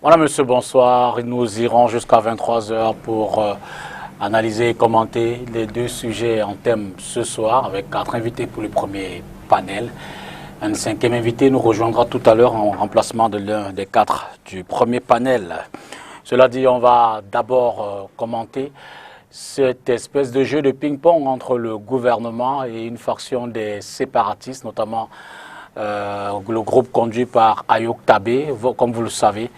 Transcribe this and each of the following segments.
Voilà, monsieur, bonsoir. Nous irons jusqu'à 23 heures pour analyser et commenter les deux sujets en thème ce soir avec 4 invités pour le premier panel. Un 5e invité nous rejoindra tout à l'heure en remplacement de l'un des 4 du premier panel. Cela dit, on va d'abord commenter cette espèce de jeu de ping-pong entre le gouvernement et une faction des séparatistes, notamment le groupe conduit par Ayok Tabé, comme vous le savez.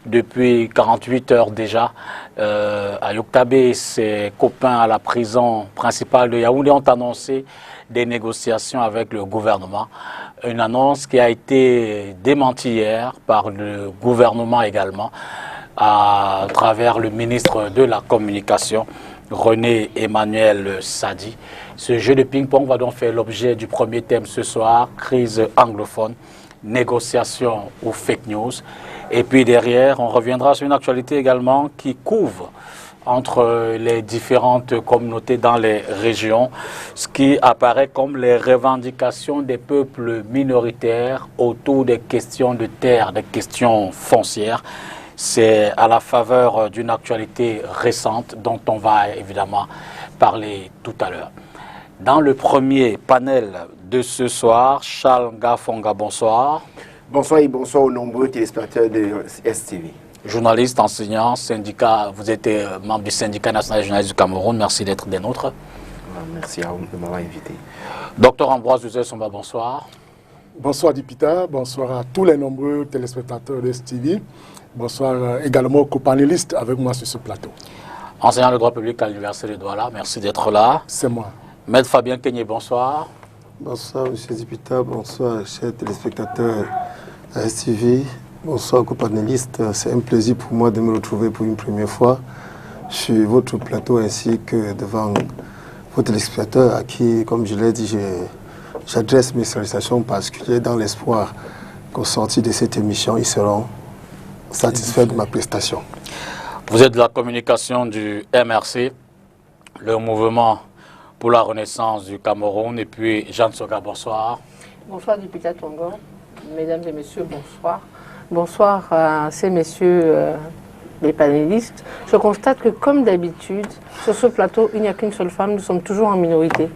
Depuis 48 heures déjà, Ayok Tabé et ses copains à la prison principale de Yaoundé ont annoncé des négociations avec le gouvernement. Une annonce qui a été démentie hier par le gouvernement également, à travers le ministre de la Communication, René Emmanuel Sadi. Ce jeu de ping-pong va donc faire l'objet du premier thème ce soir, crise anglophone, négociations ou fake news. Et puis derrière, on reviendra sur une actualité également qui couvre entre les différentes communautés dans les régions, ce qui apparaît comme les revendications des peuples minoritaires autour des questions de terre, des questions foncières. C'est à la faveur d'une actualité récente dont on va évidemment parler tout à l'heure. Dans le premier panel de ce soir, Charles Ngafonga, bonsoir. Bonsoir et bonsoir aux nombreux téléspectateurs de STV. Journaliste, enseignant, syndicat, vous êtes membre du syndicat national des journalistes du Cameroun, merci d'être des nôtres. Merci à vous de m'avoir invité. Docteur Ambroise Duzé-Somba, bonsoir. Bonsoir Dipita, bonsoir à tous les nombreux téléspectateurs de STV. Bonsoir également aux copanélistes avec moi sur ce plateau. Enseignant de droit public à l'Université de Douala, merci d'être là. C'est moi. Maître Fabien Kenyé, bonsoir. Bonsoir M. Dipita, bonsoir chers téléspectateurs à STV, bonsoir copanélistes. C'est un plaisir pour moi de me retrouver pour une première fois sur votre plateau ainsi que devant vos téléspectateurs à qui, comme je l'ai dit, j'adresse mes salutations particulières dans l'espoir qu'au sortir de cette émission, ils seront satisfaits de ma prestation. Vous êtes de la communication du MRC, le mouvement pour la renaissance du Cameroun. Et puis Jeanne Soga, bonsoir. Bonsoir Dipita Tongo, mesdames et messieurs, bonsoir. Bonsoir à ces messieurs les panélistes. Je constate que comme d'habitude, sur ce plateau, il n'y a qu'une seule femme, nous sommes toujours en minorité.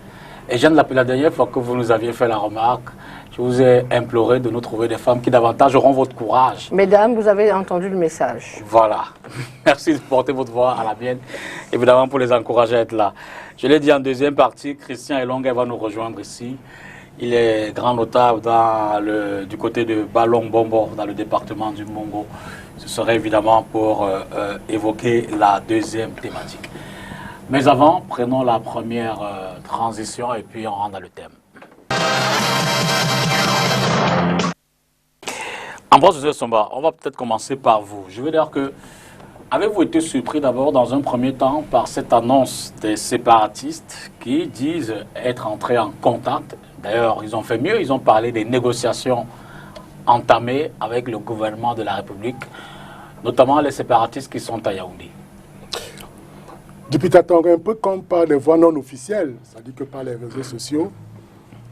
Et Jeanne, la dernière fois que vous nous aviez fait la remarque, je vous ai imploré de nous trouver des femmes qui davantage auront votre courage. Mesdames, vous avez entendu le message. Voilà. Merci de porter votre voix à la mienne, évidemment pour les encourager à être là. Je l'ai dit en deuxième partie, Christian Elonga va nous rejoindre ici. Il est grand notable du côté de Balong-Bombo, dans le département du Mongo. Ce serait évidemment pour évoquer la deuxième thématique. Mais avant, prenons la première transition et puis on rentre dans le thème. Ambroise Duzé-Somba, on va peut-être commencer par vous. Je veux dire que, avez-vous été surpris d'abord dans un premier temps par cette annonce des séparatistes qui disent être entrés en contact? D'ailleurs, ils ont fait mieux, ils ont parlé des négociations entamées avec le gouvernement de la République, notamment les séparatistes qui sont à Yaoundé. Depuis un peu comme par des voies non officielles, c'est-à-dire que par les réseaux sociaux,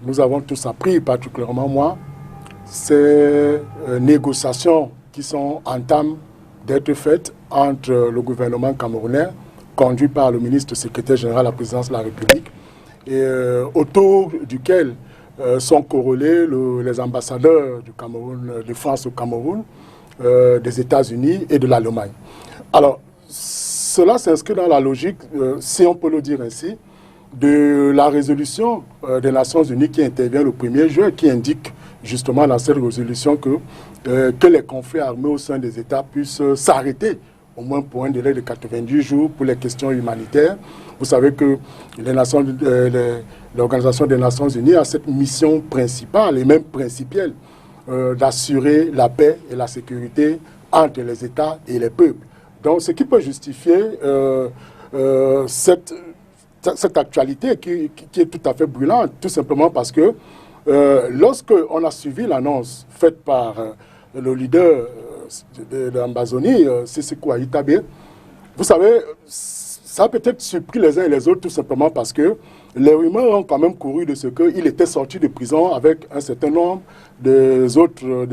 nous avons tous appris, particulièrement moi, ces négociations qui sont en train d'être faites entre le gouvernement camerounais, conduit par le ministre secrétaire général à la présidence de la République, et autour duquel sont corrélés les ambassadeurs du Cameroun, de France au Cameroun, des États-Unis et de l'Allemagne. Alors, cela s'inscrit dans la logique, si on peut le dire ainsi, de la résolution des Nations Unies qui intervient le 1er juin, qui indique justement dans cette résolution que les conflits armés au sein des États puissent s'arrêter, au moins pour un délai de 90 jours pour les questions humanitaires. Vous savez que l'Organisation des Nations Unies a cette mission principale et même principielle d'assurer la paix et la sécurité entre les États et les peuples. Donc, ce qui peut justifier cette actualité qui est tout à fait brûlante, tout simplement parce que lorsqu'on a suivi l'annonce faite par le leader de l'Amazonie, Sésékou Aïtabé, vous savez, ça a peut-être surpris les uns et les autres, tout simplement parce que les rumeurs ont quand même couru de ce qu'il était sorti de prison avec un certain nombre de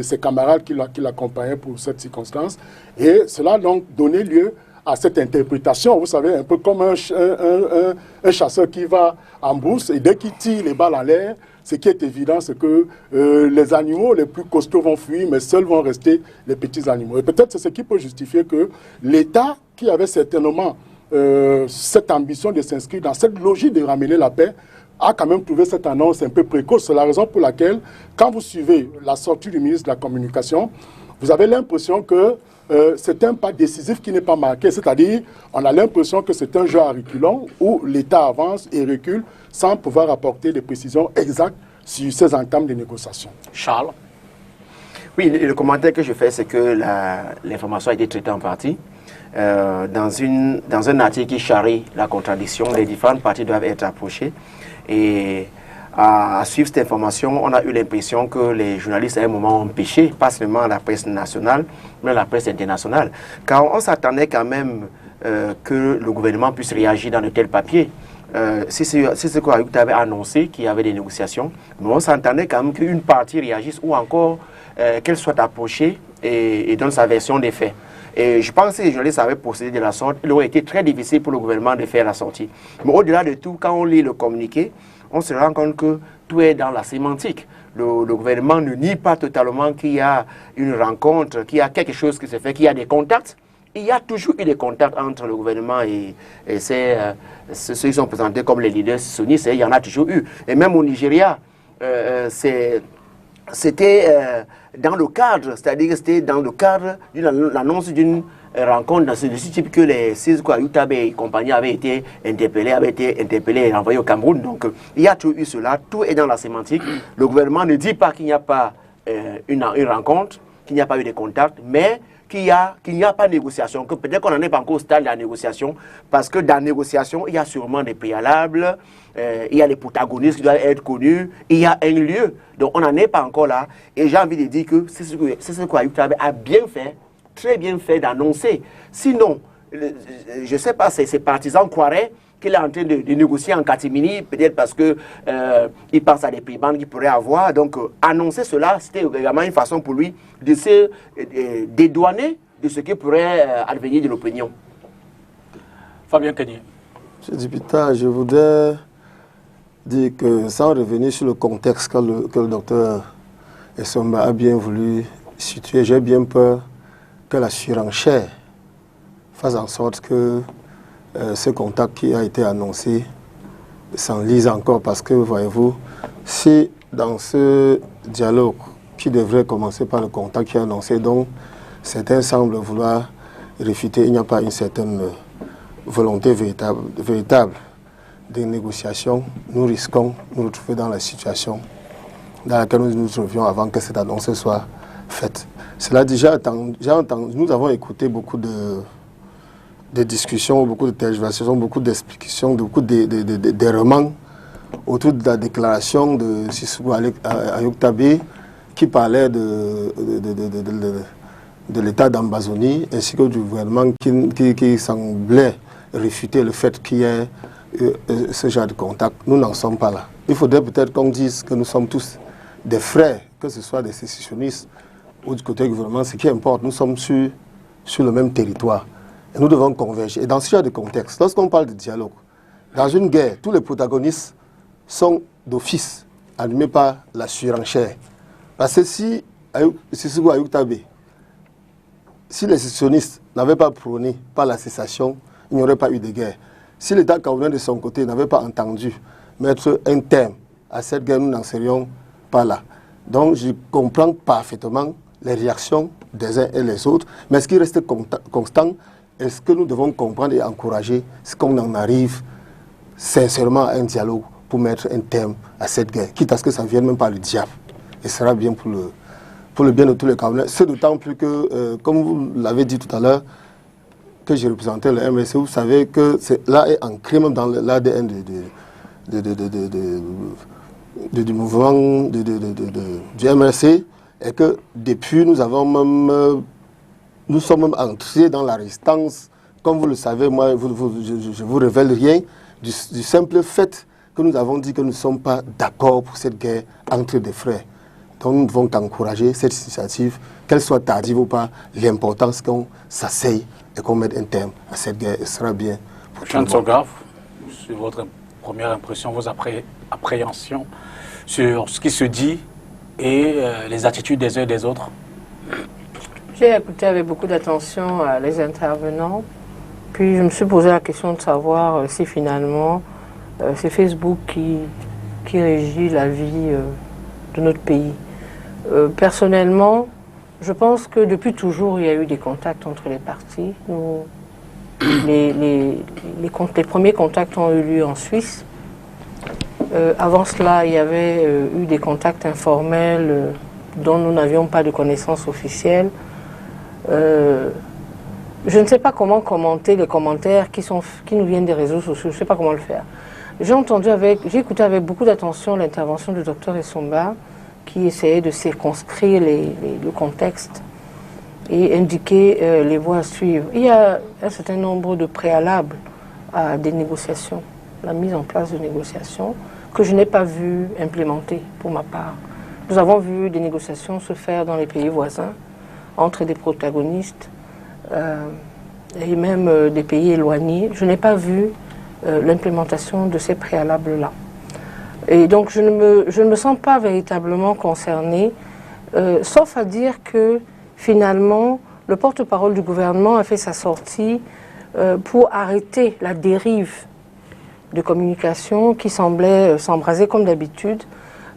ses camarades qui l'accompagnaient pour cette circonstance. Et cela a donc donné lieu à cette interprétation, vous savez, un peu comme un chasseur qui va en brousse et dès qu'il tire les balles en l'air, ce qui est évident, c'est que les animaux les plus costauds vont fuir, mais seuls vont rester les petits animaux. Et peut-être c'est ce qui peut justifier que l'État, qui avait certainement cette ambition de s'inscrire dans cette logique de ramener la paix, a quand même trouvé cette annonce un peu précoce. C'est la raison pour laquelle, quand vous suivez la sortie du ministre de la Communication, vous avez l'impression que c'est un pas décisif qui n'est pas marqué. C'est-à-dire, on a l'impression que c'est un jeu à reculons où l'État avance et recule sans pouvoir apporter des précisions exactes sur ces entames de négociations. Charles? Oui, le commentaire que je fais, c'est que l'information a été traitée en partie. Dans un article qui charrie la contradiction, les différentes parties doivent être approchées. Et à suivre cette information, on a eu l'impression que les journalistes à un moment ont péché, pas seulement la presse nationale, mais la presse internationale. Car on s'attendait quand même que le gouvernement puisse réagir dans de tels papiers. C'est ce qu'Ayoub avait annoncé, qu'il y avait des négociations. Mais on s'attendait quand même qu'une partie réagisse ou encore qu'elle soit approchée et donne sa version des faits. Et je pense que si les journalistes avaient procédé de la sorte, il aurait été très difficile pour le gouvernement de faire la sortie. Mais au-delà de tout, quand on lit le communiqué, on se rend compte que tout est dans la sémantique. Le gouvernement ne nie pas totalement qu'il y a une rencontre, qu'il y a quelque chose qui se fait, qu'il y a des contacts. Il y a toujours eu des contacts entre le gouvernement et ceux qui sont présentés comme les leaders sunnites. Il y en a toujours eu. Et même au Nigeria, c'était dans le cadre, c'est-à-dire que c'était dans le cadre de l'annonce d'une rencontre de ce type que les Sézou Ayoub et compagnie avaient été interpellés et envoyés au Cameroun. Donc il y a toujours eu cela, tout est dans la sémantique. Le gouvernement ne dit pas qu'il n'y a pas une rencontre, qu'il n'y a pas eu de contact, mais qu'il n'y a pas de négociation, que peut-être qu'on n'en est pas encore au stade de la négociation, parce que dans la négociation, il y a sûrement des préalables, il y a des protagonistes qui doivent être connus, il y a un lieu. Donc on n'en est pas encore là. Et j'ai envie de dire que c'est ce que Ayoub a bien fait, très bien fait d'annoncer. Sinon, je ne sais pas, ses partisans croiraient qu'il est en train de négocier en catimini, peut-être parce qu'il pense à des pribandes qu'il pourrait avoir. Donc, annoncer cela, c'était également une façon pour lui de se dédouaner de ce qui pourrait advenir de l'opinion. Fabien Kenyé. Monsieur Dipita, je voudrais dire que, sans revenir sur le contexte que le docteur Essomba a bien voulu situer, j'ai bien peur que la surenchère fasse en sorte que ce contact qui a été annoncé s'enlise encore, parce que, voyez-vous, si dans ce dialogue qui devrait commencer par le contact qui est annoncé, donc certains semblent vouloir réfuter, il n'y a pas une certaine volonté véritable de négociation, nous risquons de nous retrouver dans la situation dans laquelle nous nous trouvions avant que cette annonce soit faite. Cela dit, nous avons écouté beaucoup de discussions, beaucoup de tergiversations, beaucoup d'explications, beaucoup d'errements autour de la déclaration de Sissoko Ayoub Tabé qui parlait de l'état d'Ambazonie ainsi que du gouvernement qui semblait réfuter le fait qu'il y ait ce genre de contact. Nous n'en sommes pas là. Il faudrait peut-être qu'on dise que nous sommes tous des frères, que ce soit des sécessionnistes ou du côté du gouvernement. Ce qui importe, nous sommes sur le même territoire. Et nous devons converger. Et dans ce genre de contexte, lorsqu'on parle de dialogue, dans une guerre, tous les protagonistes sont d'office animés par la surenchère. Parce que si Sissoko Ayoub Tabé, si les sécessionnistes n'avaient pas prôné par la cessation, il n'y aurait pas eu de guerre. Si l'État camerounais de son côté n'avait pas entendu mettre un terme à cette guerre, nous n'en serions pas là. Donc je comprends parfaitement les réactions des uns et les autres, mais ce qui reste constant, est-ce que nous devons comprendre et encourager ce qu'on en arrive sincèrement à un dialogue pour mettre un terme à cette guerre, quitte à ce que ça vienne même par le diable. Et ce sera bien pour le bien de tous les Camerounais. C'est d'autant plus que, comme vous l'avez dit tout à l'heure, que j'ai représenté le MRC, vous savez que là est ancré même dans l'ADN du mouvement du MRC, et que depuis nous sommes même entrés dans la résistance. Comme vous le savez, moi je ne vous révèle rien du simple fait que nous avons dit que nous ne sommes pas d'accord pour cette guerre entre des frères. Donc nous devons encourager cette initiative, qu'elle soit tardive ou pas, l'importance qu'on s'asseye et qu'on mette un terme à cette guerre, ce sera bien pour tout le monde. Soga, sur votre première impression, vos appréhensions sur ce qui se dit et les attitudes des uns et des autres? J'ai écouté avec beaucoup d'attention les intervenants, puis je me suis posé la question de savoir si finalement c'est Facebook qui régit la vie de notre pays. Personnellement, je pense que depuis toujours, il y a eu des contacts entre les partis. Les premiers contacts ont eu lieu en Suisse. Avant cela, il y avait eu des contacts informels dont nous n'avions pas de connaissance officielle. Je ne sais pas comment commenter les commentaires qui nous viennent des réseaux sociaux. Je ne sais pas comment le faire. J'ai écouté avec beaucoup d'attention l'intervention du docteur Essomba qui essayait de circonscrire le contexte et indiquer les voies à suivre. Il y a un certain nombre de préalables à des négociations, la mise en place de négociations que je n'ai pas vu implémenter pour ma part. Nous avons vu des négociations se faire dans les pays voisins entre des protagonistes et même des pays éloignés. Je n'ai pas vu l'implémentation de ces préalables-là. Et donc je ne me sens pas véritablement concernée, sauf à dire que finalement le porte-parole du gouvernement a fait sa sortie pour arrêter la dérive de communication qui semblait s'embraser comme d'habitude.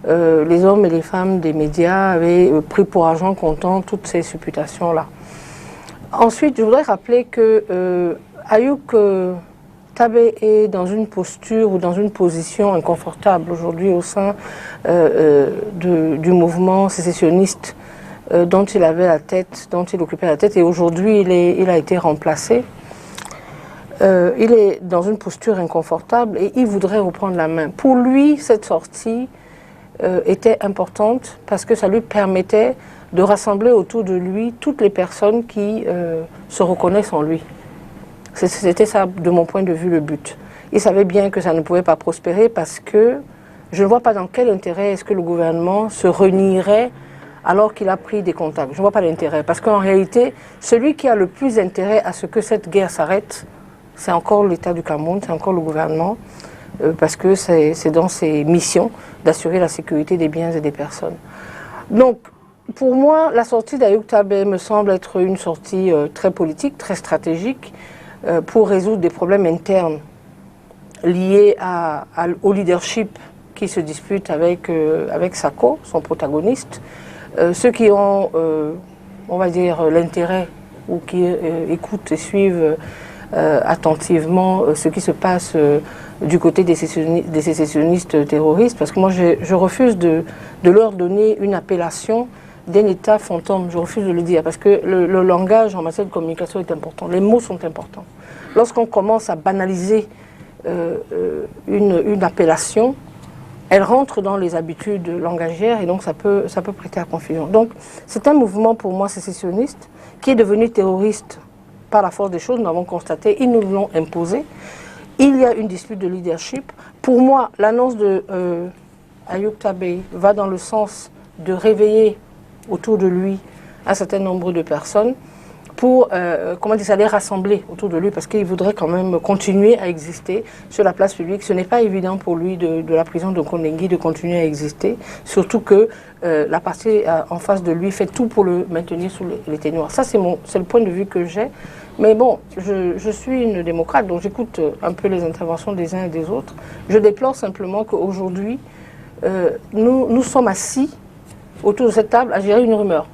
Les hommes et les femmes des médias avaient pris pour argent comptant toutes ces supputations-là. Ensuite, je voudrais rappeler que Ayouk Tabé est dans une posture ou dans une position inconfortable aujourd'hui au sein du mouvement sécessionniste dont il avait la tête, dont il occupait la tête, et aujourd'hui il a été remplacé. Il est dans une posture inconfortable et il voudrait reprendre la main. Pour lui, cette sortie était importante parce que ça lui permettait de rassembler autour de lui toutes les personnes qui se reconnaissent en lui. C'était ça, de mon point de vue, le but. Il savait bien que ça ne pouvait pas prospérer parce que je ne vois pas dans quel intérêt est-ce que le gouvernement se renierait alors qu'il a pris des contacts. Je ne vois pas l'intérêt. Parce qu'en réalité, celui qui a le plus intérêt à ce que cette guerre s'arrête, c'est encore l'État du Cameroun, c'est encore le gouvernement, parce que c'est dans ses missions d'assurer la sécurité des biens et des personnes. Donc, pour moi, la sortie d'Ayouk Tabé me semble être une sortie très politique, très stratégique, pour résoudre des problèmes internes liés au leadership qui se dispute avec Sako, son protagoniste. Ceux qui ont, on va dire, l'intérêt ou qui écoutent et suivent attentivement ce qui se passe du côté des sécessionnistes terroristes, parce que moi je refuse de leur donner une appellation d'un État fantôme, je refuse de le dire, parce que le langage en matière de communication est important, les mots sont importants. Lorsqu'on commence à banaliser une appellation, elle rentre dans les habitudes langagières et donc ça peut prêter à confusion. Donc c'est un mouvement pour moi sécessionniste qui est devenu terroriste par la force des choses, nous l'avons constaté, ils nous l'ont imposé. Il y a une dispute de leadership. Pour moi, l'annonce de Ayouk Tabé va dans le sens de réveiller autour de lui un certain nombre de personnes pour, les rassembler autour de lui, parce qu'il voudrait quand même continuer à exister sur la place publique. Ce n'est pas évident pour lui de la prison de Kondengi de continuer à exister, surtout que la partie en face de lui fait tout pour le maintenir sous les ténors. Ça, c'est le point de vue que j'ai. Mais bon, je suis une démocrate, donc j'écoute un peu les interventions des uns et des autres. Je déplore simplement qu'aujourd'hui, nous sommes assis autour de cette table à gérer une rumeur.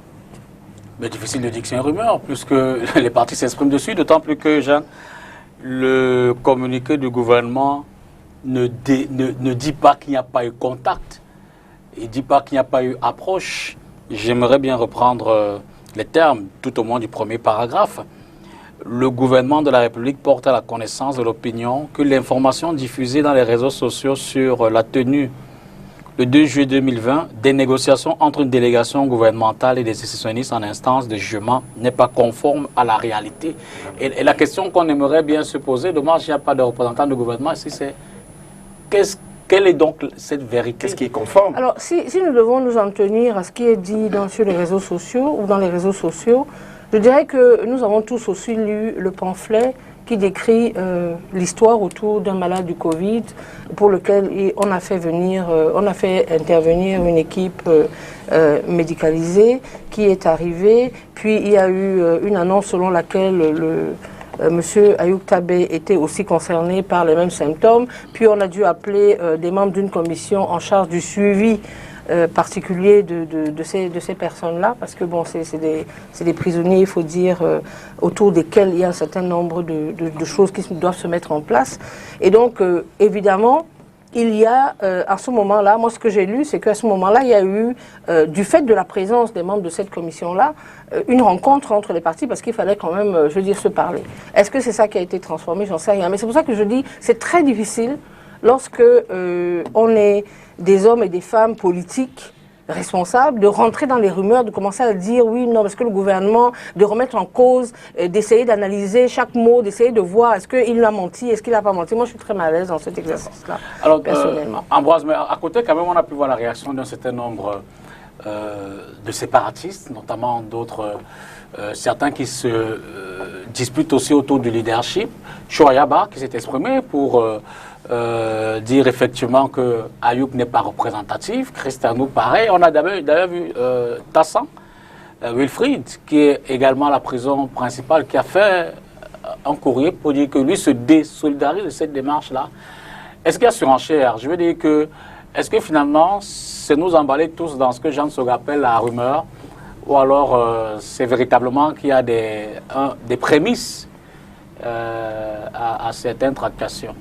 Mais difficile de dire que c'est une rumeur, puisque les partis s'expriment dessus, d'autant plus que, Jeanne, le communiqué du gouvernement ne dit pas qu'il n'y a pas eu contact, il ne dit pas qu'il n'y a pas eu approche. J'aimerais bien reprendre les termes, tout au moins du premier paragraphe. Le gouvernement de la République porte à la connaissance de l'opinion que l'information diffusée dans les réseaux sociaux sur la tenue le 2 juillet 2020 des négociations entre une délégation gouvernementale et des sécessionnistes en instance de jugement n'est pas conforme à la réalité. Et la question qu'on aimerait bien se poser, dommage qu'il n'y a pas de représentant du gouvernement ici, c'est qu'est-ce Quelle est donc cette vérité? Qu'est-ce qui est conforme? Alors, si nous devons nous en tenir à ce qui est dit sur les réseaux sociaux ou dans les réseaux sociaux, je dirais que nous avons tous aussi lu le pamphlet qui décrit l'histoire autour d'un malade du Covid pour lequel on a fait intervenir une équipe médicalisée qui est arrivée. Puis il y a eu une annonce selon laquelle Monsieur Ayoub Tabé était aussi concerné par les mêmes symptômes. Puis on a dû appeler des membres d'une commission en charge du suivi particulier de ces personnes-là, parce que bon, c'est des prisonniers, il faut dire, autour desquels il y a un certain nombre de choses qui doivent se mettre en place. Et donc, évidemment, il y a, à ce moment-là, moi ce que j'ai lu, c'est qu'à ce moment-là, il y a eu, du fait de la présence des membres de cette commission-là, une rencontre entre les partis, parce qu'il fallait quand même, je veux dire, se parler. Est-ce que c'est ça qui a été transformé? J'en sais rien. Mais c'est pour ça que je dis, c'est très difficile lorsque on est des hommes et des femmes politiques responsables, de rentrer dans les rumeurs, de commencer à dire oui, non, parce que le gouvernement, de remettre en cause, d'essayer d'analyser chaque mot, d'essayer de voir est-ce qu'il a menti, est-ce qu'il n'a pas menti. Moi, je suis très mal à l'aise dans cet exercice-là, personnellement. Ambroise, mais à côté, quand même, on a pu voir la réaction d'un certain nombre de séparatistes, notamment d'autres, certains qui se disputent aussi autour du leadership. Choyaba, qui s'est exprimé pour dire effectivement que Ayoub n'est pas représentatif, Christianou pareil. On a d'ailleurs vu Tassan, Wilfried, qui est également à la prison principale, qui a fait un courrier pour dire que lui se désolidarise de cette démarche-là. Est-ce qu'il y a surenchère? Je veux dire que, est-ce que finalement, c'est nous emballer tous dans ce que Jean Soga appelle la rumeur, ou alors c'est véritablement qu'il y a des prémices à certaines tractations?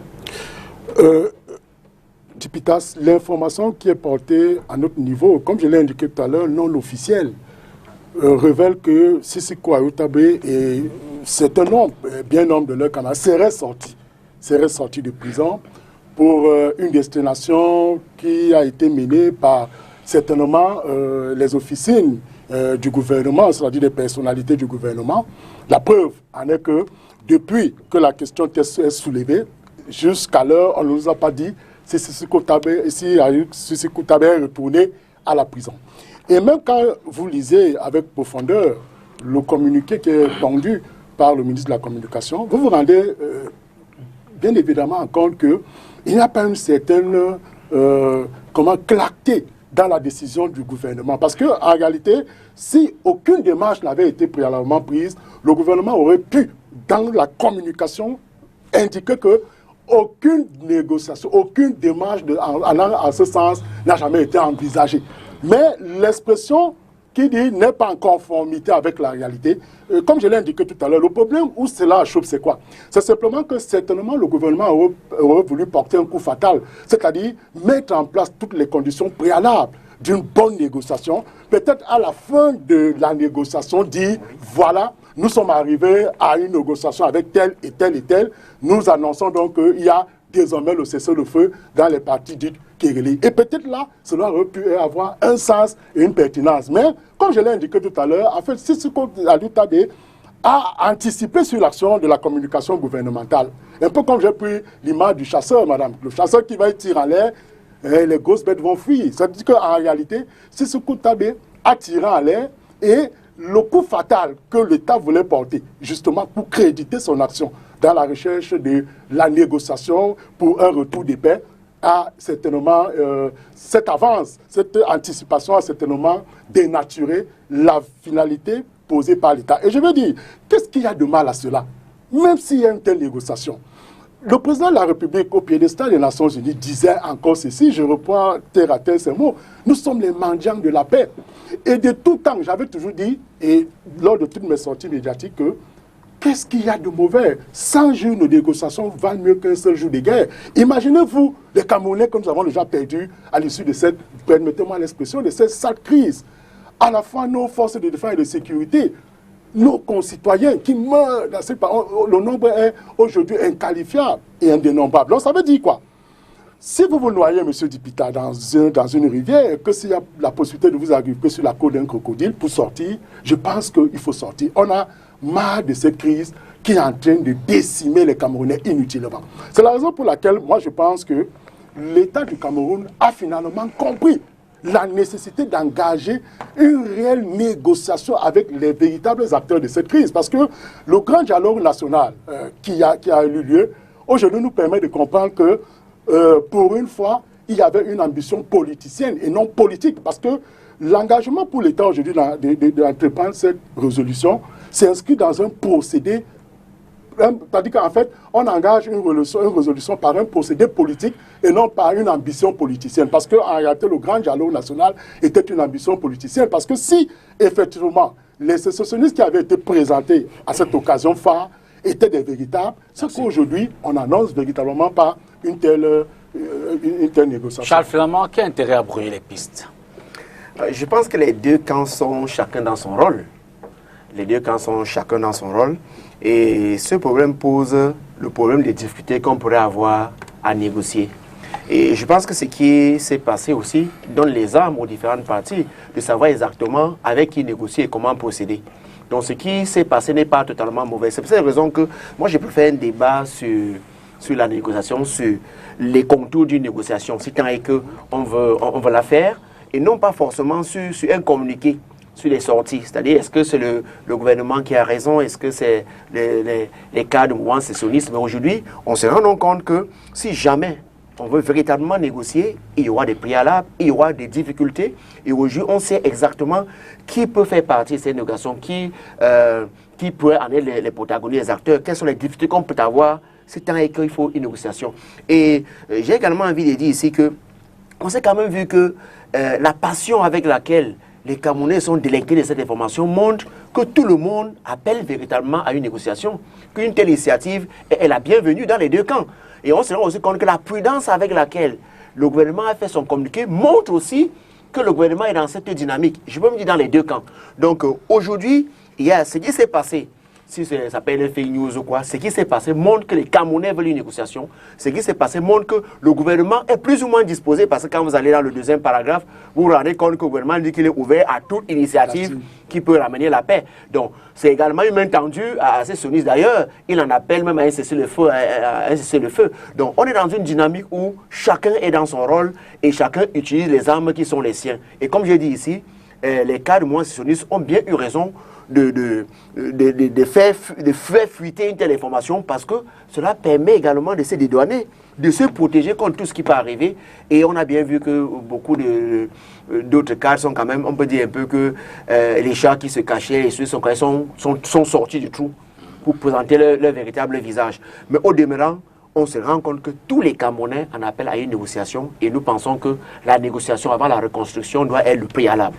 Dipitas, l'information qui est portée à notre niveau, comme je l'ai indiqué tout à l'heure, non officielle, révèle que Sissoko Ayoub Tabé et certains nombres, bien nombre de leurs camarades, seraient sortis de prison pour une destination qui a été menée par certainement les officines du gouvernement, c'est-à-dire des personnalités du gouvernement. La preuve en est que depuis que la question est soulevée, jusqu'à l'heure, on ne nous a pas dit si Sissoko Tabé est retourné à la prison. Et même quand vous lisez avec profondeur le communiqué qui est tendu par le ministre de la Communication, vous vous rendez bien évidemment compte qu'il n'y a pas une certaine clarté dans la décision du gouvernement. Parce qu'en réalité, si aucune démarche n'avait été préalablement prise, le gouvernement aurait pu, dans la communication, indiquer que aucune négociation, aucune démarche allant en ce sens n'a jamais été envisagée. Mais l'expression qui dit n'est pas en conformité avec la réalité, comme je l'ai indiqué tout à l'heure, le problème où cela achoppe, c'est quoi? C'est simplement que certainement le gouvernement aurait voulu porter un coup fatal, c'est-à-dire mettre en place toutes les conditions préalables d'une bonne négociation. Peut-être à la fin de la négociation, dire voilà, nous sommes arrivés à une négociation avec tel et tel et tel. Nous annonçons donc qu'il y a désormais le cessez-le-feu dans les parties dites Kéréli. Et peut-être là, cela aurait pu avoir un sens et une pertinence. Mais, comme je l'ai indiqué tout à l'heure, en fait, Sissoko Ayoub Tabé a anticipé sur l'action de la communication gouvernementale. Un peu comme j'ai pris l'image du chasseur, madame. Le chasseur qui va tirer en l'air, les grosses bêtes vont fuir. Ça veut dire qu'en réalité, Sissoko Tabé a tiré en l'air et le coup fatal que l'État voulait porter, justement pour créditer son action dans la recherche de la négociation pour un retour de paix, a certainement, cette avance, cette anticipation a certainement dénaturé la finalité posée par l'État. Et je veux dire, qu'est-ce qu'il y a de mal à cela? Même s'il y a une telle négociation. Le président de la République, au piédestal des Nations Unies, disait encore ceci, je reprends terre à terre ces mots, nous sommes les mendiants de la paix. Et de tout temps, j'avais toujours dit, et lors de toutes mes sorties médiatiques, que qu'est-ce qu'il y a de mauvais? 100 jours de négociation valent mieux qu'un seul jour de guerre. Imaginez-vous les Camerounais que nous avons déjà perdus à l'issue de cette, permettez-moi l'expression, de cette sale crise. À la fois nos forces de défense et de sécurité, nos concitoyens qui meurent dans ces pays, le nombre est aujourd'hui inqualifiable et indénombrable. Donc ça veut dire quoi? Si vous vous noyez, M. Dipita, dans une rivière, que s'il y a la possibilité de vous arriver sur la côte d'un crocodile pour sortir, je pense qu'il faut sortir. On a marre de cette crise qui est en train de décimer les Camerounais inutilement. C'est la raison pour laquelle moi je pense que l'État du Cameroun a finalement compris la nécessité d'engager une réelle négociation avec les véritables acteurs de cette crise. Parce que le grand dialogue national qui a eu lieu, aujourd'hui nous permet de comprendre que pour une fois, il y avait une ambition politicienne et non politique. Parce que l'engagement pour l'État aujourd'hui d'entreprendre cette résolution s'inscrit dans un procédé. C'est-à-dire qu'en fait, on engage une résolution par un procédé politique et non par une ambition politicienne. Parce qu'en réalité, le grand dialogue national était une ambition politicienne. Parce que si, effectivement, les sécessionnistes qui avaient été présentés à cette occasion phare étaient des véritables, c'est qu'aujourd'hui, on n'annonce véritablement pas une telle négociation. Charles Flamand, quel intérêt à brouiller les pistes? Je pense que les deux camps sont chacun dans son rôle. Les deux camps sont chacun dans son rôle. Et ce problème pose le problème des difficultés qu'on pourrait avoir à négocier. Et je pense que ce qui s'est passé aussi donne les armes aux différentes parties de savoir exactement avec qui négocier et comment procéder. Donc ce qui s'est passé n'est pas totalement mauvais. C'est pour cette raison que moi j'ai préféré un débat sur la négociation, sur les contours d'une négociation, si tant est qu'on veut la faire, et non pas forcément sur un communiqué, sur les sorties. C'est-à-dire, est-ce que c'est le gouvernement qui a raison, est-ce que c'est les cas de mouvement sécessionniste? Mais aujourd'hui, on se rend compte que si jamais on veut véritablement négocier, il y aura des préalables, il y aura des difficultés. Et aujourd'hui, on sait exactement qui peut faire partie de ces négociations, qui pourrait en être les protagonistes, les acteurs, quelles sont les difficultés qu'on peut avoir, c'est tant qu'il faut une négociation. Et j'ai également envie de dire ici que on s'est quand même vu que la passion avec laquelle les Camerounais sont délectés de cette information montre que tout le monde appelle véritablement à une négociation, qu'une telle initiative est la bienvenue dans les deux camps. Et on se rend aussi compte que la prudence avec laquelle le gouvernement a fait son communiqué montre aussi que le gouvernement est dans cette dynamique. Je peux me dire dans les deux camps. Donc aujourd'hui, il y a ce qui s'est passé. Si ça s'appelle fake news ou quoi, ce qui s'est passé montre que les Camerounais veulent une négociation. Ce qui s'est passé montre que le gouvernement est plus ou moins disposé, parce que quand vous allez dans le deuxième paragraphe, vous vous rendez compte que le gouvernement dit qu'il est ouvert à toute initiative qui peut ramener la paix. Donc, c'est également une main tendue à ces sionistes. D'ailleurs, il en appelle même à un cessez-le-feu. Donc, on est dans une dynamique où chacun est dans son rôle et chacun utilise les armes qui sont les siens. Et comme je dis ici, les cas de mouvement sécessionniste ont bien eu raison de faire fuiter une telle information, parce que cela permet également de se dédouaner, de se protéger contre tout ce qui peut arriver. Et on a bien vu que beaucoup d'autres cas sont quand même, on peut dire un peu que les chats qui se cachaient, sont sortis du trou pour présenter leur véritable visage. Mais au demeurant, on se rend compte que tous les Camerounais en appellent à une négociation, et nous pensons que la négociation avant la reconstruction doit être le préalable.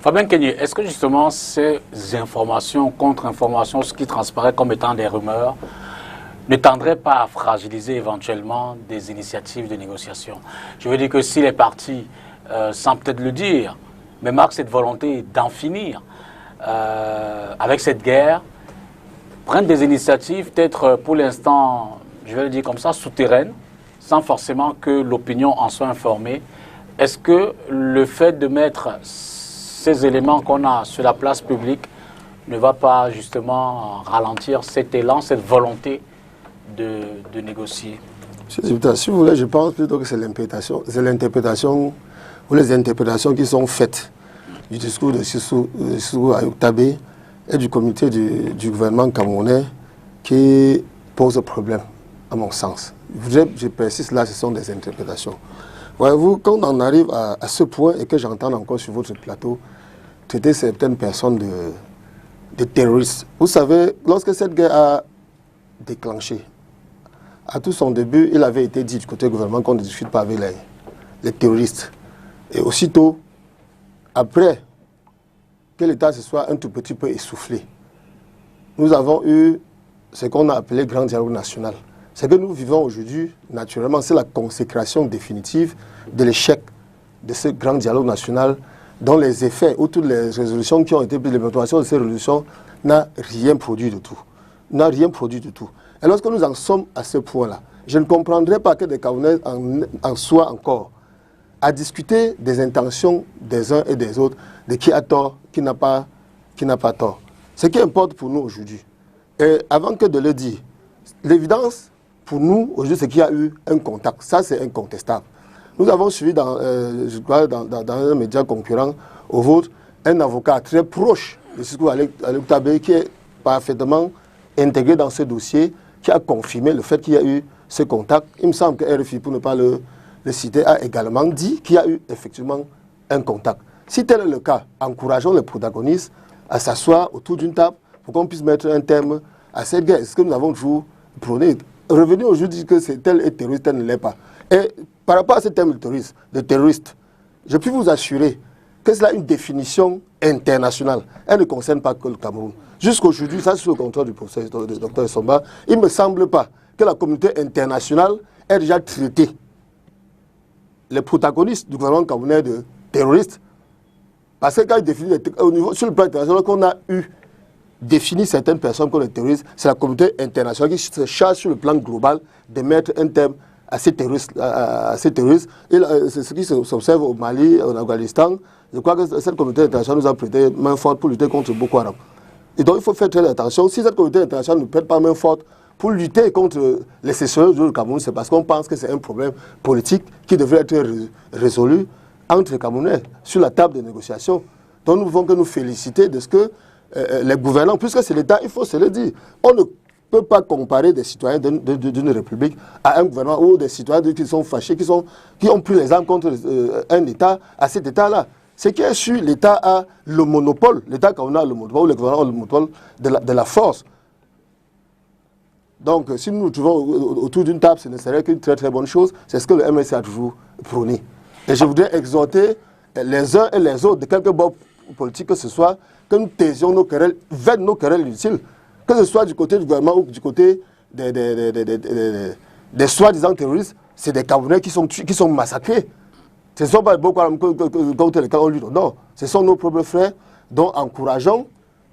Fabien Kenyé, est-ce que justement ces informations, contre-informations, ce qui transparaît comme étant des rumeurs, ne tendraient pas à fragiliser éventuellement des initiatives de négociation? Je veux dire que si les partis, sans peut-être le dire, mais marquent cette volonté d'en finir avec cette guerre, prennent des initiatives peut-être pour l'instant, je vais le dire comme ça, souterraines, sans forcément que l'opinion en soit informée, est-ce que le fait de mettre ces éléments qu'on a sur la place publique ne va pas justement ralentir cet élan, cette volonté de négocier? Monsieur le député, si vous voulez, je pense plutôt que c'est l'interprétation ou les interprétations qui sont faites du discours de Sissou Ayuk Tabé et du comité du gouvernement camerounais qui posent problème, à mon sens. Je persiste là, ce sont des interprétations. Voyez-vous, quand on arrive à ce point et que j'entends encore sur votre plateau traiter certaines personnes de terroristes, vous savez, lorsque cette guerre a déclenché, à tout son début, il avait été dit du côté du gouvernement qu'on ne discute pas avec les terroristes. Et aussitôt, après que l'État se soit un tout petit peu essoufflé, nous avons eu ce qu'on a appelé grand dialogue national. Ce que nous vivons aujourd'hui, naturellement, c'est la consécration définitive de l'échec de ce grand dialogue national, dont les effets ou toutes les résolutions qui ont été prises, l'implémentation de ces résolutions n'a rien produit du tout. N'a rien produit du tout. Et lorsque nous en sommes à ce point-là, je ne comprendrais pas que des Camerounais en soient encore à discuter des intentions des uns et des autres, de qui a tort, qui n'a pas tort. Ce qui importe pour nous aujourd'hui, et avant que de le dire, l'évidence pour nous, aujourd'hui, c'est qu'il y a eu un contact. Ça, c'est incontestable. Nous avons suivi, je crois, dans un média concurrent au vôtre, un avocat très proche de Sissoco Alek Tabé qui est parfaitement intégré dans ce dossier, qui a confirmé le fait qu'il y a eu ce contact. Il me semble que RFI, pour ne pas le citer, a également dit qu'il y a eu effectivement un contact. Si tel est le cas, encourageons les protagonistes à s'asseoir autour d'une table pour qu'on puisse mettre un terme à cette guerre. Ce que nous avons toujours prôné. Revenir aujourd'hui que c'est tel est terroriste, tel ne l'est pas. Et par rapport à ce terme de terroriste, je puis vous assurer que c'est là une définition internationale. Elle ne concerne pas que le Cameroun. Jusqu'aujourd'hui, ça c'est sous le contrôle du professeur Dr Somba, il ne me semble pas que la communauté internationale ait déjà traité les protagonistes du gouvernement camerounais de terroristes. Parce que quand il définit au niveau, sur le plan international, qu'on a défini certaines personnes comme des terroristes, c'est la communauté internationale qui se charge sur le plan global de mettre un terme à ces terroristes. Et c'est ce qui s'observe au Mali, en Afghanistan. Je crois que cette communauté internationale nous a prêté main forte pour lutter contre Boko Haram. Et donc il faut faire très attention. Si cette communauté internationale ne prête pas main forte pour lutter contre les sécessions du Cameroun, c'est parce qu'on pense que c'est un problème politique qui devrait être résolu entre les Camerounais sur la table de négociation. Donc nous ne pouvons que nous féliciter de ce que les gouvernants, puisque c'est l'État, il faut se le dire. On ne peut pas comparer des citoyens d'une république à un gouvernement ou des citoyens qui sont fâchés, qui ont pris les armes contre un État, à cet État-là. C'est qu'il y a su, l'État a le monopole, l'État quand on a le monopole, ou le gouvernement a le monopole de la force. Donc si nous nous trouvons autour d'une table, ce ne serait qu'une très très bonne chose. C'est ce que le MSC a toujours prôné. Et je voudrais exhorter les uns et les autres, de quelque bord politique que ce soit, que nous taisions nos querelles, vaines nos querelles inutiles, que ce soit du côté du gouvernement ou du côté des soi-disant terroristes, c'est des Camerounais qui sont massacrés. Ce ne sont pas les Boko Haram contre lesquels on lutte, non. Ce sont nos propres frères, dont encourageons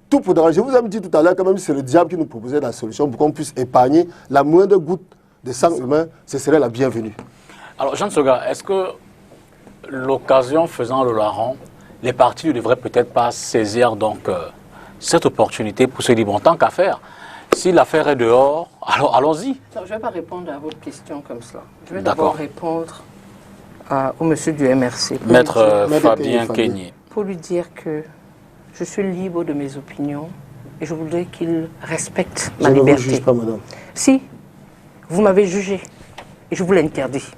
tout pour danger. Je vous ai dit tout à l'heure, quand même, c'est le diable qui nous proposait la solution pour qu'on puisse épargner la moindre goutte de sang humain, ce serait la bienvenue. Alors, Jean Soga, est-ce que l'occasion faisant le larron, les partis ne devraient peut-être pas saisir donc cette opportunité pour se dire, bon, tant qu'à faire, si l'affaire est dehors, alors allons-y. Je ne vais pas répondre à votre question comme cela. Je vais d'abord répondre au monsieur du MRC. Maître Fabien Keigné. Pour lui dire que je suis libre de mes opinions et je voudrais qu'il respecte ma liberté. Je ne vous juge pas, madame. Si, vous m'avez jugé et je vous l'interdis.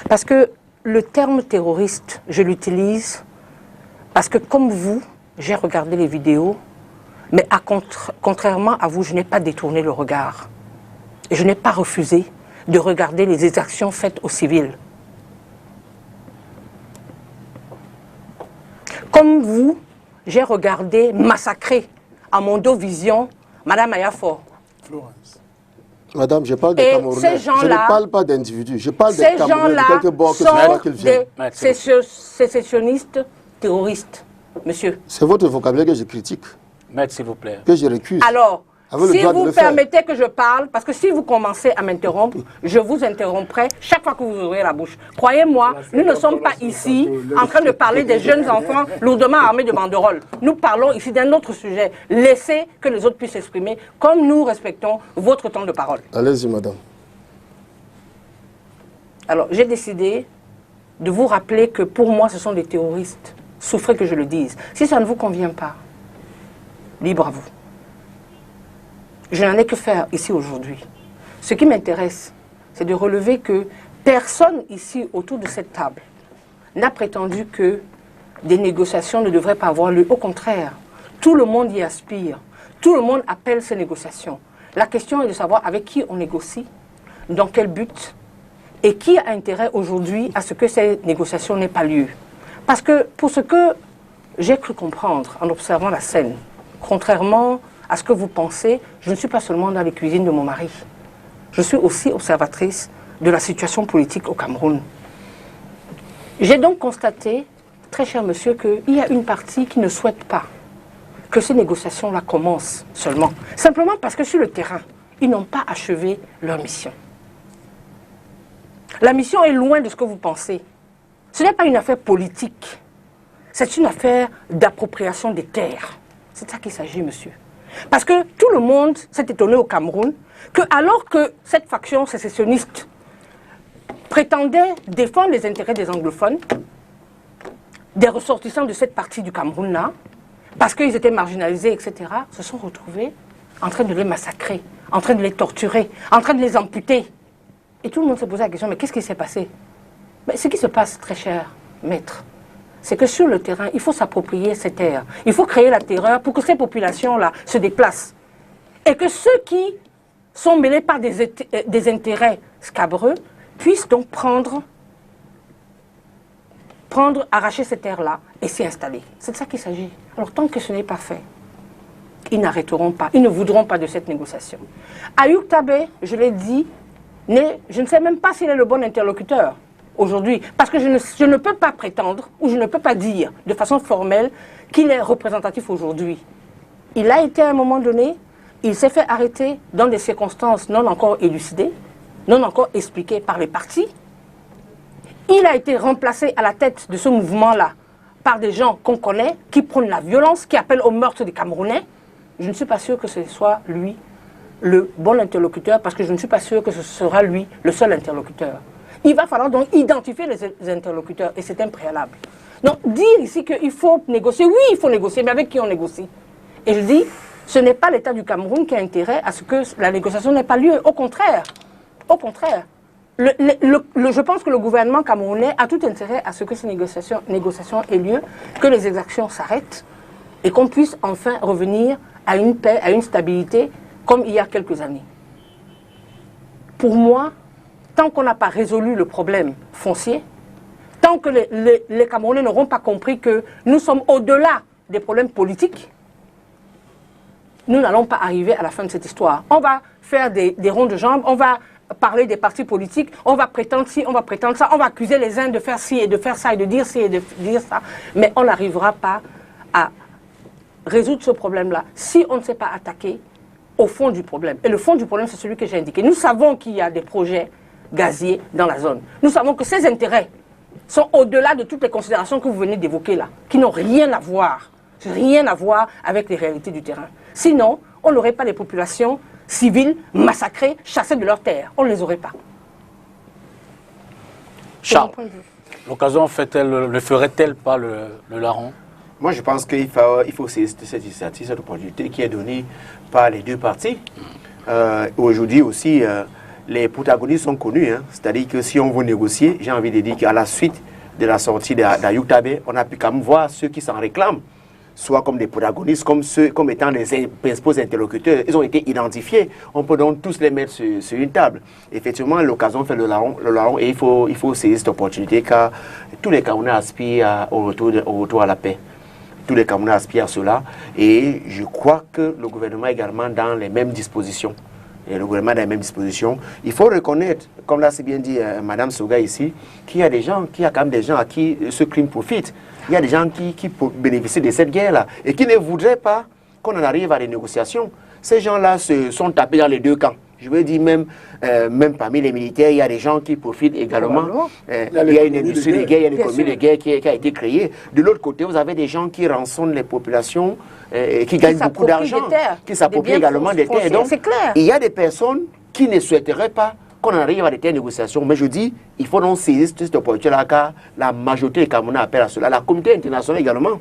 Parce que le terme terroriste, je l'utilise parce que comme vous, j'ai regardé les vidéos, mais contrairement à vous, je n'ai pas détourné le regard. Et je n'ai pas refusé de regarder les exactions faites aux civils. Comme vous, j'ai regardé massacrer à Mondovision Madame Ayafor. Florence. Madame, je parle de Camerounais. Je ne parle pas d'individus. Je parle des Camerounais de quelque bord que qu'ils viennent. Ces gens-là sont des sécessionnistes terroristes, monsieur. C'est votre vocabulaire que je critique. Maître, s'il vous plaît. Que je récuse. Alors, si vous permettez que je parle, parce que si vous commencez à m'interrompre, je vous interromprai chaque fois que vous ouvrez la bouche. Croyez-moi, nous ne sommes pas ici en train de parler des jeunes enfants lourdement armés de banderoles. Nous parlons ici d'un autre sujet. Laissez que les autres puissent s'exprimer comme nous respectons votre temps de parole. Allez-y, madame. Alors, j'ai décidé de vous rappeler que pour moi, ce sont des terroristes. Souffrez que je le dise. Si ça ne vous convient pas, libre à vous. Je n'en ai que faire ici aujourd'hui. Ce qui m'intéresse, c'est de relever que personne ici autour de cette table n'a prétendu que des négociations ne devraient pas avoir lieu. Au contraire, tout le monde y aspire. Tout le monde appelle ces négociations. La question est de savoir avec qui on négocie, dans quel but, et qui a intérêt aujourd'hui à ce que ces négociations n'aient pas lieu. Parce que pour ce que j'ai cru comprendre en observant la scène, contrairement à ce que vous pensez, je ne suis pas seulement dans les cuisines de mon mari. Je suis aussi observatrice de la situation politique au Cameroun. J'ai donc constaté, très cher monsieur, qu'il y a une partie qui ne souhaite pas que ces négociations-là commencent seulement. Simplement parce que sur le terrain, ils n'ont pas achevé leur mission. La mission est loin de ce que vous pensez. Ce n'est pas une affaire politique. C'est une affaire d'appropriation des terres. C'est de ça qu'il s'agit, monsieur. Parce que tout le monde s'est étonné au Cameroun que alors que cette faction sécessionniste prétendait défendre les intérêts des anglophones, des ressortissants de cette partie du Cameroun-là, parce qu'ils étaient marginalisés, etc., se sont retrouvés en train de les massacrer, en train de les torturer, en train de les amputer. Et tout le monde se posait la question, mais qu'est-ce qui s'est passé? Mais ce qui se passe, très cher maître, c'est que sur le terrain, il faut s'approprier ces terres. Il faut créer la terreur pour que ces populations-là se déplacent. Et que ceux qui sont mêlés par des intérêts scabreux puissent donc arracher ces terres-là et s'y installer. C'est de ça qu'il s'agit. Alors tant que ce n'est pas fait, ils n'arrêteront pas, ils ne voudront pas de cette négociation. Ayoub Tabé, je l'ai dit, je ne sais même pas s'il est le bon interlocuteur aujourd'hui, parce que je ne peux pas prétendre, ou je ne peux pas dire de façon formelle qu'il est représentatif aujourd'hui. Il a été à un moment donné, il s'est fait arrêter dans des circonstances non encore élucidées, non encore expliquées par les partis. Il a été remplacé à la tête de ce mouvement-là par des gens qu'on connaît, qui prônent la violence, qui appellent au meurtre des Camerounais. Je ne suis pas sûr que ce soit lui le bon interlocuteur, parce que je ne suis pas sûr que ce sera lui le seul interlocuteur. Il va falloir donc identifier les interlocuteurs, et c'est un préalable. Donc dire ici qu'il faut négocier, oui, il faut négocier, mais avec qui on négocie? Et je dis, ce n'est pas l'État du Cameroun qui a intérêt à ce que la négociation n'ait pas lieu. Au contraire. Au contraire. Je pense que le gouvernement camerounais a tout intérêt à ce que ces négociations aient lieu, que les exactions s'arrêtent et qu'on puisse enfin revenir à une paix, à une stabilité comme il y a quelques années. Pour moi, tant qu'on n'a pas résolu le problème foncier, tant que les Camerounais n'auront pas compris que nous sommes au-delà des problèmes politiques, nous n'allons pas arriver à la fin de cette histoire. On va faire des ronds de jambes, on va parler des partis politiques, on va prétendre ci, on va prétendre ça, on va accuser les uns de faire ci et de faire ça et de dire ci et de dire ça, mais on n'arrivera pas à résoudre ce problème-là si on ne s'est pas attaqué au fond du problème. Et le fond du problème, c'est celui que j'ai indiqué. Nous savons qu'il y a des projets gaziers dans la zone. Nous savons que ces intérêts sont au-delà de toutes les considérations que vous venez d'évoquer là, qui n'ont rien à voir avec les réalités du terrain. Sinon, on n'aurait pas les populations civiles massacrées, chassées de leurs terres. On ne les aurait pas. Charles, l'occasion ne ferait-elle pas le larron? Moi, je pense qu'il faut saisir cette initiative, cette opportunité qui est donnée par les deux parties. Aujourd'hui aussi, les protagonistes sont connus. Hein. C'est-à-dire que si on veut négocier, j'ai envie de dire qu'à la suite de la sortie d'Ayoub Tabé, on a pu quand même voir ceux qui s'en réclament, soit comme des protagonistes, comme étant les principaux interlocuteurs. Ils ont été identifiés. On peut donc tous les mettre sur une table. Effectivement, l'occasion fait le larron et il faut saisir cette opportunité car tous les Camerounais aspirent au retour à la paix. Tous les Camerounais aspirent à cela et je crois que le gouvernement est également dans les mêmes dispositions. Et le gouvernement est dans les mêmes dispositions. Il faut reconnaître, comme l'a si bien dit Madame Soga ici, qu'il y a quand même des gens à qui ce crime profite. Il y a des gens qui bénéficient de cette guerre-là et qui ne voudraient pas qu'on en arrive à des négociations. Ces gens-là se sont tapés dans les deux camps. Je veux dire, même parmi les militaires, il y a des gens qui profitent également. Il y a une industrie de guerre, il y a une économie de guerre qui a été créée. De l'autre côté, vous avez des gens qui rançonnent les populations, qui gagnent beaucoup d'argent, qui s'approprient également des terres. Donc, il y a des personnes qui ne souhaiteraient pas qu'on en arrive à des telles négociations. Mais je dis, il faut donc saisir cette opportunité-là, car la majorité des Camerounais appelle à cela. La communauté internationale également.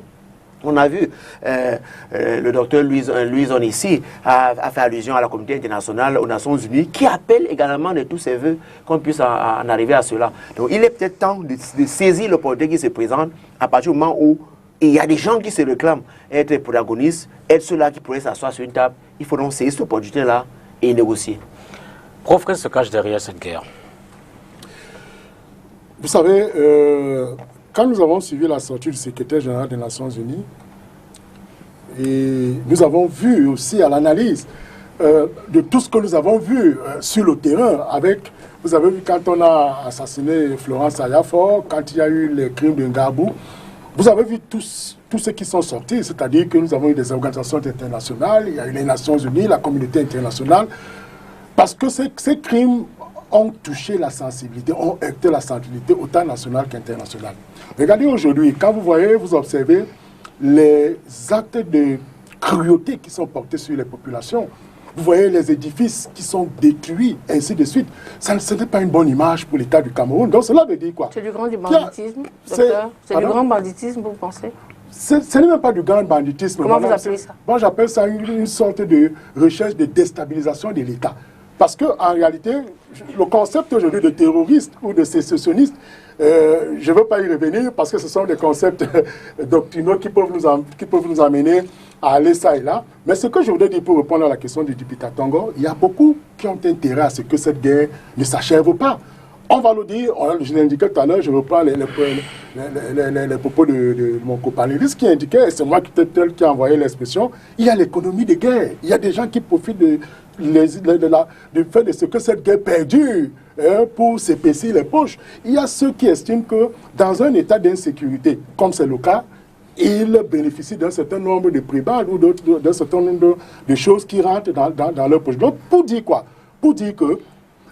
On a vu, le docteur Louison ici a fait allusion à la communauté internationale, aux Nations Unies, qui appelle également de tous ses voeux qu'on puisse en arriver à cela. Donc il est peut-être temps de saisir l'opportunité qui se présente à partir du moment où il y a des gens qui se réclament être protagonistes, être ceux-là qui pourraient s'asseoir sur une table. Il faut donc saisir cette opportunité-là et négocier. Prof, qu'est-ce qui se cache derrière cette guerre? Vous savez, quand nous avons suivi la sortie du secrétaire général des Nations Unies, et nous avons vu aussi à l'analyse de tout ce que nous avons vu sur le terrain, vous avez vu quand on a assassiné Florence Ayafor, quand il y a eu les crimes de Ngabou, vous avez vu tous ceux qui sont sortis, c'est-à-dire que nous avons eu des organisations internationales, il y a eu les Nations Unies, la communauté internationale, parce que ces crimes ont touché la sensibilité, ont heurté la sensibilité autant nationale qu'internationale. Regardez aujourd'hui, quand vous observez les actes de cruauté qui sont portés sur les populations, vous voyez les édifices qui sont détruits, ainsi de suite. Ce n'est pas une bonne image pour l'État du Cameroun. Donc cela veut dire quoi? C'est du grand banditisme, docteur? C'est du grand banditisme, vous pensez? Ce n'est même pas du grand banditisme. Comment vous appelez ça? Moi, j'appelle ça une sorte de recherche de déstabilisation de l'État. Parce qu'en réalité, le concept aujourd'hui de terroriste ou de sécessionniste, je ne veux pas y revenir parce que ce sont des concepts doctrinaux qui peuvent nous amener à aller ça et là. Mais ce que je voudrais dire pour répondre à la question du député Tongo, il y a beaucoup qui ont intérêt à ce que cette guerre ne s'achève pas. On va le dire, je l'indiquais tout à l'heure, je reprends les propos de mon copanéliste qui indiquait, et c'est moi qui ai envoyé l'expression, il y a l'économie de guerre. Il y a des gens qui profitent du fait de ce que cette guerre perdure pour s'épaissir les poches. Il y a ceux qui estiment que dans un état d'insécurité, comme c'est le cas, ils bénéficient d'un certain nombre de prébendes ou d'un certain nombre de choses qui rentrent dans leur poche. Donc, pour dire quoi? Pour dire que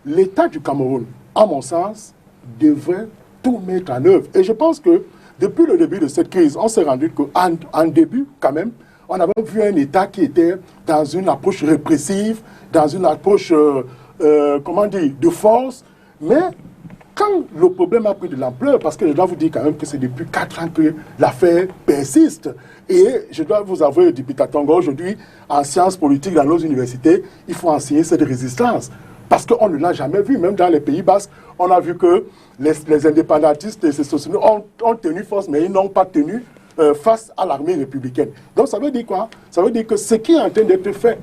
l'État du Cameroun, à mon sens, devrait tout mettre en œuvre. Et je pense que depuis le début de cette crise, on s'est rendu qu'en début, quand même, on avait vu un État qui était dans une approche répressive, dans une approche, comment dire, de force. Mais quand le problème a pris de l'ampleur, parce que je dois vous dire quand même que c'est depuis 4 ans que l'affaire persiste, et je dois vous avouer, député Tongo, aujourd'hui, en sciences politiques dans nos universités, il faut enseigner cette résistance. Parce qu'on ne l'a jamais vu, même dans les Pays Basques, on a vu que les indépendantistes et ces socialistes ont tenu force, mais ils n'ont pas tenu face à l'armée républicaine. Donc ça veut dire quoi? Ça veut dire que ce qui est en train d'être fait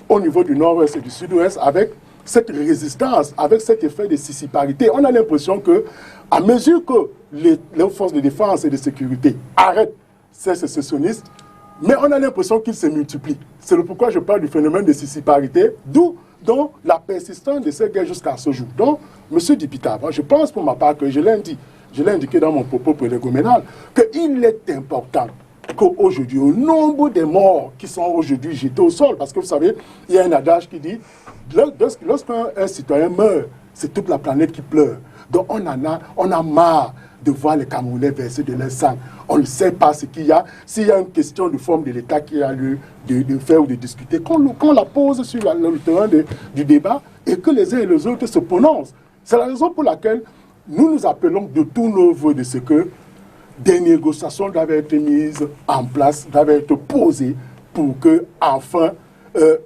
au niveau du nord-ouest et du sud-ouest, avec cette résistance, avec cet effet de sissiparité, on a l'impression que, à mesure que les forces de défense et de sécurité arrêtent ces sécessionnistes, mais on a l'impression qu'ils se multiplient. C'est pourquoi je parle du phénomène de sissiparité, d'où la persistance de ces guerres jusqu'à ce jour. Donc, M. Dipita, je pense pour ma part que je l'ai indiqué dans mon propos prélégomènal, qu'il est important qu'aujourd'hui, au nombre des morts qui sont aujourd'hui jetés au sol, parce que vous savez, il y a un adage qui dit, lorsqu'un citoyen meurt, c'est toute la planète qui pleure. Donc on a marre de voir les Camerounais verser de leur sang. On ne sait pas ce qu'il y a. S'il y a une question de forme de l'État qui a lieu de faire ou de discuter, qu'on la pose sur le terrain du débat et que les uns et les autres se prononcent. C'est la raison pour laquelle nous nous appelons de tous nos voeux de ce que des négociations doivent être mises en place, doivent être posées pour que, enfin,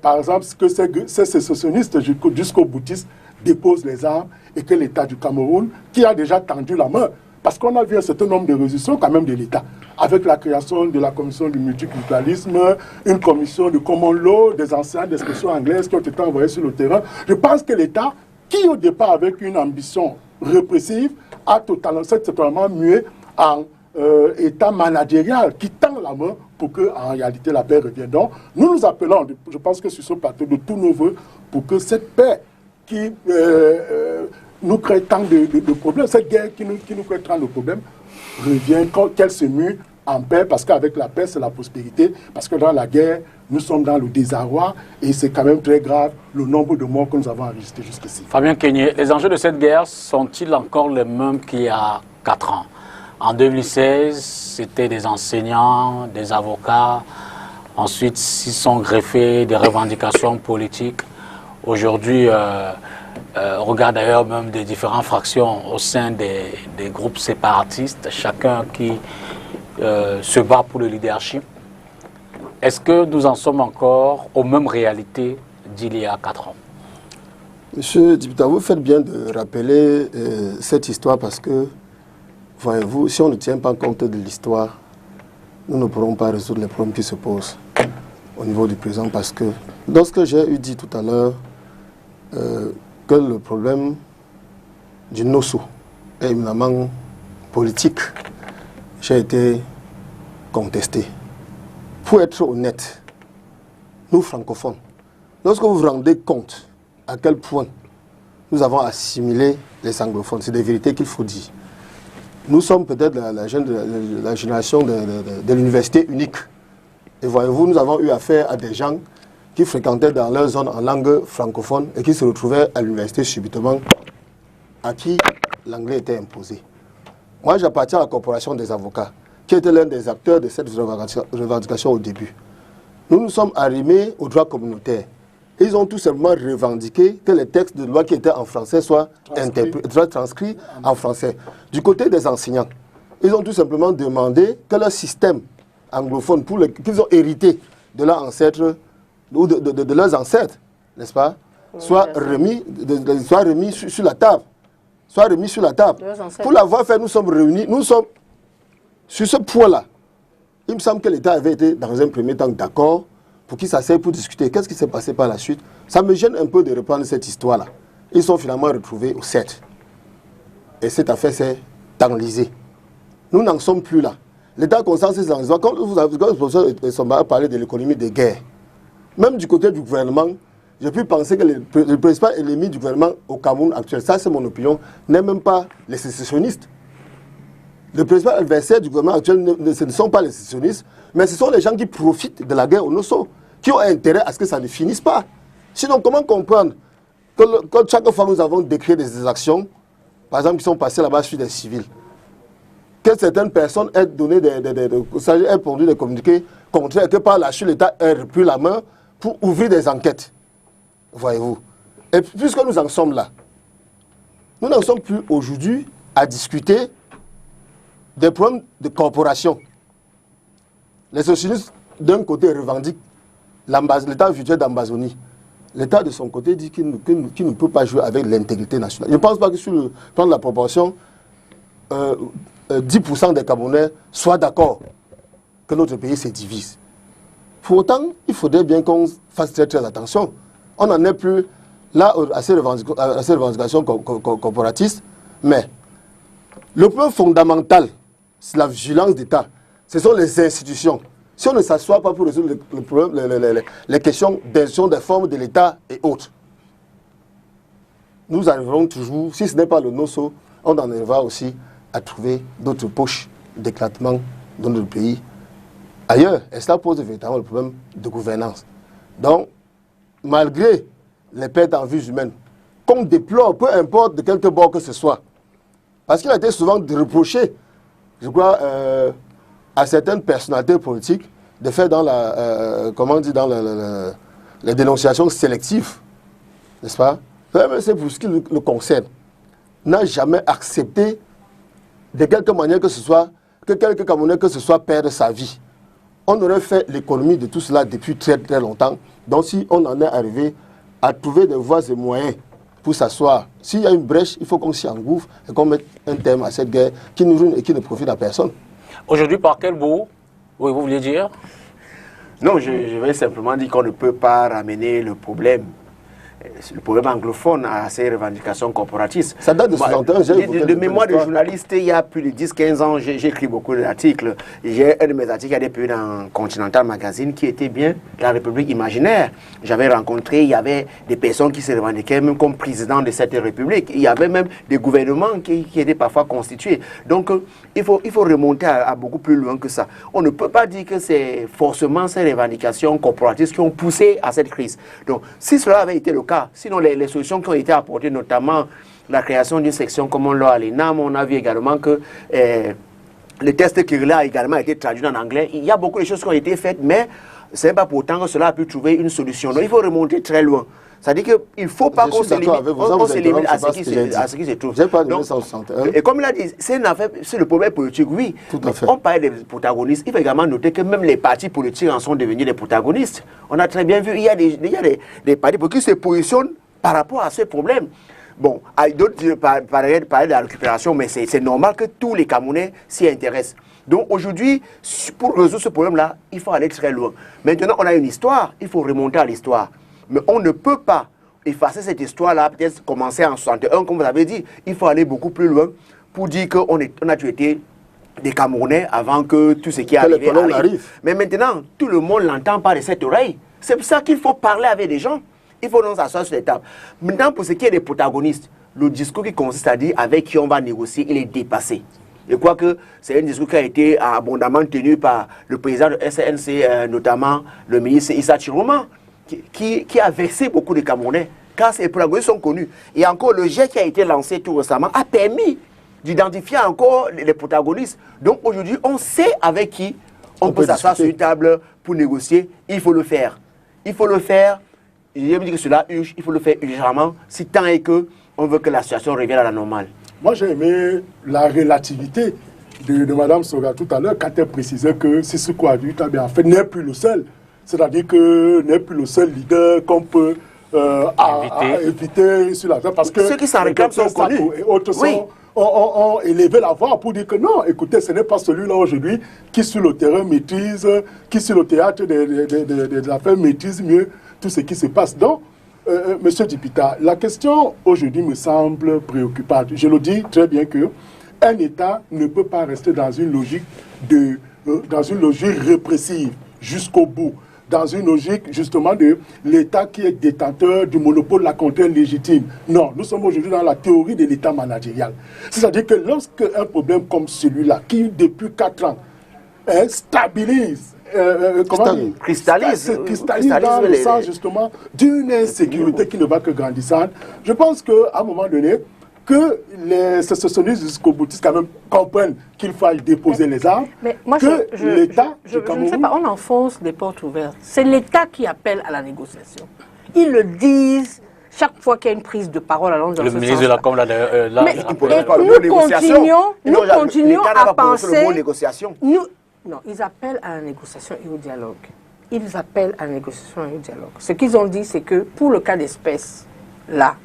par exemple, que ces sécessionnistes jusqu'au boutiste déposent les armes et que l'État du Cameroun, qui a déjà tendu la main, parce qu'on a vu un certain nombre de résolutions quand même de l'État, avec la création de la commission du multiculturalisme, une commission de common law, des enseignants d'expression anglaise qui ont été envoyés sur le terrain. Je pense que l'État, qui au départ avec une ambition répressive, s'est totalement mué en État managérial qui tend la main pour que en réalité la paix revienne. Donc nous nous appelons, je pense que sur ce plateau, de tous nos voeux pour que cette paix qui nous crée tant de problèmes, cette guerre qui nous crée tant de problèmes, revienne, qu'elle se mue en paix, parce qu'avec la paix, c'est la prospérité, parce que dans la guerre, nous sommes dans le désarroi, et c'est quand même très grave le nombre de morts que nous avons enregistrés jusqu'ici. Fabien Kenyé, les enjeux de cette guerre sont-ils encore les mêmes qu'il y a 4 ans? En 2016, c'était des enseignants, des avocats, ensuite s'y sont greffés des revendications politiques. Aujourd'hui, on regarde d'ailleurs même des différentes fractions au sein des groupes séparatistes, chacun qui se bat pour le leadership. Est-ce que nous en sommes encore aux mêmes réalités d'il y a 4 ans? Monsieur Dipita, vous faites bien de rappeler cette histoire parce que, voyez-vous, si on ne tient pas compte de l'histoire, nous ne pourrons pas résoudre les problèmes qui se posent au niveau du présent, parce que lorsque j'ai dit tout à l'heure que le problème du Nosso est éminemment politique, j'ai été contesté. Pour être honnête, nous francophones, lorsque vous vous rendez compte à quel point nous avons assimilé les anglophones, c'est des vérités qu'il faut dire. Nous sommes peut-être la génération de l'université unique. Et voyez-vous, nous avons eu affaire à des gens qui fréquentaient dans leur zone en langue francophone et qui se retrouvaient à l'université subitement, à qui l'anglais était imposé. Moi, j'appartiens à la corporation des avocats, qui était l'un des acteurs de cette revendication au début. Nous nous sommes arrimés aux droits communautaires. Ils ont tout simplement revendiqué que les textes de loi qui étaient en français soient transcrits en français. Du côté des enseignants, ils ont tout simplement demandé que leur système anglophone, qu'ils ont hérité de leurs ancêtres, ou de leurs ancêtres, n'est-ce pas, soit remis sur la table. Soit remis sur la table. Pour l'avoir fait, nous sommes réunis, nous sommes sur ce point-là. Il me semble que l'État avait été dans un premier temps d'accord pour qu'ils s'asseyent pour discuter. Qu'est-ce qui s'est passé par la suite? Ça me gêne un peu de reprendre cette histoire-là. Ils sont finalement retrouvés au 7. Et cette affaire s'est enlisée. Nous n'en sommes plus là. L'État constate ces enlisements. Quand le professeur Somba a parlé de l'économie de guerre, même du côté du gouvernement, j'ai pu penser que le principal ennemi du gouvernement au Cameroun actuel, ça c'est mon opinion, n'est même pas les sécessionnistes. Le principal adversaire du gouvernement actuel, ce ne sont pas les sécessionnistes, mais ce sont les gens qui profitent de la guerre au Nosso, qui ont intérêt à ce que ça ne finisse pas. Sinon, comment comprendre que chaque fois nous avons décrit des actions, par exemple, qui sont passées là-bas sur des civils, que certaines personnes aient donné aient produit des communiqués contraires, que par la suite l'État ait repris la main pour ouvrir des enquêtes. Voyez-vous. Et puisque nous en sommes là, nous n'en sommes plus aujourd'hui à discuter des problèmes de corporation. Les socialistes, d'un côté, revendiquent l'État virtuel d'Ambazonie. L'État, de son côté, dit qu'il ne peut pas jouer avec l'intégrité nationale. Je ne pense pas que sur le plan de la proportion, 10% des Camerounais soient d'accord que notre pays se divise. Pour autant, il faudrait bien qu'on fasse très très attention. On n'en est plus là à ces revendications corporatistes, mais le point fondamental, c'est la vigilance d'État. Ce sont les institutions. Si on ne s'assoit pas pour résoudre le problème, les questions d'institution des formes de l'État et autres, nous arriverons toujours, si ce n'est pas le Nosso, on en arrivera aussi à trouver d'autres poches d'éclatement dans notre pays ailleurs. Et cela pose véritablement le problème de gouvernance. Donc, malgré les pertes en vies humaines, qu'on déplore, peu importe de quelque bord que ce soit, parce qu'il a été souvent reproché, je crois, à certaines personnalités politiques de faire dans les dénonciations sélectives, n'est-ce pas? C'est pour ce qui le concerne, n'a jamais accepté de quelque manière que ce soit, que quelques Camerounais que ce soit perdre sa vie. On aurait fait l'économie de tout cela depuis très très longtemps. Donc si on en est arrivé à trouver des voies et moyens pour s'asseoir, s'il y a une brèche, il faut qu'on s'y engouffre et qu'on mette un terme à cette guerre qui nous ruine et qui ne profite à personne. Aujourd'hui, par quel bout? Oui, vous vouliez dire? Non, je vais simplement dire qu'on ne peut pas ramener le problème anglophone à ces revendications corporatistes. Ça date de 61 ans. De mémoire de journaliste, il y a plus de 10-15 ans, j'ai écrit beaucoup d'articles. J'ai un de mes articles qui a été publié dans Continental Magazine qui était bien la République imaginaire. J'avais rencontré, il y avait des personnes qui se revendiquaient même comme président de cette République. Il y avait même des gouvernements qui étaient parfois constitués. Donc, il faut remonter à beaucoup plus loin que ça. On ne peut pas dire que c'est forcément ces revendications corporatistes qui ont poussé à cette crise. Donc, si cela avait été le cas, sinon les solutions qui ont été apportées, notamment la création d'une section common law à l'ENAM, on a vu également que le test Kirila a également été traduit en anglais. Il y a beaucoup de choses qui ont été faites, mais ce n'est pas pour autant que cela a pu trouver une solution. Donc il faut remonter très loin. C'est-à-dire qu'il ne faut pas qu'on se limite à ce qui se trouve. Et comme il a dit, c'est le problème politique, oui. On parle des protagonistes. Il faut également noter que même les partis politiques en sont devenus des protagonistes. On a très bien vu, il y a des partis politiques qui se positionnent par rapport à ce problème. Bon, d'autres parlent de la récupération, mais c'est normal que tous les Camerounais s'y intéressent. Donc aujourd'hui, pour résoudre ce problème-là, il faut aller très loin. Maintenant, on a une histoire, il faut remonter à l'histoire. Mais on ne peut pas effacer cette histoire-là, peut-être commencer en 61, comme vous avez dit. Il faut aller beaucoup plus loin pour dire qu'on a été des Camerounais avant que tout ce qui est arrivé arrive. Mais maintenant, tout le monde l'entend par de cette oreille. C'est pour ça qu'il faut parler avec des gens. Il faut donc s'asseoir sur les tables. Maintenant, pour ce qui est des protagonistes, le discours qui consiste à dire avec qui on va négocier, il est dépassé. Je crois que c'est un discours qui a été abondamment tenu par le président de SNC, notamment le ministre Issa Chiroma, qui a versé beaucoup de Camerounais, car ces protagonistes sont connus. Et encore, le jet qui a été lancé tout récemment a permis d'identifier encore les protagonistes. Donc aujourd'hui, on sait avec qui on peut s'asseoir sur une table pour négocier. Il faut le faire. Il faut le faire je me dis que cela urge, il faut le faire urgemment, si tant est que on veut que la situation revienne à la normale. Moi, j'ai aimé la relativité de Mme Soga tout à l'heure, quand elle précisait que Sissoko Ayoutabé, en fait, n'est plus le seul. C'est-à-dire que n'est plus le seul leader qu'on peut éviter sur la terre. Parce que ceux qui s'en réclament sont connus. Et autres ont élevé la voix pour dire que non, écoutez, ce n'est pas celui-là aujourd'hui qui sur le terrain maîtrise, qui sur le théâtre des affaires maîtrise mieux tout ce qui se passe. Donc, Monsieur Dipita, la question aujourd'hui me semble préoccupante. Je le dis très bien que un État ne peut pas rester dans une logique répressive jusqu'au bout, dans une logique justement de l'État qui est détenteur du monopole de la contrainte légitime. Non, nous sommes aujourd'hui dans la théorie de l'État managérial. C'est-à-dire que lorsqu'un problème comme celui-là, qui depuis 4 ans stabilise, cristallise dans le sens justement d'une insécurité qui ne va que grandissante, je pense qu'à un moment donné, que les sécessionnistes jusqu'au boutistes quand même comprennent qu'il faille déposer les armes, mais moi, que l'État je ne sais pas, on enfonce des portes ouvertes. C'est l'État qui appelle à la négociation. Ils le disent chaque fois qu'il y a une prise de parole allant dans ce sens. Le ministre de la Com, nous continuons à penser... négociation. Non, ils appellent à la négociation et au dialogue. Ils appellent à la négociation et au dialogue. Ce qu'ils ont dit, c'est que pour le cas d'espèce, là,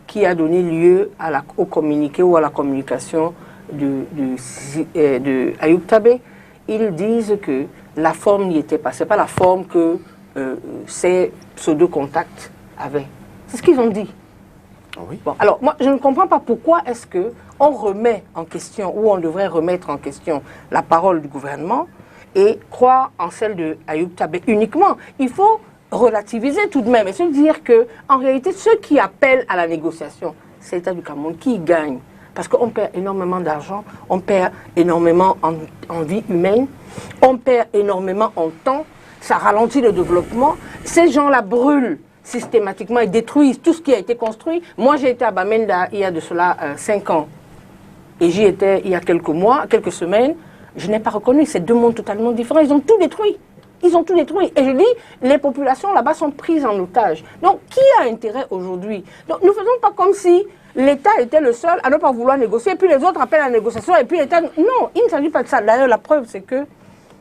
qui a donné lieu au communiqué ou à la communication de Ayoutabé, ils disent que la forme n'y était pas. Ce n'est pas la forme que ces pseudo-contacts avaient. C'est ce qu'ils ont dit. Oui. Bon, alors, moi, je ne comprends pas pourquoi est-ce qu'on remet en question, ou on devrait remettre en question la parole du gouvernement et croire en celle de Ayoutabé uniquement. Il faut relativiser tout de même et se dire que, en réalité, ceux qui appellent à la négociation, c'est l'État du Cameroun qui gagne. Parce qu'on perd énormément d'argent, on perd énormément en vie humaine, on perd énormément en temps, ça ralentit le développement. Ces gens-là brûlent systématiquement et détruisent tout ce qui a été construit. Moi, j'ai été à Bamenda il y a de cela 5 ans. Et j'y étais il y a quelques mois, quelques semaines. Je n'ai pas reconnu. C'est 2 mondes totalement différents. Ils ont tout détruit. Ils ont tout détruit. Et je dis, les populations là-bas sont prises en otage. Donc, qui a intérêt aujourd'hui? Donc, nous ne faisons pas comme si l'État était le seul à ne pas vouloir négocier, et puis les autres appellent à la négociation, et puis l'État... Non, il ne s'agit pas de ça. D'ailleurs, la preuve, c'est que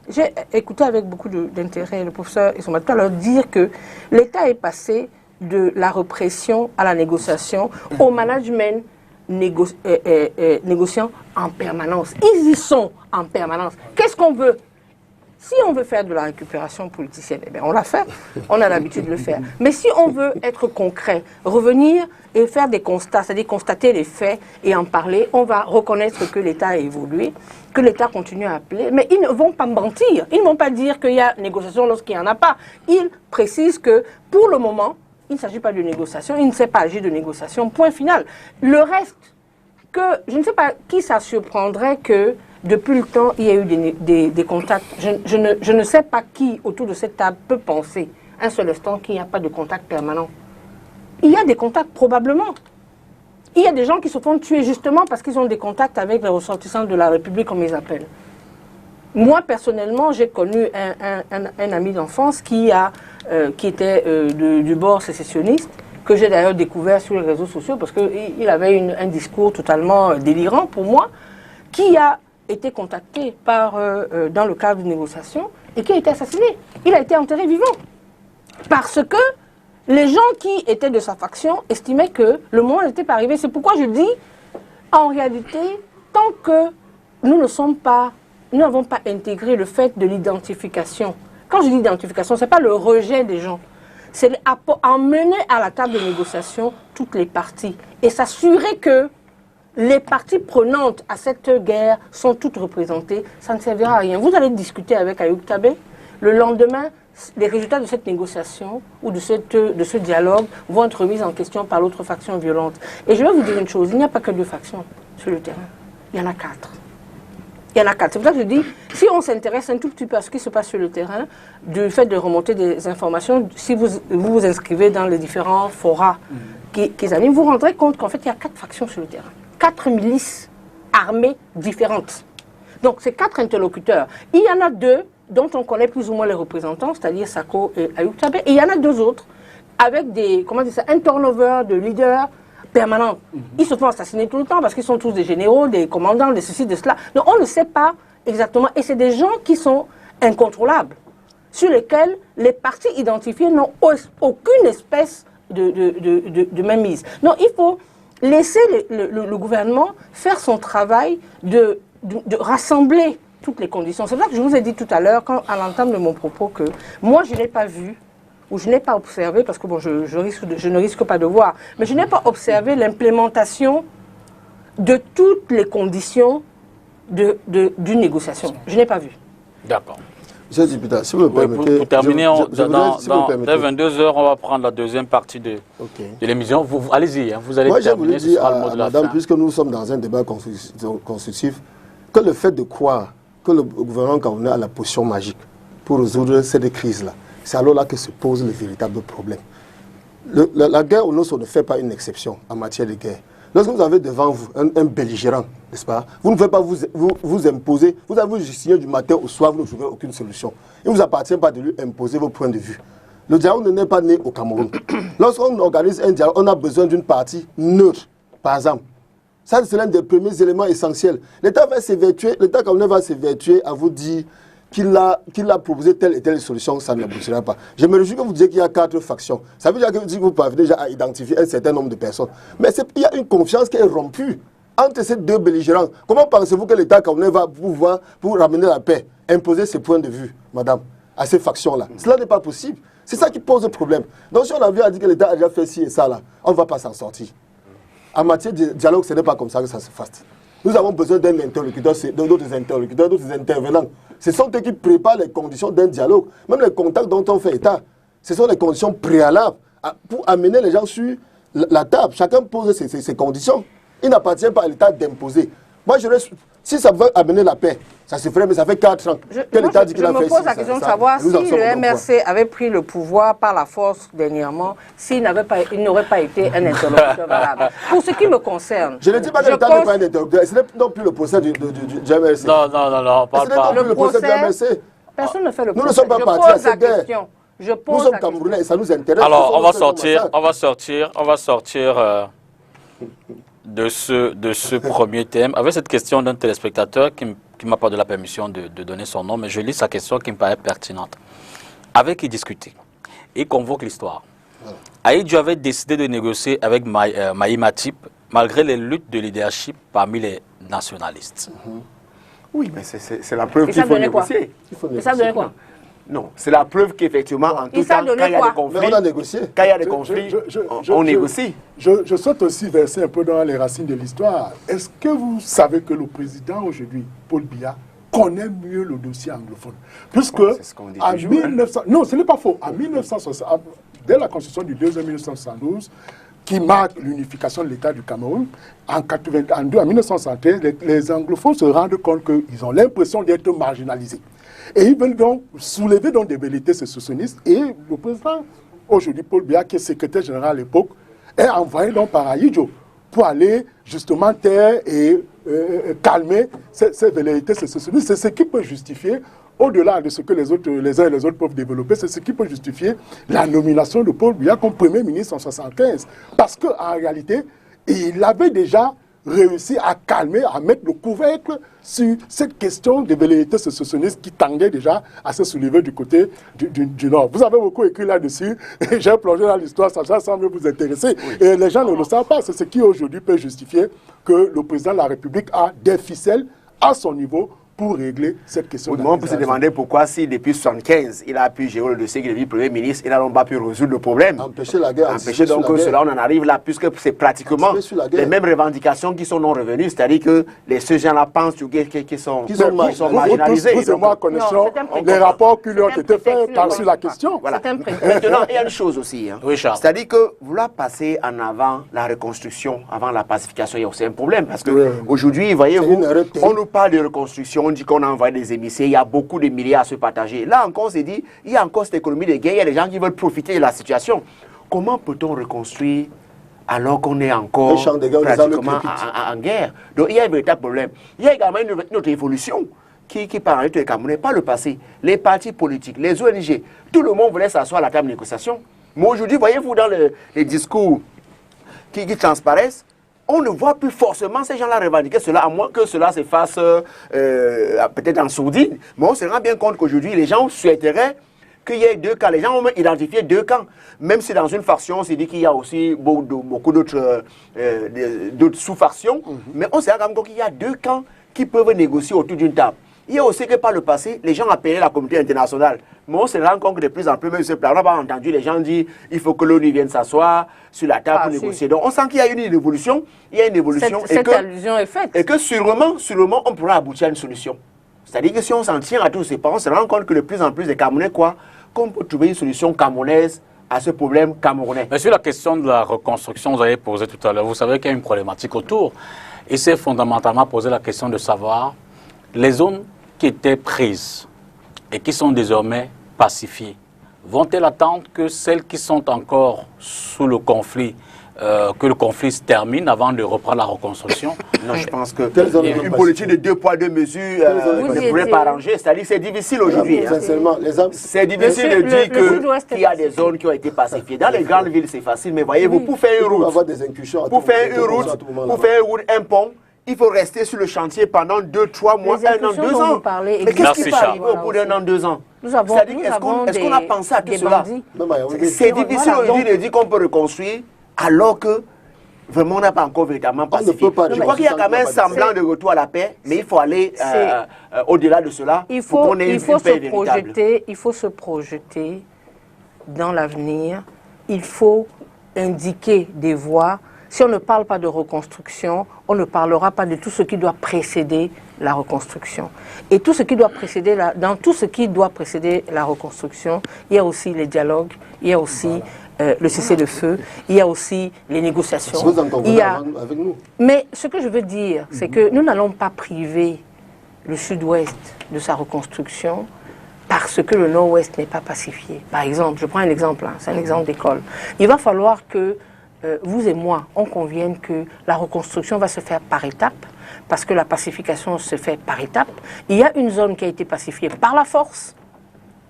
j'ai écouté avec beaucoup d'intérêt le professeur Issoma tout à l'heure dire que l'État est passé de la répression à la négociation, au management négociant en permanence. Ils y sont en permanence. Qu'est-ce qu'on veut? Si on veut faire de la récupération politicienne, eh bien on l'a fait, on a l'habitude de le faire. Mais si on veut être concret, revenir et faire des constats, c'est-à-dire constater les faits et en parler, on va reconnaître que l'État a évolué, que l'État continue à appeler, mais ils ne vont pas mentir, ils ne vont pas dire qu'il y a négociation lorsqu'il n'y en a pas. Ils précisent que pour le moment, il ne s'agit pas de négociation, il ne s'est pas agi de négociation, point final. Le reste, que je ne sais pas qui ça surprendrait que depuis le temps, il y a eu des contacts. Je ne sais pas qui, autour de cette table, peut penser un seul instant qu'il n'y a pas de contact permanent. Il y a des contacts, probablement. Il y a des gens qui se font tuer justement parce qu'ils ont des contacts avec les ressortissants de la République, comme ils appellent. Moi, personnellement, j'ai connu un ami d'enfance qui était du bord sécessionniste, que j'ai d'ailleurs découvert sur les réseaux sociaux parce qu'il avait un discours totalement délirant pour moi, qui a été contacté dans le cadre d'une négociation et qui a été assassiné. Il a été enterré vivant. Parce que les gens qui étaient de sa faction estimaient que le moment n'était pas arrivé. C'est pourquoi je dis, en réalité, tant que nous n'avons pas intégré le fait de l'identification. Quand je dis identification, ce n'est pas le rejet des gens. C'est emmener à la table de négociation toutes les parties et s'assurer que les parties prenantes à cette guerre sont toutes représentées, ça ne servira à rien. Vous allez discuter avec Ayoutabé, le lendemain, les résultats de cette négociation ou de ce dialogue vont être remis en question par l'autre faction violente. Et je vais vous dire une chose, il n'y a pas que 2 factions sur le terrain, il y en a 4. Il y en a 4. C'est pour ça que je dis, si on s'intéresse un tout petit peu à ce qui se passe sur le terrain, du fait de remonter des informations, si vous vous inscrivez dans les différents forats qui animent, vous vous rendrez compte qu'en fait, il y a 4 factions sur le terrain. 4 milices armées différentes. Donc, c'est 4 interlocuteurs. Il y en a 2 dont on connaît plus ou moins les représentants, c'est-à-dire Sako et Ayoutabé, et il y en a 2 autres avec des, comment dire ça, un turnover de leaders permanent. Ils se font assassiner tout le temps parce qu'ils sont tous des généraux, des commandants, des ceci, de cela. Donc on ne sait pas exactement. Et c'est des gens qui sont incontrôlables, sur lesquels les partis identifiés n'ont aucune espèce de mainmise. Donc il faut laisser le gouvernement faire son travail de rassembler toutes les conditions. C'est là que je vous ai dit tout à l'heure, à l'entame de mon propos, que moi je n'ai pas vu, ou je n'ai pas observé, parce que bon, je ne risque pas de voir, mais je n'ai pas observé l'implémentation de toutes les conditions d'une négociation. Je n'ai pas vu. D'accord. Monsieur le député, si vous me permettez... Pour terminer, dans 22h, on va prendre la deuxième partie de l'émission. Allez-y, vous allez terminer, ce sera le mot de la fin. Puisque nous sommes dans un débat constructif, que le fait de croire que le gouvernement camerounais a la potion magique pour résoudre cette crise-là, c'est alors là que se pose le véritable problème. La guerre au Nord ne fait pas une exception en matière de guerre. Lorsque vous avez devant vous un belligérant, n'est-ce pas, vous ne pouvez pas vous imposer, vous avez signé du matin au soir, vous ne trouvez aucune solution. Il ne vous appartient pas de lui imposer vos points de vue. Le dialogue n'est pas né au Cameroun. Lorsqu'on organise un dialogue, on a besoin d'une partie neutre, par exemple. Ça, c'est l'un des premiers éléments essentiels. L'État camerounais va s'évertuer à vous dire qu'il a proposé telle et telle solution, ça n'aboutira pas. Je me réjouis que vous disiez qu'il y a 4 factions. Ça veut dire que vous parvenez déjà à identifier un certain nombre de personnes. Mais il y a une confiance qui est rompue entre ces deux belligérants. Comment pensez-vous que l'État camerounais va pouvoir, pour ramener la paix, imposer ses points de vue, madame, à ces factions-là? Cela n'est pas possible. C'est ça qui pose le problème. Donc si on a vu à dire que l'État a déjà fait ci et ça, là, on ne va pas s'en sortir. En matière de dialogue, ce n'est pas comme ça que ça se fasse. Nous avons besoin d'un interlocuteur, d'autres interlocuteurs, d'autres intervenants. Ce sont eux qui préparent les conditions d'un dialogue. Même les contacts dont on fait état, ce sont les conditions préalables pour amener les gens sur la table. Chacun pose ses conditions. Il n'appartient pas à l'État d'imposer. Moi, si ça veut amener la paix, ça se ferait, mais ça fait 4 ans que l'État dit qu'il a fait. Je me pose la question de savoir si le MRC avait pris le pouvoir par la force dernièrement, il n'aurait pas été un interlocuteur valable. Pour ce qui me concerne. Je ne dis pas que l'État n'est pas un interlocuteur. Ce n'est non plus le procès du MRC. Non, on parle pas. Le procès du MRC. Personne ne fait le procès. Nous ne sommes pas partis à cette guerre. Nous sommes Camerounais et ça nous intéresse. Alors, on va sortir de ce premier thème, avec cette question d'un téléspectateur qui m'a pas donné la permission de donner son nom, mais je lis sa question qui me paraît pertinente. Avec qui discuter? Il convoque l'histoire. Aïdjo avait décidé de négocier avec Maï Matip, malgré les luttes de leadership parmi les nationalistes. Oui, mais c'est la preuve qu'il faut négocier. Et ça donnait quoi? Non, c'est la preuve qu'effectivement, en tout temps, quand il y a des conflits, on a négocié. Quand il y a des conflits, on négocie. Je souhaite aussi verser un peu dans les racines de l'histoire. Est-ce que vous savez que le président aujourd'hui, Paul Biya, connaît mieux le dossier anglophone? Puisque en 1900... Non, ce n'est pas faux. En 1960, dès la constitution du 2 juin 1972, qui marque l'unification de l'État du Cameroun, en 1961, les anglophones se rendent compte qu'ils ont l'impression d'être marginalisés. Et ils veulent donc soulever des velléités sécessionnistes. Et le président, aujourd'hui Paul Biya, qui est secrétaire général à l'époque, est envoyé donc par Aïdjo pour aller justement taire et calmer ces velléités sécessionnistes. C'est ce qui peut justifier, au-delà de ce que les uns et les autres peuvent développer, c'est ce qui peut justifier la nomination de Paul Biya comme Premier ministre en 1975. Parce qu'en réalité, il avait déjà réussi à calmer, à mettre le couvercle sur cette question des velléités sécessionnistes qui tendait déjà à se soulever du côté du Nord. Vous avez beaucoup écrit là-dessus, et j'ai plongé dans l'histoire, ça semble vous intéresser. Oui. Et les gens ne le savent pas, c'est ce qui aujourd'hui peut justifier que le président de la République a des ficelles à son niveau pour régler cette question. On peut se demander pourquoi, si depuis 1975, il a pu gérer le dossier qu'il est devenu Premier ministre, il n'a pas pu résoudre le problème. Empêcher la guerre. Empêcher donc que cela, on en arrive là, puisque c'est pratiquement les mêmes revendications qui sont non revenues, c'est-à-dire que ces gens-là pensent qui sont marginalisés. Vous et moi connaissons les rapports qui lui ont été faits sur la question. Voilà. Maintenant, il y a une chose aussi. Oui, Charles. C'est-à-dire que vouloir passer en avant la reconstruction avant la pacification, il y a aussi un problème. Parce qu'aujourd'hui, voyez-vous, on nous parle de reconstruction, on dit qu'on a envoyé des émissaires, il y a beaucoup de milliards à se partager. Là encore, on s'est dit, il y a encore cette économie de guerre, il y a des gens qui veulent profiter de la situation. Comment peut-on reconstruire alors qu'on est encore pratiquement en guerre? Donc il y a un véritable problème. Il y a également une autre évolution qui parle de Cameroun, pas le passé. Les partis politiques, les ONG, tout le monde voulait s'asseoir à la table de négociation. Mais aujourd'hui, voyez-vous, dans les discours qui transparaissent, on ne voit plus forcément ces gens-là revendiquer cela, à moins que cela se fasse peut-être en sourdine. Mais on se rend bien compte qu'aujourd'hui, les gens souhaiteraient qu'il y ait deux camps. Les gens ont identifié deux camps. Même si dans une faction, on s'est dit qu'il y a aussi beaucoup d'autres sous-factions. Mais on se rend compte qu'il y a deux camps qui peuvent négocier autour d'une table. Il y a aussi que par le passé, les gens appelaient la communauté internationale. Mais on se rend compte que de plus en plus, même ce plan, on n'a pas entendu les gens dire qu'il faut que l'ONU vienne s'asseoir sur la table pour négocier. Donc on sent qu'il y a une évolution. Il y a une évolution. Cette allusion est faite. Et que sûrement, on pourra aboutir à une solution. C'est-à-dire que si on s'en tient à tous ces parents, on se rend compte que de plus en plus les Camerounais, qu'on peut trouver une solution camerounaise à ce problème camerounais. Mais sur la question de la reconstruction, vous avez posé tout à l'heure, vous savez qu'il y a une problématique autour. Et c'est fondamentalement poser la question de savoir les zones qui étaient prises et qui sont désormais pacifiées, vont-elles attendre que celles qui sont encore sous le conflit, que le conflit se termine avant de reprendre la reconstruction? Non, je pense que une politique de 2 poids 2 mesures ne pourrait pas arranger. C'est-à-dire c'est difficile aujourd'hui. C'est difficile de dire qu'il y a des zones qui ont été pacifiées. Dans les grandes villes, c'est facile, mais voyez-vous, pour faire une route, un pont, il faut rester sur le chantier pendant 2, 3 mois, 1 an, 2 ans. Mais qu'est-ce qui peut arriver au bout d'un an, 2 ans? C'est-à-dire, est-ce qu'on a pensé à tout cela? C'est difficile aujourd'hui de dire qu'on peut reconstruire alors que vraiment on n'a pas encore véritablement pacifié. Je crois qu'il y a quand même un semblant de retour à la paix, mais il faut aller au-delà de cela pour qu'on ait une paix véritable. Il faut se projeter dans l'avenir. Il faut indiquer des voies. Si on ne parle pas de reconstruction, on ne parlera pas de tout ce qui doit précéder la reconstruction. Et tout ce qui doit précéder dans tout ce qui doit précéder la reconstruction, il y a aussi les dialogues, il y a aussi le cessez-le-feu, il y a aussi les négociations. Vous en convenez avec nous. Mais ce que je veux dire, c'est que nous n'allons pas priver le sud-ouest de sa reconstruction parce que le nord-ouest n'est pas pacifié. Par exemple, je prends un exemple, c'est un exemple d'école. Il va falloir que vous et moi, on convienne que la reconstruction va se faire par étapes, parce que la pacification se fait par étapes. Il y a une zone qui a été pacifiée par la force,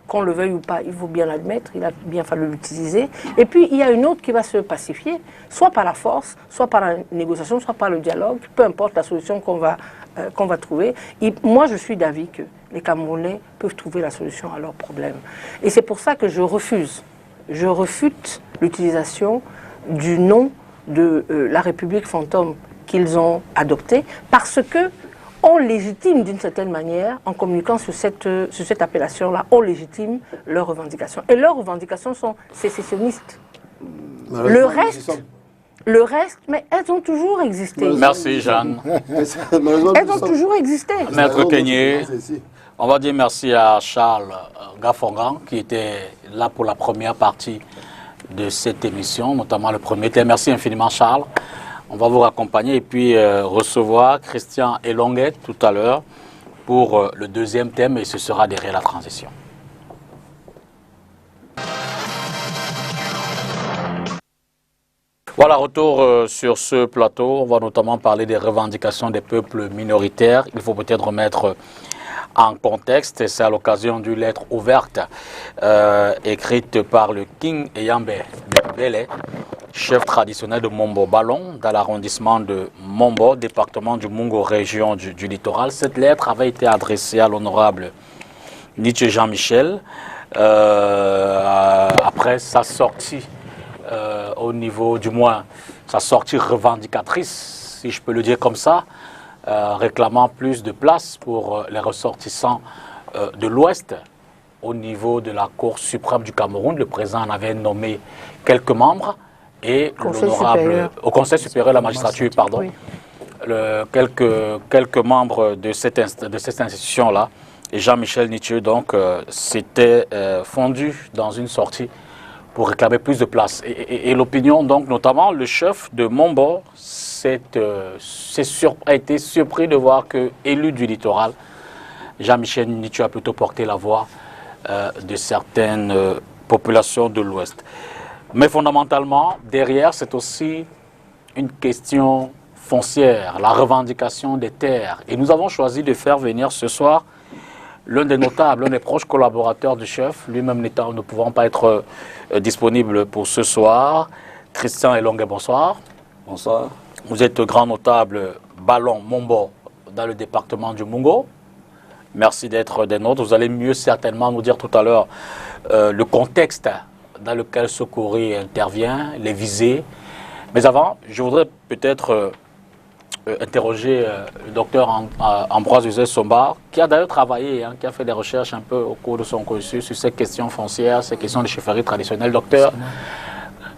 qu'on le veuille ou pas, il faut bien l'admettre, il a bien fallu l'utiliser. Et puis, il y a une autre qui va se pacifier, soit par la force, soit par la négociation, soit par le dialogue, peu importe la solution qu'on va trouver. Et moi, je suis d'avis que les Camerounais peuvent trouver la solution à leurs problèmes. Et c'est pour ça que je refute l'utilisation du nom de la République fantôme qu'ils ont adopté, parce que on légitime d'une certaine manière, en communiquant sur cette appellation-là, on légitime leurs revendications. Et leurs revendications sont sécessionnistes. Le reste, mais elles ont toujours existé. Merci Jeanne. Elles ont toujours existé. Maître Kenyé, on va dire merci à Charles Gafongan qui était là pour la première partie de cette émission, notamment le premier thème. Merci infiniment Charles. On va vous raccompagner et puis recevoir Christian Elonguet tout à l'heure pour le deuxième thème et ce sera derrière la transition. Voilà, retour sur ce plateau. On va notamment parler des revendications des peuples minoritaires. Il faut peut-être remettre en contexte, et c'est à l'occasion d'une lettre ouverte écrite par le King Eyambe Bele, chef traditionnel de Mombo Ballon, dans l'arrondissement de Mombo, département du Mungo, région du littoral. Cette lettre avait été adressée à l'honorable Nietzsche Jean-Michel après sa sortie au niveau, du moins, sa sortie revendicatrice, si je peux le dire comme ça, réclamant plus de place pour les ressortissants de l'Ouest au niveau de la Cour suprême du Cameroun. Le président en avait nommé quelques membres et au Conseil supérieur de la magistrature, pardon, oui. Quelques membres de cette institution-là. Et Jean-Michel Nietzsche donc s'était fondu dans une sortie pour réclamer plus de place. Et l'opinion, donc, notamment le chef de Mombo, a été surpris de voir que, élu du littoral, Jean-Michel Nietzsche a plutôt porté la voix de certaines populations de l'Ouest. Mais fondamentalement, derrière, c'est aussi une question foncière, la revendication des terres. Et nous avons choisi de faire venir ce soir l'un des notables, l'un des proches collaborateurs du chef, lui-même ne pouvant pas être disponible pour ce soir. Christian Elongue, bonsoir. Bonsoir. Vous êtes grand notable Ballon Mombo dans le département du Mungo. Merci d'être des nôtres. Vous allez mieux certainement nous dire tout à l'heure le contexte dans lequel ce courrier intervient, les visées. Mais avant, je voudrais peut-être interroger le docteur Ambroise José Somba, qui a d'ailleurs travaillé, qui a fait des recherches un peu au cours de son cursus sur ces questions foncières, ces questions de chefferie traditionnelle. Docteur,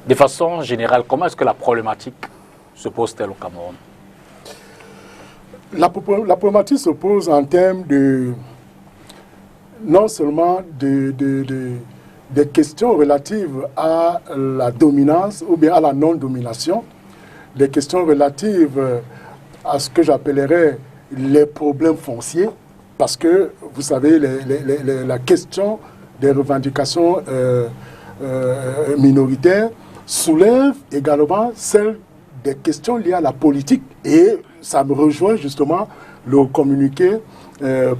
de façon générale, comment est-ce que la problématique se pose-t-elle au Cameroun? La problématique se pose en termes de, non seulement des questions relatives à la dominance ou bien à la non-domination, des questions relatives à ce que j'appellerais les problèmes fonciers, parce que, vous savez, la question des revendications minoritaires soulève également celle des questions liées à la politique. Et ça me rejoint justement le communiqué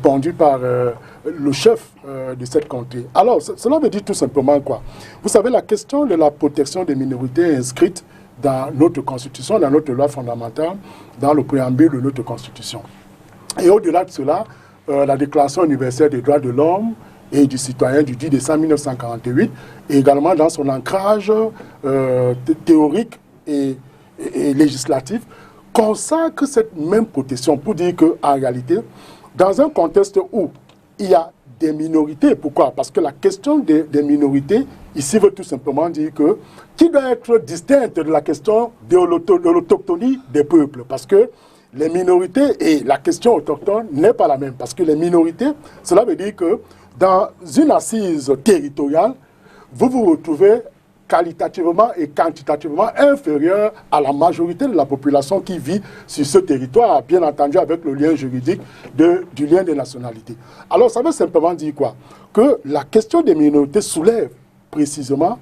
pendu par le chef de cette contrée. Alors, cela veut dire tout simplement quoi? Vous savez, la question de la protection des minorités est inscrite dans notre constitution, dans notre loi fondamentale, dans le préambule de notre constitution. Et au-delà de cela, la Déclaration universelle des droits de l'homme et du citoyen du 10 décembre 1948, et également dans son ancrage théorique et législatif, consacre cette même protection pour dire qu'en réalité, dans un contexte où il y a des minorités, pourquoi? Parce que la question des minorités, ici, veut tout simplement dire que qui doit être distincte de la question de l'autochtonie des peuples, parce que les minorités et la question autochtone n'est pas la même, parce que les minorités, cela veut dire que dans une assise territoriale, vous vous retrouvez qualitativement et quantitativement inférieur à la majorité de la population qui vit sur ce territoire, bien entendu avec le lien juridique du lien des nationalités. Alors ça veut simplement dire quoi? Que la question des minorités soulève précisément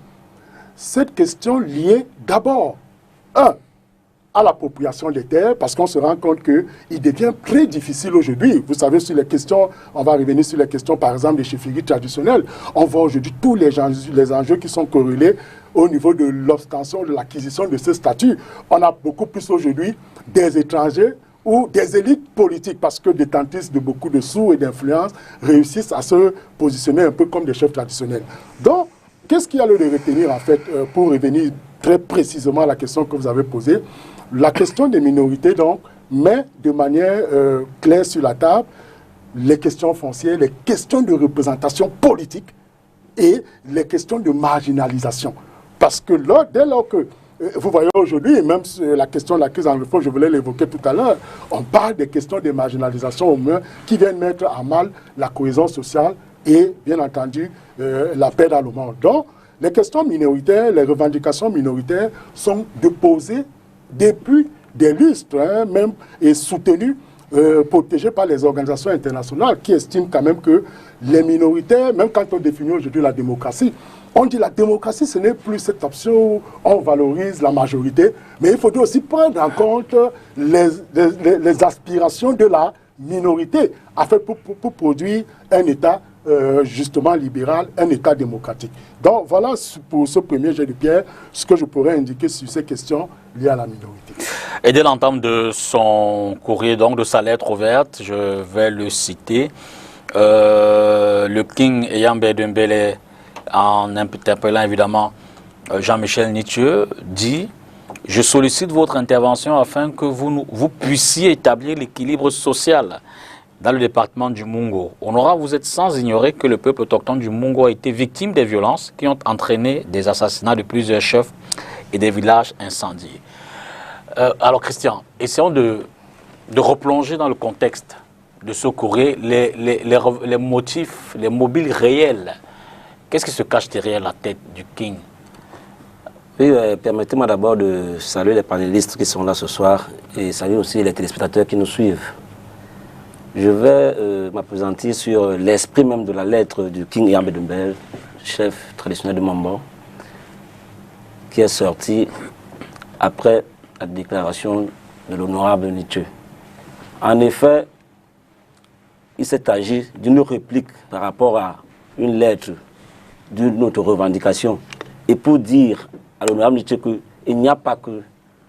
cette question liée d'abord, à l'appropriation des terres, parce qu'on se rend compte qu'il devient très difficile aujourd'hui. Vous savez, sur les questions, on va revenir sur les questions, par exemple, des chefferies traditionnelles. On voit aujourd'hui tous les enjeux qui sont corrélés au niveau de l'obtention, de l'acquisition de ce statut. On a beaucoup plus aujourd'hui des étrangers ou des élites politiques, parce que détentistes de beaucoup de sous et d'influence réussissent à se positionner un peu comme des chefs traditionnels. Donc, qu'est-ce qu'il y a lieu de retenir, en fait, pour revenir très précisément à la question que vous avez posée? La question des minorités, donc, met de manière claire sur la table les questions foncières, les questions de représentation politique et les questions de marginalisation. Parce que là, dès lors que, vous voyez aujourd'hui, même la question de la crise anglophone, je voulais l'évoquer tout à l'heure, on parle des questions de marginalisation au moins qui viennent mettre à mal la cohésion sociale et, bien entendu, la paix dans le monde. Donc, les questions minoritaires, les revendications minoritaires sont déposées depuis des lustres, même, et soutenues, protégées par les organisations internationales qui estiment quand même que les minoritaires, même quand on définit aujourd'hui la démocratie, on dit la démocratie, ce n'est plus cette option où on valorise la majorité, mais il faudrait aussi prendre en compte les aspirations de la minorité afin pour produire un État justement libéral, un État démocratique. Donc voilà pour ce premier jet de pierre ce que je pourrais indiquer sur ces questions liées à la minorité. Et dès l'entame de son courrier, donc de sa lettre ouverte, je vais le citer, le King Eyambe Dembélé, en interpellant évidemment Jean-Michel Nitieux, dit « Je sollicite votre intervention afin que vous puissiez établir l'équilibre social dans le département du Mungo. Honora, vous êtes sans ignorer que le peuple autochtone du Mungo a été victime des violences qui ont entraîné des assassinats de plusieurs chefs et des villages incendiés. » Alors Christian, essayons de replonger dans le contexte de ce courrier, les motifs, les mobiles réels. Qu'est-ce qui se cache derrière la tête du King? Oui, permettez-moi d'abord de saluer les panélistes qui sont là ce soir et saluer aussi les téléspectateurs qui nous suivent. Je vais m'appesantir sur l'esprit même de la lettre du King Eyambe Dembélé, chef traditionnel de Mambo, qui est sorti après la déclaration de l'honorable Nitieux. En effet, il s'est agi d'une réplique par rapport à une lettre d'une autre revendication. Et pour dire à l'honorable Nietzsche qu'il n'y a pas que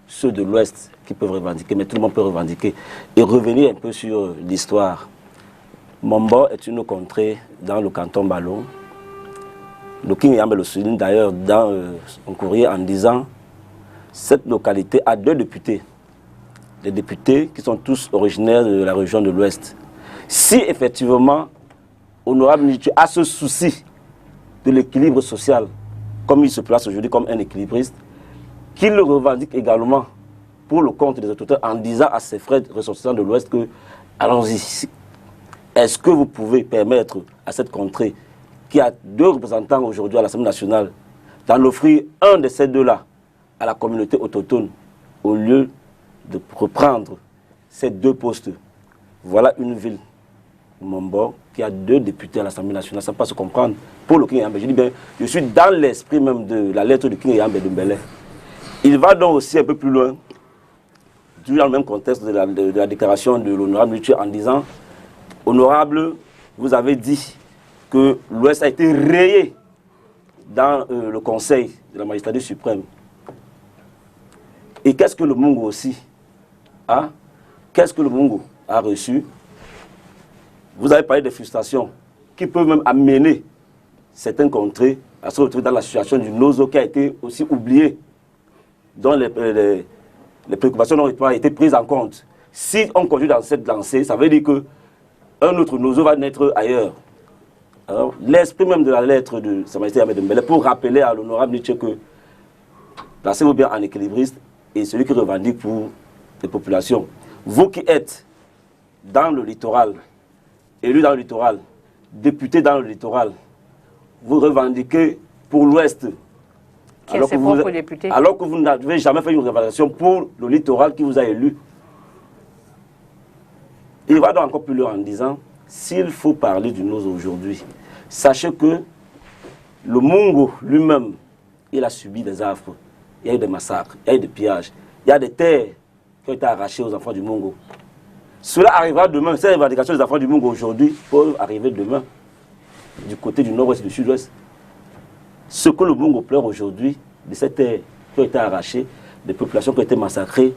ceux de l'Ouest qui peuvent revendiquer, mais tout le monde peut revendiquer. Et revenir un peu sur l'histoire. Mombo est une contrée dans le canton Ballon. Le King Yambe le souligne d'ailleurs dans son courrier en disant cette localité a 2 députés. Des députés qui sont tous originaires de la région de l'Ouest. Si effectivement, honorable Nietzsche a ce souci de l'équilibre social, comme il se place aujourd'hui comme un équilibriste, qu'il le revendique également pour le compte des autorités en disant à ses frères ressortissants de l'Ouest que, allons-y, est-ce que vous pouvez permettre à cette contrée, qui a 2 représentants aujourd'hui à l'Assemblée nationale, d'en offrir un de ces 2-là à la communauté autochtone, au lieu de reprendre ces 2 postes. Voilà une ville, Mombo, qui a 2 députés à l'Assemblée nationale. Ça ne peut pas se comprendre. Pour le King Yambe, je dis bien, je suis dans l'esprit même de la lettre du King Yambe de Mbele. Il va donc aussi un peu plus loin, dans le même contexte de la déclaration de l'honorable Nietzsche en disant « Honorable, vous avez dit que l'Ouest a été rayé dans le Conseil de la magistrature suprême. Et qu'est-ce que le Mungo aussi a? Qu'est-ce que le Mungo a reçu? Vous avez parlé des frustrations qui peuvent même amener certaines contrées à se retrouver dans la situation du Nozo qui a été aussi oublié, dont les préoccupations n'ont pas été prises en compte. Si on continue dans cette lancée, ça veut dire qu'un autre Nozo va naître ailleurs. Alors, l'esprit même de la lettre de Sa Majesté Yambe de Mbele, pour rappeler à l'honorable Nietzsche que placez-vous bien en équilibriste et celui qui revendique pour les populations. Vous qui êtes dans le littoral, élu dans le littoral, député dans le littoral, vous revendiquez pour l'Ouest. Alors que vous n'avez jamais fait une revendication pour le littoral qui vous a élu. Il va donc encore plus loin en disant, s'il faut parler du Nozo aujourd'hui, sachez que le Mungo lui-même, il a subi des affres. Il y a eu des massacres, il y a eu des pillages, il y a des terres qui ont été arrachées aux enfants du Mungo. Cela arrivera demain, ces revendications des enfants du Mungo aujourd'hui peuvent arriver demain du côté du nord-ouest et du sud-ouest. Ce que le Mungo pleure aujourd'hui, de ces terres qui ont été arrachées, des populations qui ont été massacrées,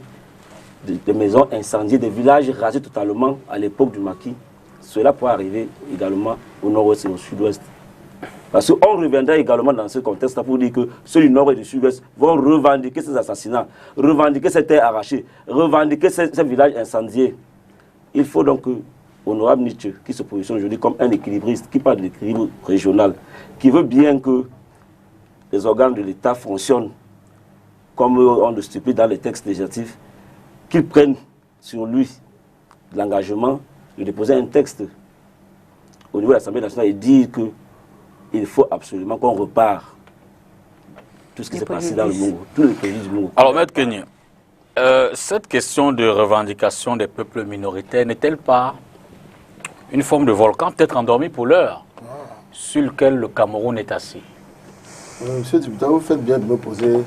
des maisons incendiées, des villages rasés totalement à l'époque du maquis, cela pourrait arriver également au nord-ouest et au sud-ouest. Parce qu'on reviendra également dans ce contexte pour dire que ceux du nord et du sud-ouest vont revendiquer ces assassinats, revendiquer ces terres arrachées, revendiquer ces villages incendiés. Il faut donc que honorable Nietzsche, qui se positionne aujourd'hui comme un équilibriste, qui parle de l'équilibre régional, qui veut bien que les organes de l'État fonctionnent comme on le stipule dans les textes législatifs, qu'il prenne sur lui l'engagement de déposer un texte au niveau de l'Assemblée nationale et dire qu'il faut absolument qu'on repart tout ce qui s'est passé dans le Mungo, tous les pays du Mungo. Alors, Maître Kenny, cette question de revendication des peuples minoritaires n'est-elle pas une forme de volcan, peut-être endormi pour l'heure, sur lequel le Cameroun est assis? Monsieur le député, vous faites bien de me poser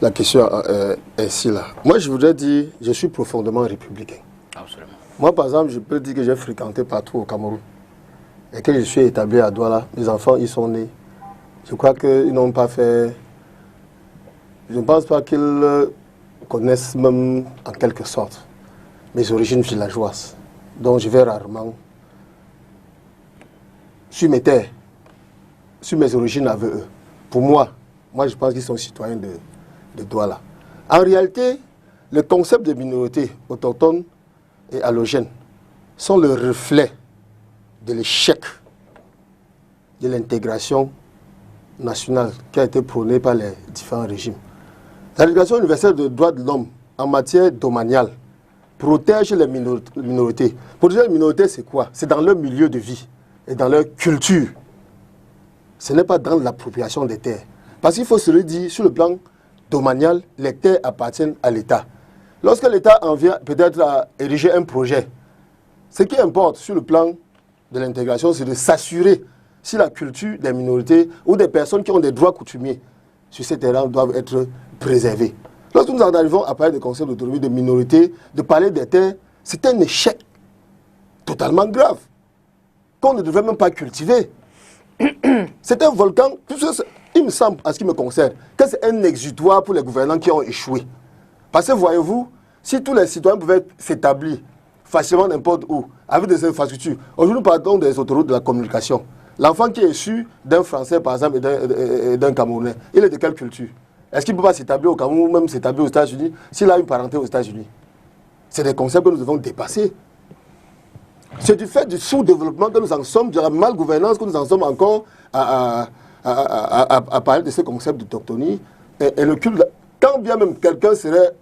la question ainsi là. Moi, je voudrais dire, je suis profondément républicain. Absolument. Moi, par exemple, je peux dire que j'ai fréquenté partout au Cameroun. Et que je suis établi à Douala. Mes enfants, ils sont nés. Je crois qu'ils n'ont pas fait... Je ne pense pas qu'ils connaissent même en quelque sorte mes origines villageoises. Donc, je vais rarement sur mes terres, sur mes origines avec eux. Pour moi, je pense qu'ils sont citoyens de Douala. En réalité, le concept de minorité autochtone et allogène sont le reflet de l'échec de l'intégration nationale qui a été prônée par les différents régimes. La Déclaration universelle des droits de l'homme en matière domaniale protège les minorités. Protéger les minorités, c'est quoi? C'est dans leur milieu de vie et dans leur culture. Ce n'est pas dans l'appropriation des terres. Parce qu'il faut se le dire, sur le plan domanial, les terres appartiennent à l'État. Lorsque l'État en vient peut-être à ériger un projet, ce qui importe sur le plan de l'intégration, c'est de s'assurer si la culture des minorités ou des personnes qui ont des droits coutumiers sur ces terrains doivent être préservés. Lorsque nous en arrivons à parler de concept d'autonomie de minorité, de parler des terres, c'est un échec totalement grave. qu'on ne devrait même pas cultiver. C'est un volcan, il me semble, à ce qui me concerne, que c'est un exutoire pour les gouvernants qui ont échoué. Parce que voyez-vous, si tous les citoyens pouvaient s'établir facilement n'importe où, avec des infrastructures, aujourd'hui nous parlons des autoroutes de la communication. L'enfant qui est issu d'un Français, par exemple, et d'un Camerounais, il est de quelle culture? Est-ce qu'il ne peut pas s'établir au Cameroun ou même s'établir aux États-Unis s'il a une parenté aux États-Unis? C'est des concepts que nous devons dépasser. C'est du fait du sous-développement que nous en sommes, de la mal-gouvernance que nous en sommes encore à parler de ce concept d'autochtonie. Et le culte, quand bien même quelqu'un serait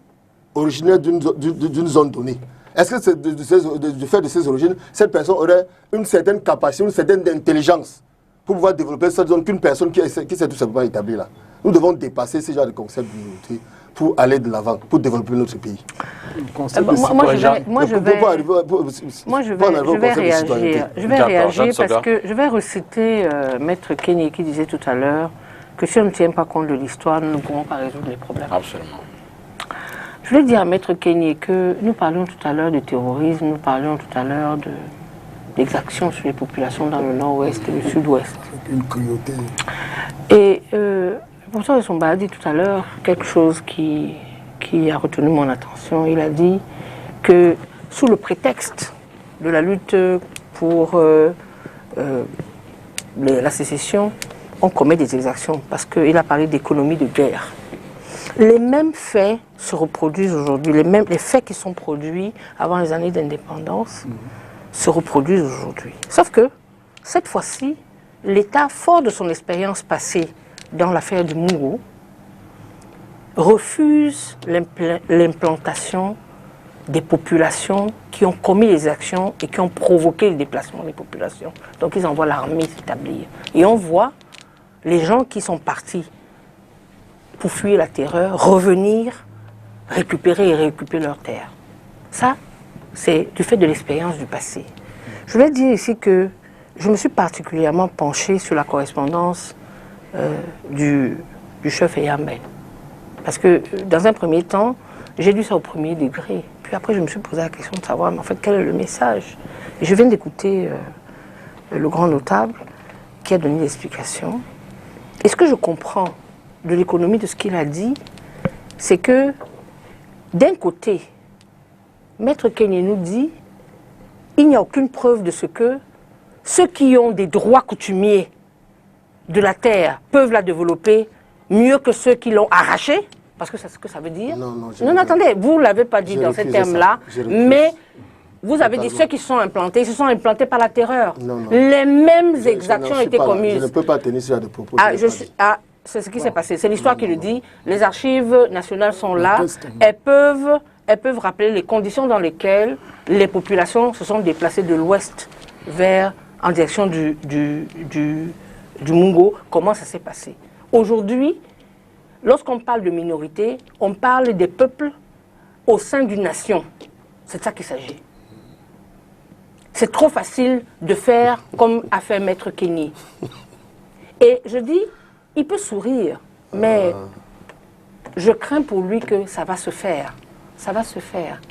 originaire d'une zone donnée, est-ce que c'est du fait de ses origines, cette personne aurait une certaine capacité, une certaine intelligence pour pouvoir développer cette zone qu'une personne qui s'est tout simplement établie là? Nous devons dépasser ce genre de concept de minorité pour aller de l'avant, pour développer notre pays. Moi, je vais réagir parce que je vais reciter Maître Kenny qui disait tout à l'heure que si on ne tient pas compte de l'histoire, nous ne pourrons pas résoudre les problèmes. Absolument. Je voulais dire à Maître Kenny que nous parlions tout à l'heure de terrorisme, nous parlions tout à l'heure d'exactions sur les populations dans le nord-ouest et le sud-ouest. Une cruauté. Et le professeur Essomba a dit tout à l'heure quelque chose qui a retenu mon attention. Il a dit que sous le prétexte de la lutte pour la sécession, on commet des exactions parce qu'il a parlé d'économie de guerre. Les mêmes faits se reproduisent aujourd'hui, les faits qui sont produits avant les années d'indépendance se reproduisent aujourd'hui. Sauf que, cette fois-ci, l'État, fort de son expérience passée dans l'affaire du Mungo, refuse l'implantation des populations qui ont commis les actions et qui ont provoqué le déplacement des populations. Donc ils envoient l'armée s'établir. Et on voit les gens qui sont partis pour fuir la terreur, revenir, récupérer et récupérer leurs terres. Ça, c'est du fait de l'expérience du passé. Je voulais dire ici que je me suis particulièrement penché sur la correspondance du chef Eyambe. Parce que dans un premier temps, j'ai lu ça au premier degré. Puis après, je me suis posé la question de savoir, mais en fait, quel est le message? Et je viens d'écouter le grand notable qui a donné l'explication. Et ce que je comprends de l'économie de ce qu'il a dit, c'est que d'un côté, Maître Kenny nous dit il n'y a aucune preuve de ce que ceux qui ont des droits coutumiers de la terre peuvent la développer mieux que ceux qui l'ont arrachée, parce que c'est ce que ça veut dire. Non, attendez, vous ne l'avez pas dit dans ces termes-là, mais vous avez dit ceux qui se sont implantés, ils se sont implantés par la terreur. Les mêmes exactions ont été commises. Je ne peux pas tenir sur des propos. C'est ce qui s'est passé, c'est l'histoire qui le dit. Les archives nationales sont là, elles peuvent rappeler les conditions dans lesquelles les populations se sont déplacées de l'ouest en direction du Mungo. Comment ça s'est passé? Aujourd'hui, lorsqu'on parle de minorité, on parle des peuples au sein d'une nation. C'est de ça qu'il s'agit. C'est trop facile de faire comme a fait Maître Kenny. Et je dis, il peut sourire, mais je crains pour lui que ça va se faire. Ça va se faire.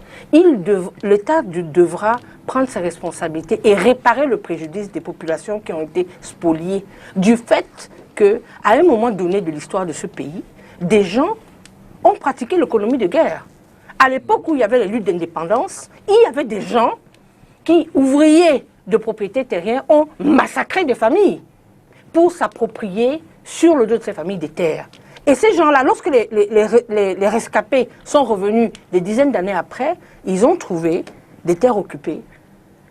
L'État devra prendre ses responsabilités et réparer le préjudice des populations qui ont été spoliées du fait qu'à un moment donné de l'histoire de ce pays, des gens ont pratiqué l'économie de guerre. À l'époque où il y avait les luttes d'indépendance, il y avait des gens qui, ouvriers de propriété terrienne, ont massacré des familles pour s'approprier sur le dos de ces familles des terres. Et ces gens-là, lorsque les rescapés sont revenus des dizaines d'années après, ils ont trouvé des terres occupées.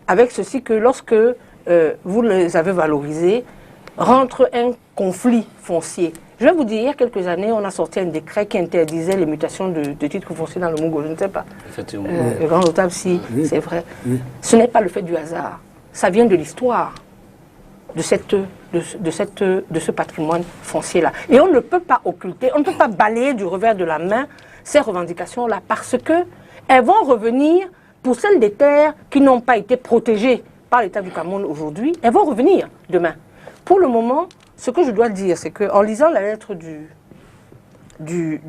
Avec ceci que lorsque vous les avez valorisées, rentre un conflit foncier. Je vais vous dire, il y a quelques années, on a sorti un décret qui interdisait les mutations de titres fonciers dans le Mungo. Je ne sais pas. Effectivement. Le grand notable, si c'est vrai. Ce n'est pas le fait du hasard. Ça vient de l'histoire de ce patrimoine foncier-là. Et on ne peut pas occulter, on ne peut pas balayer du revers de la main ces revendications-là parce qu'elles vont revenir pour celles des terres qui n'ont pas été protégées par l'État du Cameroun aujourd'hui, elles vont revenir demain. Pour le moment, ce que je dois dire, c'est qu'en lisant la lettre du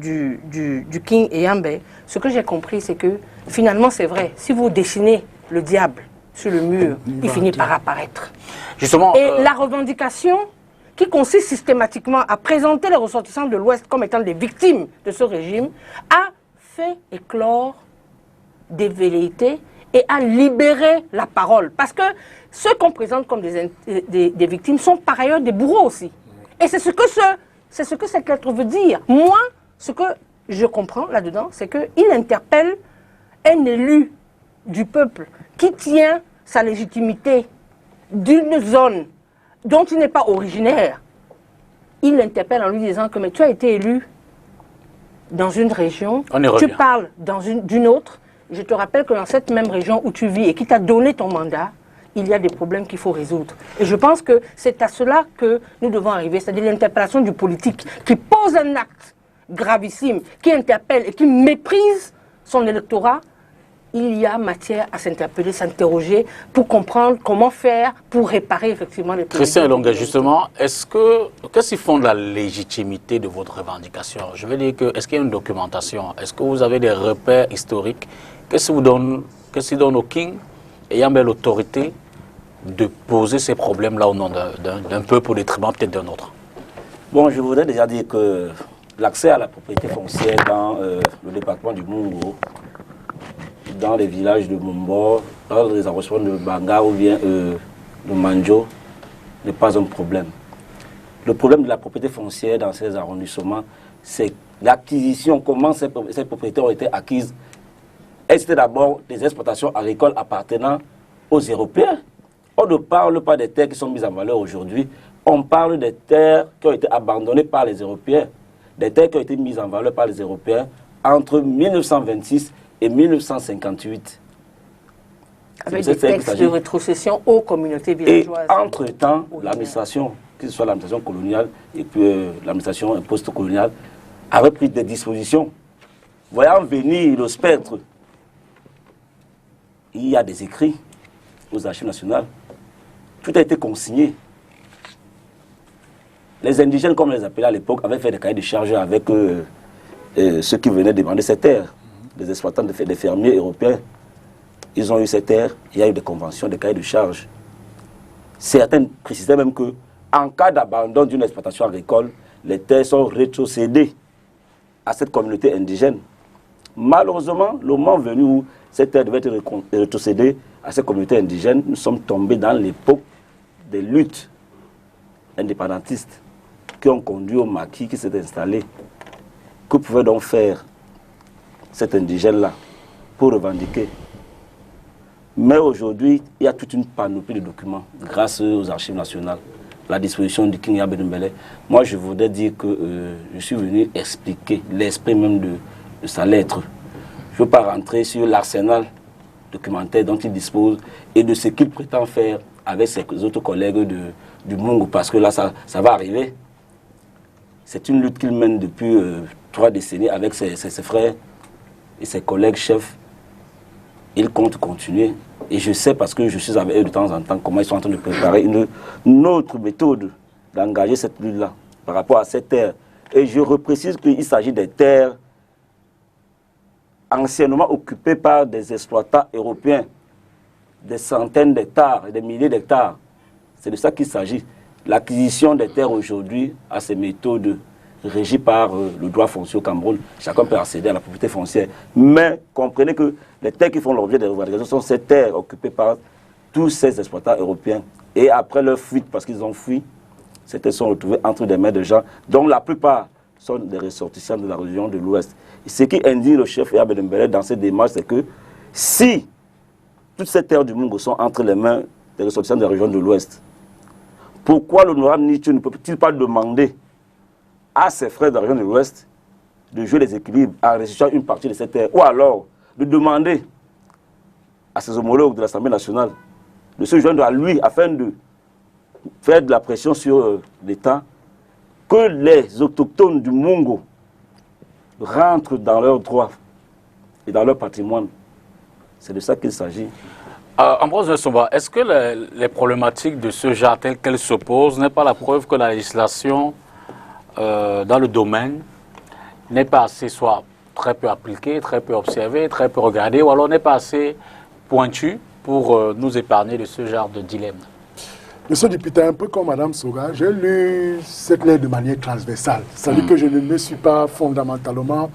King Eyambe, ce que j'ai compris, c'est que finalement, c'est vrai, si vous dessinez le diable sur le mur, il finit par apparaître. Justement, Et la revendication qui consiste systématiquement à présenter les ressortissants de l'Ouest comme étant des victimes de ce régime, a fait éclore des velléités et à libérer la parole. Parce que ceux qu'on présente comme des victimes sont par ailleurs des bourreaux aussi. Et c'est ce que cette lettre veut dire. Moi, ce que je comprends là-dedans, c'est qu'il interpelle un élu du peuple qui tient sa légitimité d'une zone dont il n'est pas originaire. Il l'interpelle en lui disant que mais tu as été élu dans une région, tu parles d'une autre. Je te rappelle que dans cette même région où tu vis et qui t'a donné ton mandat, il y a des problèmes qu'il faut résoudre. Et je pense que c'est à cela que nous devons arriver, c'est-à-dire l'interpellation du politique qui pose un acte gravissime, qui interpelle et qui méprise son électorat. Il y a matière à s'interpeller, s'interroger pour comprendre comment faire pour réparer effectivement les problèmes. Christian Elonga, justement, qu'est-ce qui fonde la légitimité de votre revendication? Je veux dire est-ce qu'il y a une documentation? Est-ce que vous avez des repères historiques? Qu'est-ce qui donne au King ayant l'autorité de poser ces problèmes-là au nom d'un peuple au détriment peut-être d'un autre? Bon, je voudrais déjà dire que l'accès à la propriété foncière dans le département du Mungo, dans les villages de Mombo, dans les arrondissements de Banga ou bien de Manjo, n'est pas un problème. Le problème de la propriété foncière dans ces arrondissements, c'est l'acquisition, comment ces propriétés ont été acquises. C'était d'abord des exploitations agricoles appartenant aux Européens. On ne parle pas des terres qui sont mises en valeur aujourd'hui, on parle des terres qui ont été abandonnées par les Européens, des terres qui ont été mises en valeur par les Européens entre 1926 et 1958. Avec des textes de rétrocession aux communautés villageoises. Et entre-temps, l'administration, que ce soit l'administration coloniale et puis l'administration post-coloniale, avait pris des dispositions. Voyant venir le spectre, il y a des écrits aux archives nationales. Tout a été consigné. Les indigènes, comme on les appelait à l'époque, avaient fait des cahiers de charges avec ceux qui venaient demander ces terres. Des exploitants, des fermiers européens. Ils ont eu ces terres, il y a eu des conventions, des cahiers de charges. Certaines précisaient même que, en cas d'abandon d'une exploitation agricole, les terres sont rétrocédées à cette communauté indigène. Malheureusement, le moment venu où ces terres devaient être rétrocédées à cette communauté indigène, nous sommes tombés dans l'époque des luttes indépendantistes qui ont conduit au maquis qui s'est installé. Que pouvait donc faire cet indigène-là pour revendiquer? Mais aujourd'hui, il y a toute une panoplie de documents grâce aux archives nationales, la disposition du King Yabé Mbele. Moi, je voudrais dire que je suis venu expliquer l'esprit même de sa lettre. Je ne veux pas rentrer sur l'arsenal documentaire dont il dispose et de ce qu'il prétend faire avec ses autres collègues du Mungo, parce que là, ça va arriver. C'est une lutte qu'il mène depuis 3 décennies avec ses frères et ses collègues chefs. Il compte continuer. Et je sais, parce que je suis avec eux de temps en temps, comment ils sont en train de préparer une autre méthode d'engager cette lutte-là par rapport à ces terres. Et je reprécise qu'il s'agit des terres anciennement occupées par des exploitants européens, des centaines d'hectares et des milliers d'hectares. C'est de ça qu'il s'agit. L'acquisition des terres aujourd'hui a ces méthodes régies par le droit foncier au Cameroun. Chacun peut accéder à la propriété foncière. Mais comprenez que les terres qui font l'objet des revendications sont ces terres occupées par tous ces exploitants européens. Et après leur fuite, parce qu'ils ont fui, ces terres sont retrouvées entre des mains de gens dont la plupart sont des ressortissants de la région de l'Ouest. Et ce qui indique le chef Yabé Mbele dans cette démarche, c'est que si toutes ces terres du Mungo sont entre les mains des ressortissants de la région de l'Ouest, pourquoi l'honorable Nietzsche ne peut-il pas demander à ses frères de la région de l'Ouest de jouer les équilibres en restituant une partie de ces terres, ou alors de demander à ses homologues de l'Assemblée nationale de se joindre à lui afin de faire de la pression sur l'État, que les autochtones du Mungo rentrent dans leurs droits et dans leur patrimoine. C'est de ça qu'il s'agit. Ambroise Nsomba, est-ce que les problématiques de ce genre telles qu'elles se posent n'est pas la preuve que la législation dans le domaine n'est pas assez, soit très peu appliquée, très peu observée, très peu regardée, ou alors n'est pas assez pointue pour nous épargner de ce genre de dilemme? Monsieur le député, un peu comme Madame Soga, j'ai lu cette lettre de manière transversale. C'est-à-dire que je ne me suis pas fondamentalement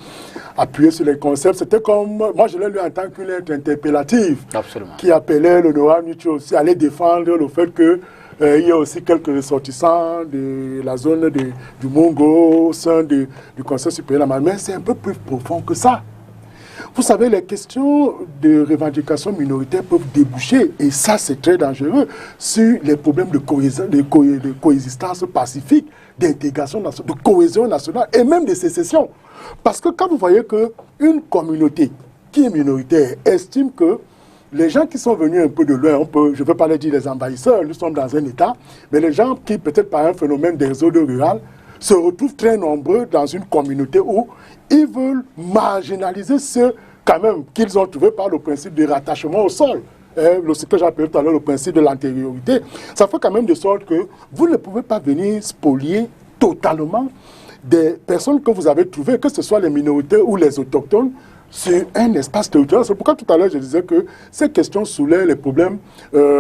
appuyé sur les concepts. C'était comme, moi je l'ai lu en tant qu'une lettre interpellative. Absolument. Qui appelait l'honorable Nietzsche aussi à aller défendre le fait que il y a aussi quelques ressortissants de la zone du Mongo au sein du Conseil supérieur de la marine. Mais c'est un peu plus profond que ça. Vous savez, les questions de revendication minoritaire peuvent déboucher, et ça c'est très dangereux, sur les problèmes de coexistence pacifique, d'intégration nationale, de cohésion nationale et même de sécession. Parce que quand vous voyez qu'une communauté qui est minoritaire estime que les gens qui sont venus un peu de loin, je ne veux pas les dire les envahisseurs, nous sommes dans un état, mais les gens qui, peut-être par un phénomène d'exode rural, se retrouvent très nombreux dans une communauté où ils veulent marginaliser ceux, quand même, qu'ils ont trouvé par le principe de rattachement au sol. Ce que j'appelle tout à l'heure le principe de l'antériorité. Ça fait quand même de sorte que vous ne pouvez pas venir spolier totalement des personnes que vous avez trouvées, que ce soit les minorités ou les autochtones, sur un espace territorial. C'est pourquoi tout à l'heure je disais que ces questions soulèvent les problèmes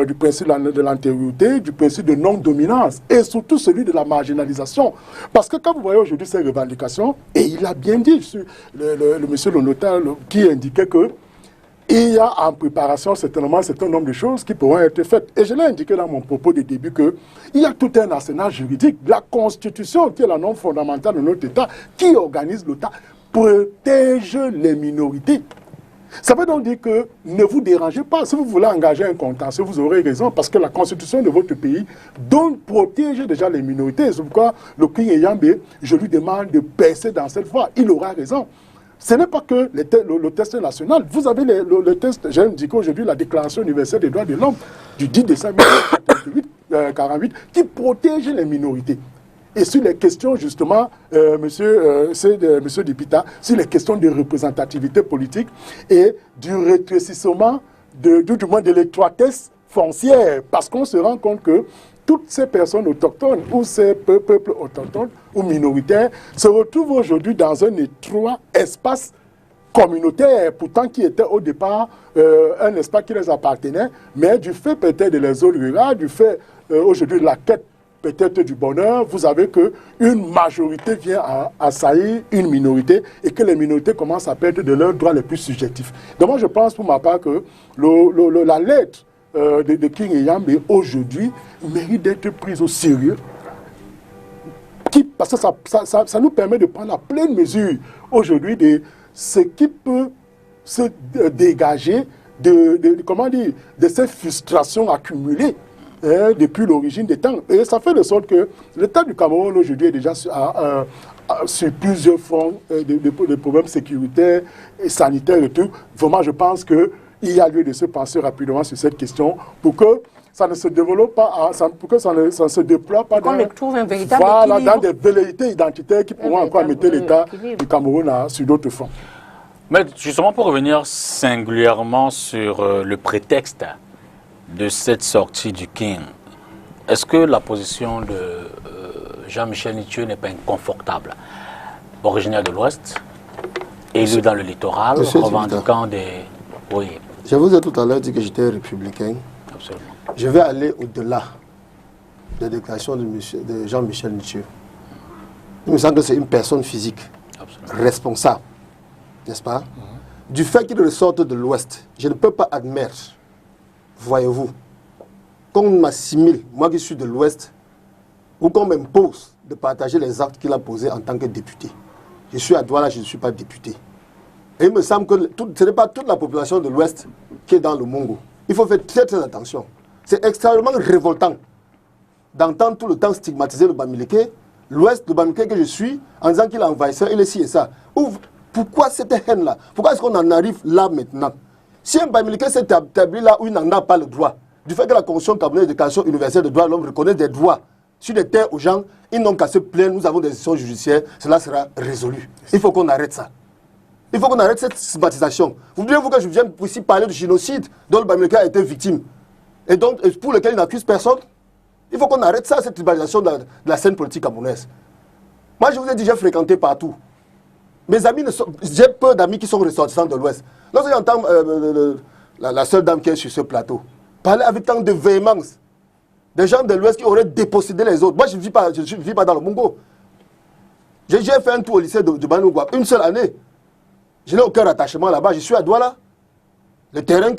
du principe de l'antériorité, du principe de non-dominance et surtout celui de la marginalisation. Parce que quand vous voyez aujourd'hui ces revendications, et il a bien dit, le monsieur le notaire qui indiquait que il y a en préparation certainement un certain nombre de choses qui pourront être faites. Et je l'ai indiqué dans mon propos de début qu'il y a tout un arsenal juridique. La Constitution, qui est la norme fondamentale de notre État, qui organise l'État, protège les minorités. Ça veut donc dire que ne vous dérangez pas. Si vous voulez engager un contentieux, vous aurez raison, parce que la constitution de votre pays protège déjà les minorités. C'est pourquoi le King Eyambe, je lui demande de percer dans cette voie. Il aura raison. Ce n'est pas que le test national. Vous avez le test, j'ai indiqué aujourd'hui la Déclaration universelle des droits de l'homme du 10 décembre 1948 qui protège les minorités. Et sur les questions, justement, monsieur Dipita, sur les questions de représentativité politique et du rétrécissement, du moins de l'étroitesse foncière, parce qu'on se rend compte que toutes ces personnes autochtones ou ces peuples autochtones ou minoritaires se retrouvent aujourd'hui dans un étroit espace communautaire, pourtant qui était au départ un espace qui les appartenait, mais du fait peut-être de les zones rurales, du fait aujourd'hui de la quête peut-être du bonheur, vous avez qu'une majorité vient à assaillir une minorité et que les minorités commencent à perdre de leurs droits les plus subjectifs. Donc moi je pense pour ma part que la lettre de King Eyambe aujourd'hui mérite d'être prise au sérieux, parce que ça nous permet de prendre la pleine mesure aujourd'hui de ce qui peut se dégager de ces frustrations accumulées depuis l'origine des temps. Et ça fait de sorte que l'État du Cameroun aujourd'hui est déjà sur plusieurs fronts de problèmes sécuritaires et sanitaires et tout. Vraiment, je pense qu'il y a lieu de se penser rapidement sur cette question pour que ça ne se développe pas, pour que ça ne se déploie pas dans des velléités identitaires qui pourront encore mettre l'État du Cameroun sur d'autres fronts. Mais justement, pour revenir singulièrement sur le prétexte de cette sortie du King, est-ce que la position de Jean-Michel Nietzsche n'est pas inconfortable? Originaire de l'Ouest, élu dans le littoral, revendiquant des... Oui. Je vous ai tout à l'heure dit que j'étais républicain. Absolument. Je vais aller au-delà des déclarations de Jean-Michel Nietzsche. Il me semble que c'est une personne physique, absolument, responsable, n'est-ce pas? Du fait qu'il ressorte de l'Ouest, je ne peux pas admettre, voyez-vous, qu'on m'assimile, moi qui suis de l'Ouest, ou qu'on m'impose de partager les actes qu'il a posés en tant que député. Je suis à Douala, je ne suis pas député. Et il me semble que ce n'est pas toute la population de l'Ouest qui est dans le Mongo. Il faut faire très très attention. C'est extrêmement révoltant d'entendre tout le temps stigmatiser le Bamileke, l'Ouest, le Bamileke que je suis, en disant qu'il a envahisseur, il est ci et ça. Pourquoi cette haine-là? Pourquoi est-ce qu'on en arrive là maintenant? Si un Bamileke s'est établi là où il n'en a pas le droit, du fait que la Constitution camerounaise de Déclaration universelle des droits de l'homme reconnaît des droits sur des terres aux gens, ils n'ont qu'à se plaindre, nous avons des décisions judiciaires, cela sera résolu. Il faut qu'on arrête ça. Il faut qu'on arrête cette stigmatisation. Vous voulez-vous que je vienne ici parler du génocide dont le Bamileke a été victime et donc pour lequel il n'accuse personne? Il faut qu'on arrête ça, cette stigmatisation de la scène politique camerounaise. Moi, je vous ai dit, j'ai fréquenté partout. Mes amis, j'ai peu d'amis qui sont ressortissants de l'Ouest. Lorsque j'entends la seule dame qui est sur ce plateau, parler avec tant de véhémence des gens de l'Ouest qui auraient dépossédé les autres. Moi, je ne vis pas dans le Mungo. J'ai fait un tour au lycée de Banougua, une seule année. Je n'ai aucun attachement là-bas. Je suis à Douala. Le terrain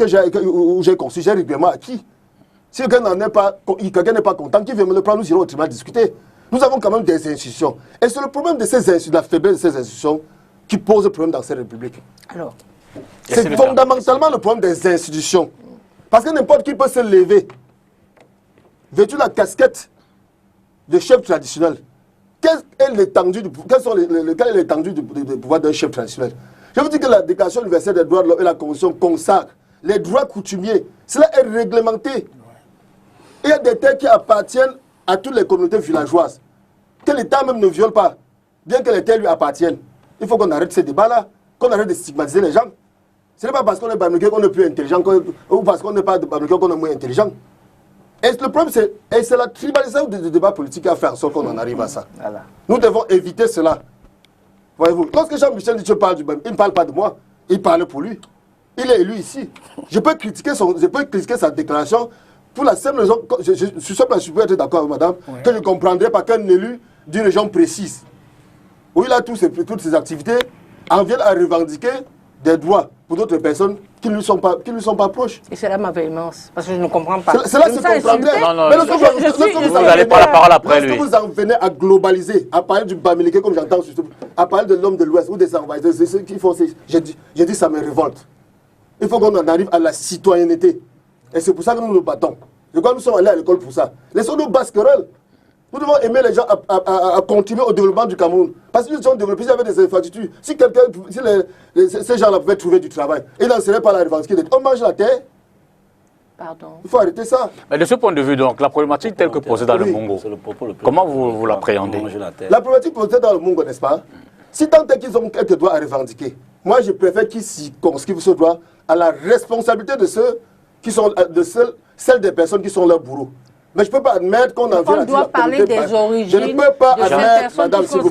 où j'ai construit, j'ai régulièrement acquis. Si quelqu'un n'est pas content, qui veut me le prendre, nous irons au tribunal discuter. Nous avons quand même des institutions. Et c'est le problème de ces institutions, la faiblesse de ces institutions, qui pose problème dans cette République. Alors, c'est fondamentalement le problème des institutions. Parce que n'importe qui peut se lever, vêtu la casquette de chef traditionnel. Quelle est l'étendue du pouvoir d'un chef traditionnel? Je vous dis que la Déclaration universelle des droits de l'homme et la Convention consacrent les droits coutumiers. Cela est réglementé. Il y a des terres qui appartiennent à toutes les communautés villageoises, que l'État même ne viole pas, bien que les terres lui appartiennent. Il faut qu'on arrête ces débats-là, qu'on arrête de stigmatiser les gens. Ce n'est pas parce qu'on est Bamileke qu'on est plus intelligent, ou parce qu'on n'est pas Bamileke qu'on est moins intelligent. Et le problème, c'est la tribalisation du débat politique qui a fait en sorte qu'on en arrive à ça. Voilà. Nous devons éviter cela. Voyez-vous, lorsque Jean-Michel Didier parle du Bamileke, il ne parle pas de moi, il parle pour lui. Il est élu ici. Je peux critiquer sa déclaration pour la simple raison, je suis peut être d'accord avec madame, que je ne comprendrais pas qu'un élu d'une région précise, où il a toutes ses activités, en vienne à revendiquer des droits pour d'autres personnes qui ne lui sont pas proches. Et c'est là ma véhémence, parce que je ne comprends pas. C'est là que c'est comprendrait. Non, Mais vous n'allez pas la parole après lui. Vous en venez à globaliser, à parler du Bamileke, comme j'entends, à parler de l'homme de l'Ouest ou des envahisseurs, c'est ce qu'il faut. J'ai dit ça me révolte. Il faut qu'on en arrive à la citoyenneté. Et c'est pour ça que nous nous battons. Je crois que nous sommes allés à l'école pour ça. Laissons-nous basquerelles. Nous devons aimer les gens à continuer au développement du Cameroun. Parce qu'ils sont développés avec des infrastructures. Si ces gens-là pouvaient trouver du travail, ils n'en seraient pas la revendiquer. On mange la terre. Pardon. Il faut arrêter ça. Mais de ce point de vue, donc, la problématique telle que posée dans le Mungo, comment vous l'appréhendez? La problématique posée dans le Mungo, n'est-ce pas? Si tant est qu'ils ont quelques droits à revendiquer, moi je préfère qu'ils circonscrivent ce droit à la responsabilité de ceux qui sont celles des personnes qui sont leurs bourreaux. Mais je ne peux pas admettre qu'on en vienne à dire... On doit parler des origines. Je ne peux pas admettre, madame, s'il vous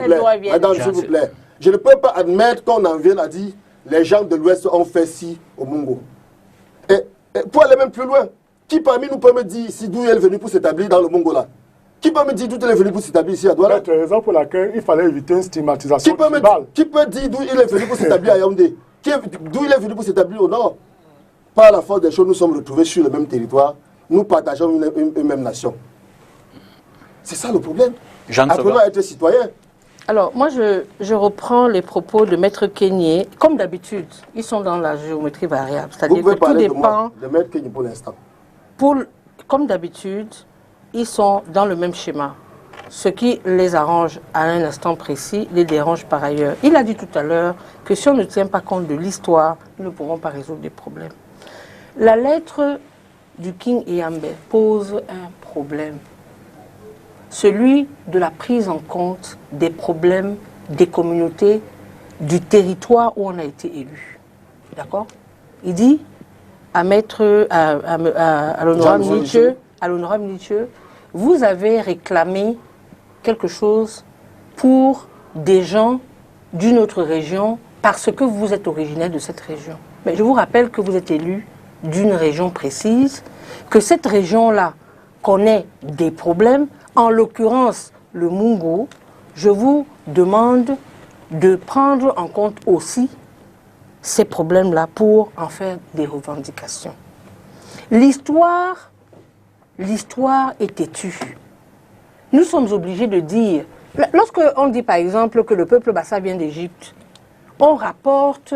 plaît. Je ne peux pas admettre qu'on en vienne à dire les gens de l'Ouest ont fait ci au Mungo. Et pour aller même plus loin, qui parmi nous peut me dire ici d'où il est venu pour s'établir dans le Mungo là? Qui peut me dire d'où il est venu pour s'établir ici à Douala? C'est la raison pour laquelle il fallait éviter une stigmatisation tribale. Qui peut dire d'où il est venu pour s'établir à Yaoundé? D'où il est venu pour s'établir au nord? Par la force des choses, nous sommes retrouvés sur le même territoire. Nous partageons une même nation. C'est ça le problème. Apprenons à être citoyens. Alors, moi, je reprends les propos de Maître Kenyé. Comme d'habitude, ils sont dans la géométrie variable. C'est-à-dire que tout dépend... de Maître Kenyé pour l'instant. Comme d'habitude, ils sont dans le même schéma. Ce qui les arrange à un instant précis les dérange par ailleurs. Il a dit tout à l'heure que si on ne tient pas compte de l'histoire, nous ne pourrons pas résoudre des problèmes. La lettre du King Eyambe pose un problème. Celui de la prise en compte des problèmes des communautés, du territoire où on a été élu. D'accord? Il dit à l'honorable Nietzsche, vous avez réclamé quelque chose pour des gens d'une autre région parce que vous êtes originaire de cette région. Mais je vous rappelle que vous êtes élu d'une région précise, que cette région-là connaît des problèmes, en l'occurrence le Mungo. Je vous demande de prendre en compte aussi ces problèmes-là pour en faire des revendications. L'histoire est têtue. Nous sommes obligés de dire, lorsqu'on dit par exemple que le peuple Bassa vient d'Égypte, on rapporte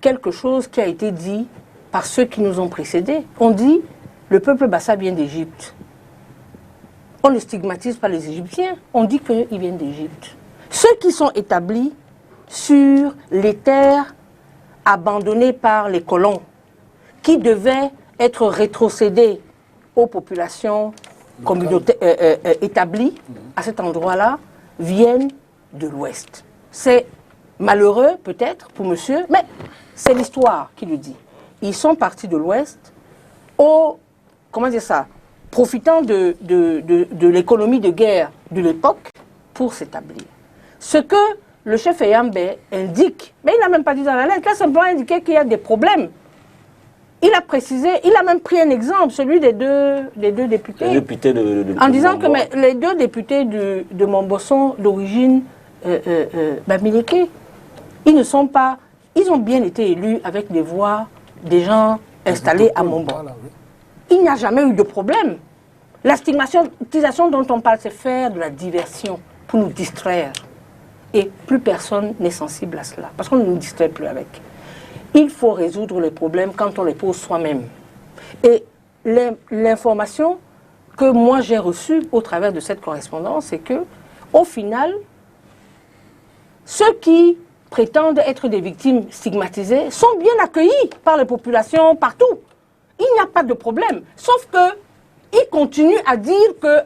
quelque chose qui a été dit par ceux qui nous ont précédés. On dit, le peuple Bassa vient d'Égypte. On ne stigmatise pas les Égyptiens, on dit qu'ils viennent d'Égypte. Ceux qui sont établis sur les terres abandonnées par les colons, qui devaient être rétrocédés aux populations établies à cet endroit-là, viennent de l'Ouest. C'est malheureux peut-être pour monsieur, mais c'est l'histoire qui le dit. Ils sont partis de l'Ouest profitant de l'économie de guerre de l'époque pour s'établir. Ce que le chef Eyambe indique, mais il n'a même pas dit dans la lettre, il a simplement indiqué qu'il y a des problèmes il a précisé, il a même pris un exemple, celui des deux députés. Les députés en disant que les deux députés de Montbosson d'origine Bamileke, ils ne sont pas, ils ont bien été élus avec des voix des gens installés à Montbon. Voilà, oui. Il n'y a jamais eu de problème. La stigmatisation dont on parle, c'est faire de la diversion pour nous distraire. Et plus personne n'est sensible à cela, parce qu'on ne nous distrait plus avec. Il faut résoudre les problèmes quand on les pose soi-même. Et l'information que moi j'ai reçue au travers de cette correspondance, c'est que, au final, ceux qui prétendent être des victimes stigmatisées sont bien accueillis par les populations partout. Il n'y a pas de problème. Sauf que ils continuent à dire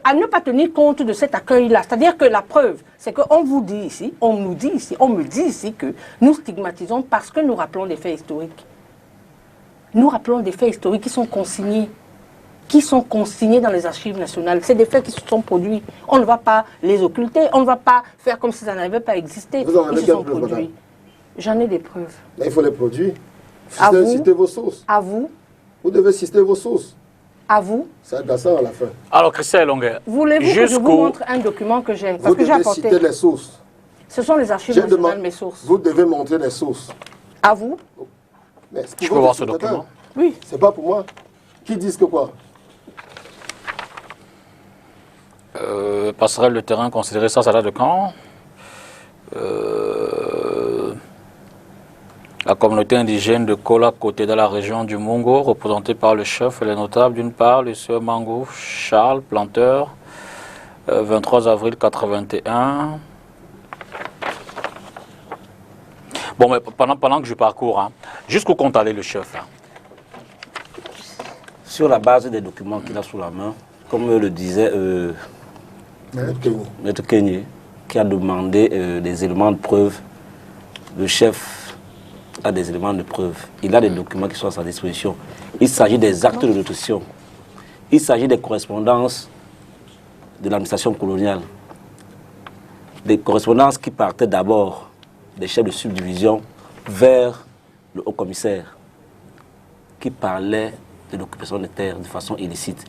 à ne pas tenir compte de cet accueil-là. C'est-à-dire que la preuve, c'est qu'on vous dit ici, on nous dit ici, on me dit ici que nous stigmatisons parce que nous rappelons des faits historiques. Nous rappelons des faits historiques qui sont consignés dans les archives nationales. C'est des faits qui se sont produits. On ne va pas les occulter, on ne va pas faire comme si ça n'avait pas existé. Vous en avez Ils se sont produits. J'en ai des preuves. Mais il faut les produire. À vous. Citez vos sources. À vous. Vous devez citer vos sources. À vous. C'est dans ça à la fin. Alors, Christian Longuet, Voulez-vous que je vous montre un document que j'ai? Parce Vous que j'ai devez apporté. citer les sources. Ce sont les archives J'ai nationales, demandé- mes sources. Vous devez montrer les sources. À vous? Mais c'est pour je peux votre voir ce secrétaire. document? Oui. C'est pas pour moi. Qui disent que quoi? Passerelle de terrain, considérer ça date de quand? La communauté indigène de Kola, côté de la région du Mungo, représentée par le chef et les notables, d'une part, le sieur Mango Charles, planteur, 23 avril 81. Bon, mais pendant que je parcours, hein, jusqu'où compte aller le chef? Hein. Sur la base des documents qu'il a sous la main, comme le disait Maître Kenyé, qui a demandé des éléments de preuve, le chef a des éléments de preuve. Il a des documents qui sont à sa disposition. Il s'agit des actes de nutrition. Il s'agit des correspondances de l'administration coloniale. Des correspondances qui partaient d'abord des chefs de subdivision vers le haut-commissaire, qui parlait de l'occupation des terres de façon illicite.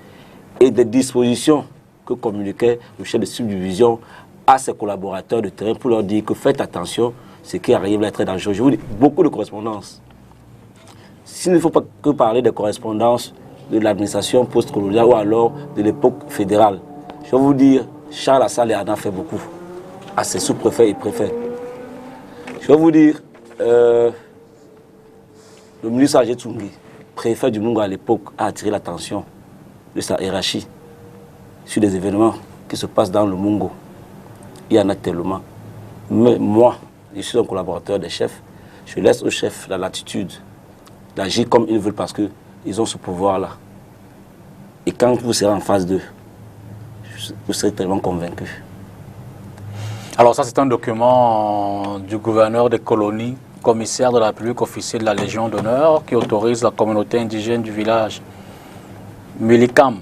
Et des dispositions que communiquait le chef de subdivision à ses collaborateurs de terrain pour leur dire que faites attention, ce qui arrive là est très dangereux. Je vous dis, beaucoup de correspondances. S'il ne faut pas que parler des correspondances de l'administration post-coloniale ou alors de l'époque fédérale, je vais vous dire, Charles Assal en a fait beaucoup à ses sous-préfets et préfets. Je vais vous dire, le ministre Agé Tsungi, préfet du Mungo à l'époque, a attiré l'attention de sa hiérarchie sur des événements qui se passent dans le Mungo. Il y en a tellement. Mais moi, je suis un collaborateur des chefs. Je laisse aux chefs la latitude d'agir comme ils veulent parce qu'ils ont ce pouvoir-là. Et quand vous serez en phase 2, vous serez tellement convaincus. Alors ça, c'est un document du gouverneur des colonies, commissaire de la République, officier de la Légion d'honneur, qui autorise la communauté indigène du village Milikam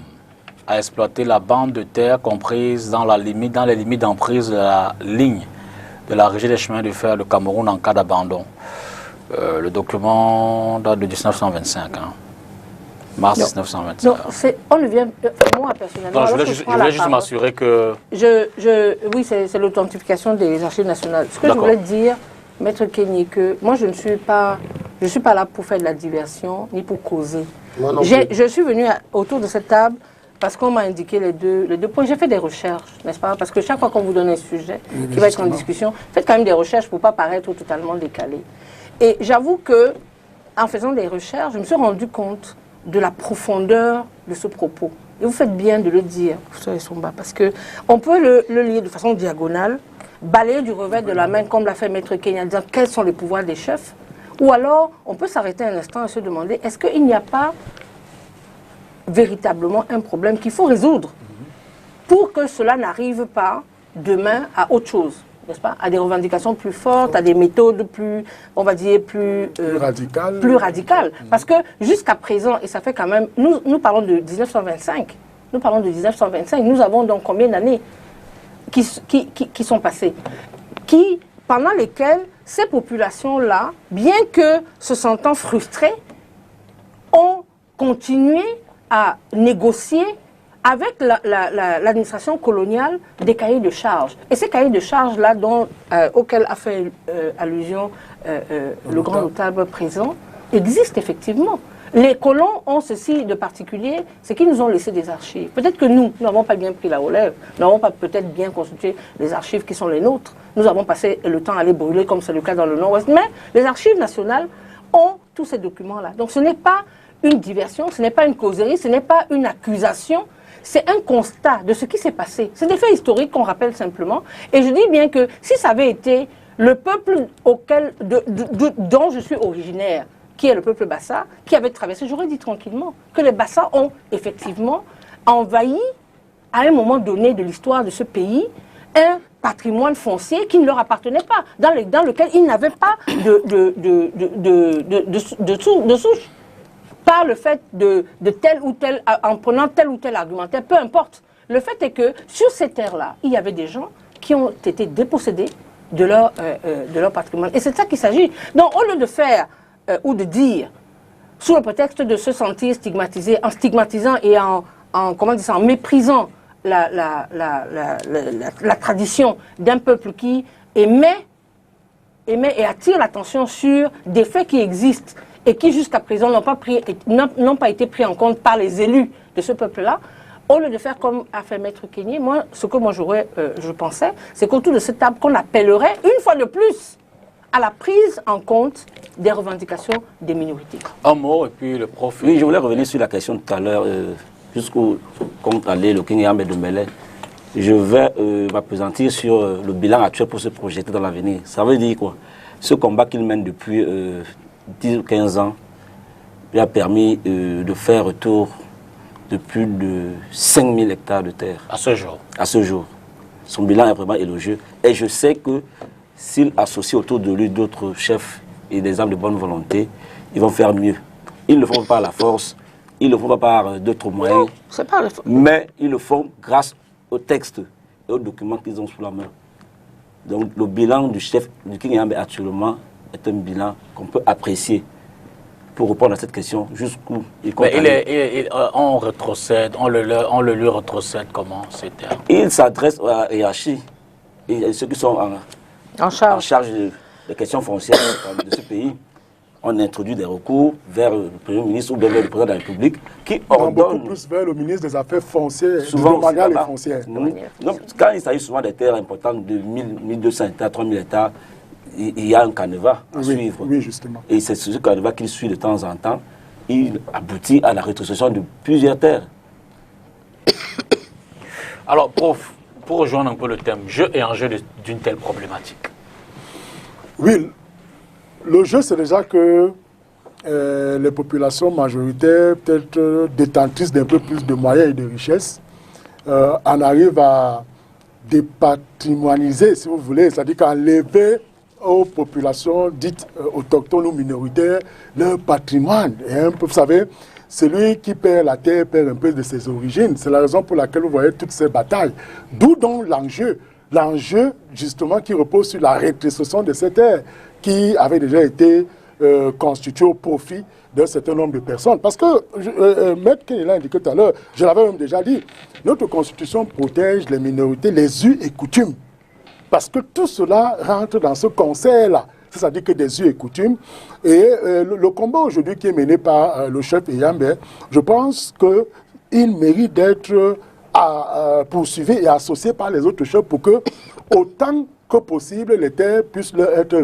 à exploiter la bande de terre comprise dans les limites d'emprise de la ligne de la régie des chemins de fer de Cameroun en cas d'abandon. Le document date de 1925, hein. Mars 1925. Non, on ne vient, moi personnellement, Non, je voulais juste m'assurer que... Oui, c'est l'authentification des archives nationales. Ce que je voulais dire, Maître Kenyé, que moi je ne suis pas là pour faire de la diversion, ni pour causer. Je suis venu autour de cette table parce qu'on m'a indiqué les deux points. J'ai fait des recherches, n'est-ce pas? Parce que chaque fois qu'on vous donne un sujet qui va être en discussion, faites quand même des recherches pour ne pas paraître totalement décalé. Et j'avoue que, en faisant des recherches, je me suis rendu compte de la profondeur de ce propos. Et vous faites bien de le dire, professeur Essomba, parce qu'on peut le lire de façon diagonale, balayer du revers de la main, comme l'a fait Maître Kenyé, en disant quels sont les pouvoirs des chefs. Ou alors, on peut s'arrêter un instant et se demander, est-ce qu'il n'y a pas véritablement un problème qu'il faut résoudre pour que cela n'arrive pas demain à autre chose, n'est-ce pas? À des revendications plus fortes, à des méthodes plus, on va dire, plus radicales. Parce que jusqu'à présent, et ça fait quand même, nous parlons de 1925, nous avons donc combien d'années qui sont passées, pendant lesquelles ces populations-là, bien que se sentant frustrées, ont continuer à négocier avec l'administration coloniale des cahiers de charges. Et ces cahiers de charges-là auxquels a fait allusion le grand notable présent existent effectivement. Les colons ont ceci de particulier, c'est qu'ils nous ont laissé des archives. Peut-être que nous n'avons pas bien pris la relève, nous n'avons pas peut-être bien constitué les archives qui sont les nôtres. Nous avons passé le temps à les brûler comme c'est le cas dans le Nord-Ouest. Mais les archives nationales ont tous ces documents-là. Donc ce n'est pas une diversion, ce n'est pas une causerie, ce n'est pas une accusation, c'est un constat de ce qui s'est passé. C'est des faits historiques qu'on rappelle simplement. Et je dis bien que si ça avait été le peuple dont je suis originaire, qui est le peuple Bassa, qui avait traversé, j'aurais dit tranquillement, que les Bassa ont effectivement envahi, à un moment donné de l'histoire de ce pays, un patrimoine foncier qui ne leur appartenait pas, dans lequel ils n'avaient pas de souche. Par le fait de tel ou tel, en prenant tel ou tel argumentaire, peu importe. Le fait est que sur ces terres-là, il y avait des gens qui ont été dépossédés de leur patrimoine. Et c'est de ça qu'il s'agit. Donc au lieu de faire ou de dire, sous le prétexte de se sentir stigmatisé, en stigmatisant et en méprisant la tradition d'un peuple qui émet et attire l'attention sur des faits qui existent et qui jusqu'à présent n'ont pas été pris en compte par les élus de ce peuple-là, au lieu de faire comme a fait Maître Kenyé, ce que je pensais, c'est qu'autour de cette table qu'on appellerait une fois de plus à la prise en compte des revendications des minorités. Un mot et puis le prof. Oui, je voulais revenir sur la question tout à l'heure, jusqu'au compte aller le Kenya de Mbele. Je vais m'appesantir sur le bilan actuel pour se projeter dans l'avenir. Ça veut dire quoi? Ce combat qu'il mène depuis 10 ou 15 ans lui a permis de faire retour de plus de 5000 hectares de terre. À ce jour. À ce jour. Son bilan est vraiment élogieux. Et je sais que s'il associe autour de lui d'autres chefs et des hommes de bonne volonté, ils vont faire mieux. Ils ne le font pas par la force, ils ne le font pas par d'autres moyens, mais ils le font grâce aux textes et aux documents qu'ils ont sous la main. Donc le bilan du chef du King Yambe actuellement est un bilan qu'on peut apprécier pour répondre à cette question jusqu'où il compte aller. On retrocède, on le lui retrocède comment c'était. Il s'adresse à la hiérarchie et à ceux qui sont en charge des questions foncières de ce pays. On introduit des recours vers le Premier ministre ou bien vers le Président de la République qui ordonne... Beaucoup plus vers le ministre des Affaires foncières, souvent domaniales et foncières. Donc, quand il s'agit souvent des terres importantes de 1200 hectares, 3000 hectares, il y a un canevas à suivre. Oui, justement. Et c'est ce canevas qu'il suit de temps en temps. Il aboutit à la rétrocession de plusieurs terres. Alors, prof, pour rejoindre un peu le thème, jeu et enjeu d'une telle problématique. Oui, le jeu, c'est déjà que les populations majoritaires, peut-être détentrices d'un peu plus de moyens et de richesses, en arrivent à dépatrimonialiser, si vous voulez, c'est-à-dire qu'enlever aux populations dites autochtones ou minoritaires leur patrimoine. Et un peu, vous savez, celui qui perd la terre perd un peu de ses origines. C'est la raison pour laquelle vous voyez toutes ces batailles. D'où donc l'enjeu. L'enjeu, justement, qui repose sur la rétrocession de ces terres qui avait déjà été constituée au profit d'un certain nombre de personnes. Parce que, Maître Kenyé l'a indiqué tout à l'heure, je l'avais même déjà dit, notre Constitution protège les minorités, les us et coutumes. Parce que tout cela rentre dans ce concert-là. C'est-à-dire que des us et coutumes. Et le combat aujourd'hui qui est mené par le chef Yambe, je pense qu'il mérite d'être poursuivi et associé par les autres chefs pour que, autant que possible, les terres puissent leur être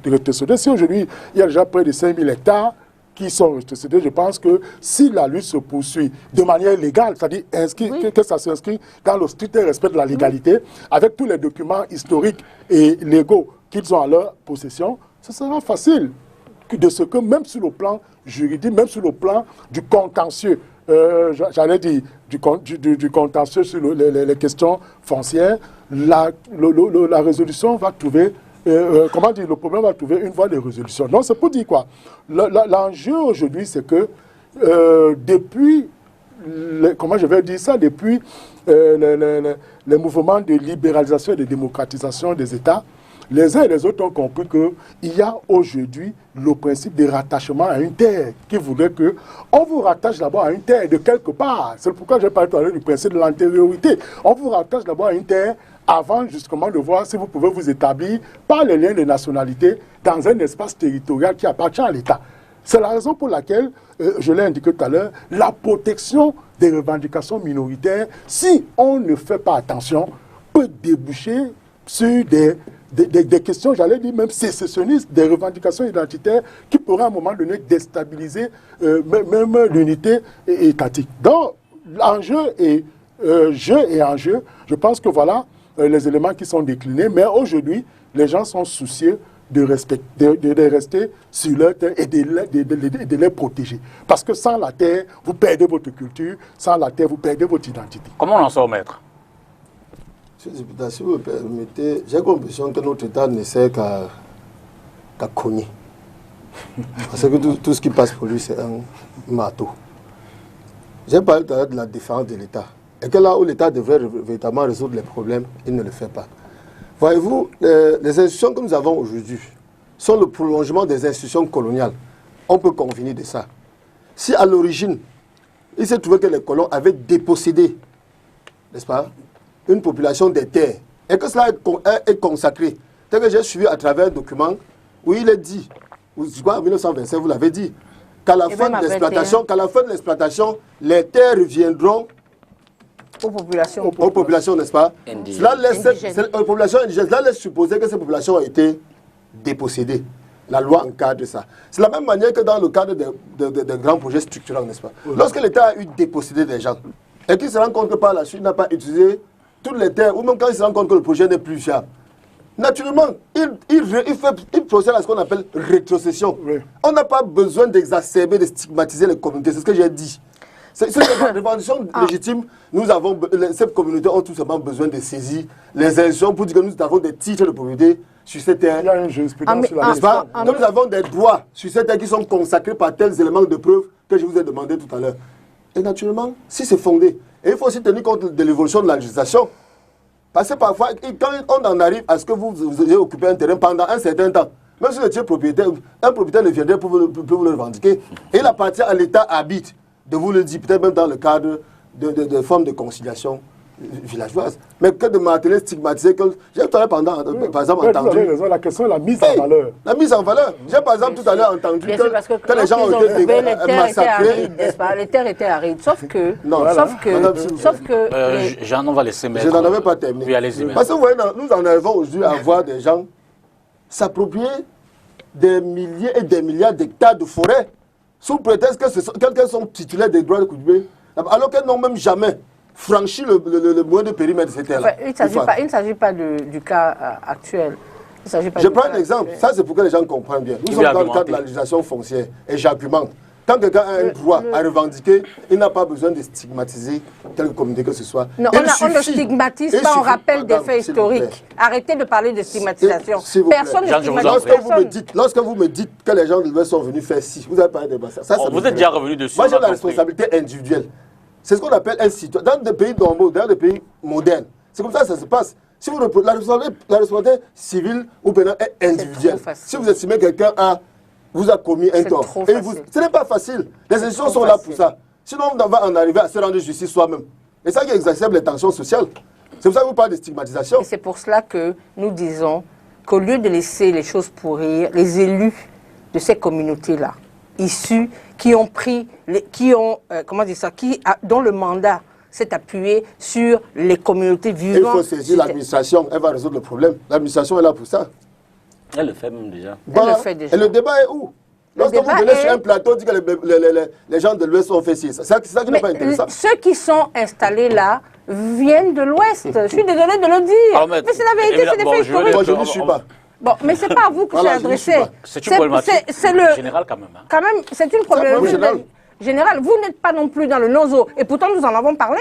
rétrocédées. Si aujourd'hui, il y a déjà près de 5000 hectares qui sont rétrocédés, je pense que si la lutte se poursuit de manière légale, c'est-à-dire que ça s'inscrit dans le strict respect de la légalité, avec tous les documents historiques et légaux qu'ils ont à leur possession, ce sera facile de ce que, même sur le plan juridique, même sur le plan du contentieux, j'allais dire, du contentieux sur les questions foncières, la résolution va trouver, comment dire, le problème va trouver une voie de résolution. Donc c'est pour dire quoi? L'enjeu aujourd'hui, c'est que depuis, comment je vais dire ça, depuis les mouvements de libéralisation et de démocratisation des États, les uns et les autres ont compris qu'il y a aujourd'hui le principe de rattachement à une terre qui voudrait que on vous rattache d'abord à une terre de quelque part. C'est pourquoi j'ai parlé tout à l'heure du principe de l'antériorité. On vous rattache d'abord à une terre avant justement de voir si vous pouvez vous établir par les liens de nationalité dans un espace territorial qui appartient à l'État. C'est la raison pour laquelle, je l'ai indiqué tout à l'heure, la protection des revendications minoritaires, si on ne fait pas attention, peut déboucher sur des questions, j'allais dire même sécessionnistes, des revendications identitaires qui pourraient à un moment donné déstabiliser même l'unité étatique. Donc, l'enjeu et enjeu, je pense que voilà les éléments qui sont déclinés, mais aujourd'hui, les gens sont soucieux de rester sur leur terre et de les protéger. Parce que sans la terre, vous perdez votre culture, sans la terre, vous perdez votre identité. Comment on en sort, maître? Monsieur le député, si vous me permettez, j'ai l'impression que notre État ne sert qu'à cogner. Parce que tout ce qui passe pour lui, c'est un marteau. J'ai parlé tout à l'heure de la défense de l'État. Et que là où l'État devrait véritablement résoudre les problèmes, il ne le fait pas. Voyez-vous, les institutions que nous avons aujourd'hui sont le prolongement des institutions coloniales. On peut convenir de ça. Si à l'origine, il s'est trouvé que les colons avaient dépossédé, n'est-ce pas, une population des terres, et que cela est consacré, tel que j'ai suivi à travers un document où il est dit, je crois en 1925, vous l'avez dit, qu'à la fin de l'exploitation, les terres reviendront aux populations, n'est-ce pas? Cela laisse, aux populations indigènes, cela laisse supposer que ces populations ont été dépossédées. La loi encadre ça. C'est la même manière que dans le cadre de grands projets structurants, n'est-ce pas? Lorsque l'État a eu dépossédé des gens, et qu'il se rend compte que par la suite, il n'a pas utilisé toutes les terres, ou même quand il se rend compte que le projet n'est plus fiable, naturellement, il procède à ce qu'on appelle rétrocession. Oui. On n'a pas besoin d'exacerber, de stigmatiser les communautés, c'est ce que j'ai dit. C'est une revendication légitime. Ces communautés ont tout simplement besoin de saisir les institutions pour dire que nous avons des titres de propriété sur ces terres. Il y a une jurisprudence sur la question. Nous avons des droits sur ces terres qui sont consacrés par tels éléments de preuve que je vous ai demandé tout à l'heure. Et naturellement, si c'est fondé, et il faut aussi tenir compte de l'évolution de la législation. Parce que parfois, quand on en arrive à ce que vous ayez occupé un terrain pendant un certain temps, même si vous étiez propriétaire, un propriétaire ne viendrait pour vous le revendiquer. Et il appartient à l'État habite de vous le dire, peut-être même dans le cadre de formes de conciliation villageoise. Mais que de marteler, stigmatiser, que j'ai par exemple entendu... Raison, la question est la mise en valeur. La mise en valeur. J'ai par exemple tout à l'heure entendu que les gens ont été massacrés. Les terres étaient arides, sauf que... Jean, on va laisser mettre... Je n'en avais pas terminé. Oui, allez-y. Parce que vous voyez, nous en arrivons aujourd'hui à voir des gens s'approprier des milliers et des milliards d'hectares de forêt sous prétexte que quelqu'un sont titulaires des droits de cultiver, alors qu'elles n'ont même jamais franchi le moyen de périmètre de ces terres-là. Il ne s'agit pas du cas actuel. Je prends un exemple, ça c'est pour que les gens comprennent bien. Nous sommes dans le cadre de la législation foncière et j'argumente. Quand quelqu'un a un droit à revendiquer, il n'a pas besoin de stigmatiser telle communauté que ce soit. Non, on ne stigmatise pas, on rappelle des faits historiques. Arrêtez de parler de stigmatisation. Personne ne stigmatise. Lorsque vous me dites que les gens de l'Ouest sont venus faire ci, vous avez parlé de ça. Vous êtes déjà revenu dessus. Moi j'ai la responsabilité individuelle. C'est ce qu'on appelle un citoyen. Dans des pays normaux, dans des pays modernes, c'est comme ça que ça se passe. Si vous la responsabilité civile ou pénale est individuelle. Si vous estimez que quelqu'un vous a commis un tort. Ce n'est pas facile. Les institutions sont là pour ça. Sinon, on va en arriver à se rendre justice soi-même. Et ça qui exacerbe les tensions sociales. C'est pour ça que vous parlez de stigmatisation. Et c'est pour cela que nous disons qu'au lieu de laisser les choses pourrir, les élus de ces communautés-là, issus, qui ont pris, dont le mandat s'est appuyé sur les communautés vivantes. Il faut saisir l'administration, elle va résoudre le problème. L'administration est là pour ça. Elle le fait même déjà. Elle le fait déjà. Et le débat est où? Lorsque vous venez sur un plateau, dit que les gens de l'Ouest ont fait ci. C'est ça qui n'est pas intéressant. Ceux qui sont installés là viennent de l'Ouest. Je suis désolé de le dire. Mais c'est la vérité, c'est des faits historiques. Moi, je n'y suis pas. Bon, mais ce n'est pas à vous que j'ai adressé. C'est une problématique générale quand même. Quand même, c'est une problématique générale. Vous n'êtes pas non plus dans le nozo. Et pourtant, nous en avons parlé.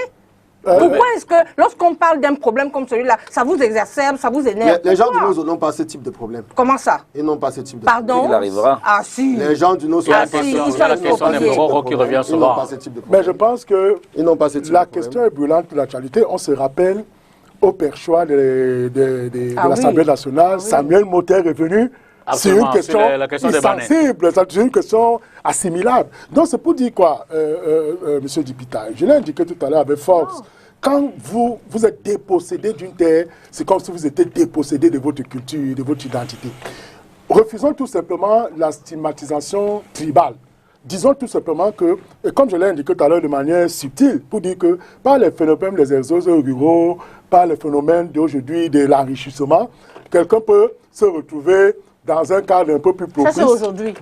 Pourquoi est-ce que, lorsqu'on parle d'un problème comme celui-là, ça vous exacerbe, ça vous énerve? Les gens du Nozo n'ont pas ce type de problème. Comment ça? Ils n'ont pas ce type de problème. Pardon? Il arrivera. Ah si. Les gens du Nozo n'ont pas la question des Mororo qui revient souvent. Mais je pense que la question est brûlante de l'actualité. On se rappelle au perchoir de l'Assemblée nationale. Oui. Samuel Motter est venu. C'est une question, la question des sensible, c'est une question assimilable. Donc c'est pour dire quoi, Monsieur Dipita, je l'ai indiqué tout à l'heure avec force. Non. Quand vous êtes dépossédé d'une terre, c'est comme si vous étiez dépossédé de votre culture, de votre identité. Refusons tout simplement la stigmatisation tribale. Disons tout simplement que, et comme je l'ai indiqué tout à l'heure de manière subtile, pour dire que par les phénomènes des exodes ruraux, par les phénomènes d'aujourd'hui de l'enrichissement, quelqu'un peut se retrouver dans un cadre un peu plus propice. Ça, c'est aujourd'hui.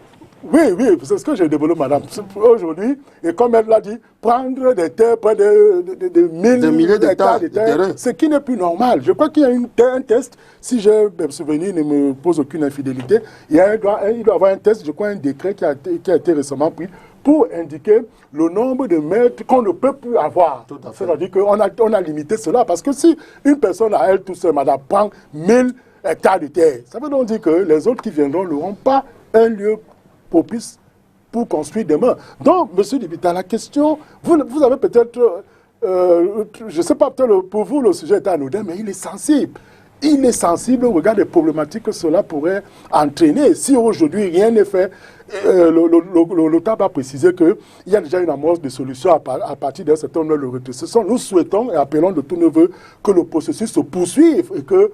Oui, c'est ce que j'ai développé, madame. Aujourd'hui, et comme elle l'a dit, prendre des terres, près de milliers d'hectares de terre, ce qui n'est plus normal. Je crois qu'il y a un test, si mes souvenirs ne me posent aucune infidélité, il doit y avoir un test, je crois un décret qui a été récemment pris pour indiquer le nombre de mètres qu'on ne peut plus avoir. C'est-à-dire qu'on a limité cela, parce que si une personne à elle tout seule, madame, prend 1000 hectares de terre, ça veut donc dire que les autres qui viendront n'auront pas un lieu propice pour construire demain. Donc, Monsieur Dipita, la question, vous avez peut-être, je ne sais pas, peut-être pour vous le sujet est anodin, mais il est sensible. Il est sensible au regard des problématiques que cela pourrait entraîner. Si aujourd'hui rien n'est fait, l'OTAN a précisé qu'il y a déjà une amorce de solutions à partir d'un certain nombre de rétrocessions. Nous souhaitons et appelons de tous nos voeux que le processus se poursuive et que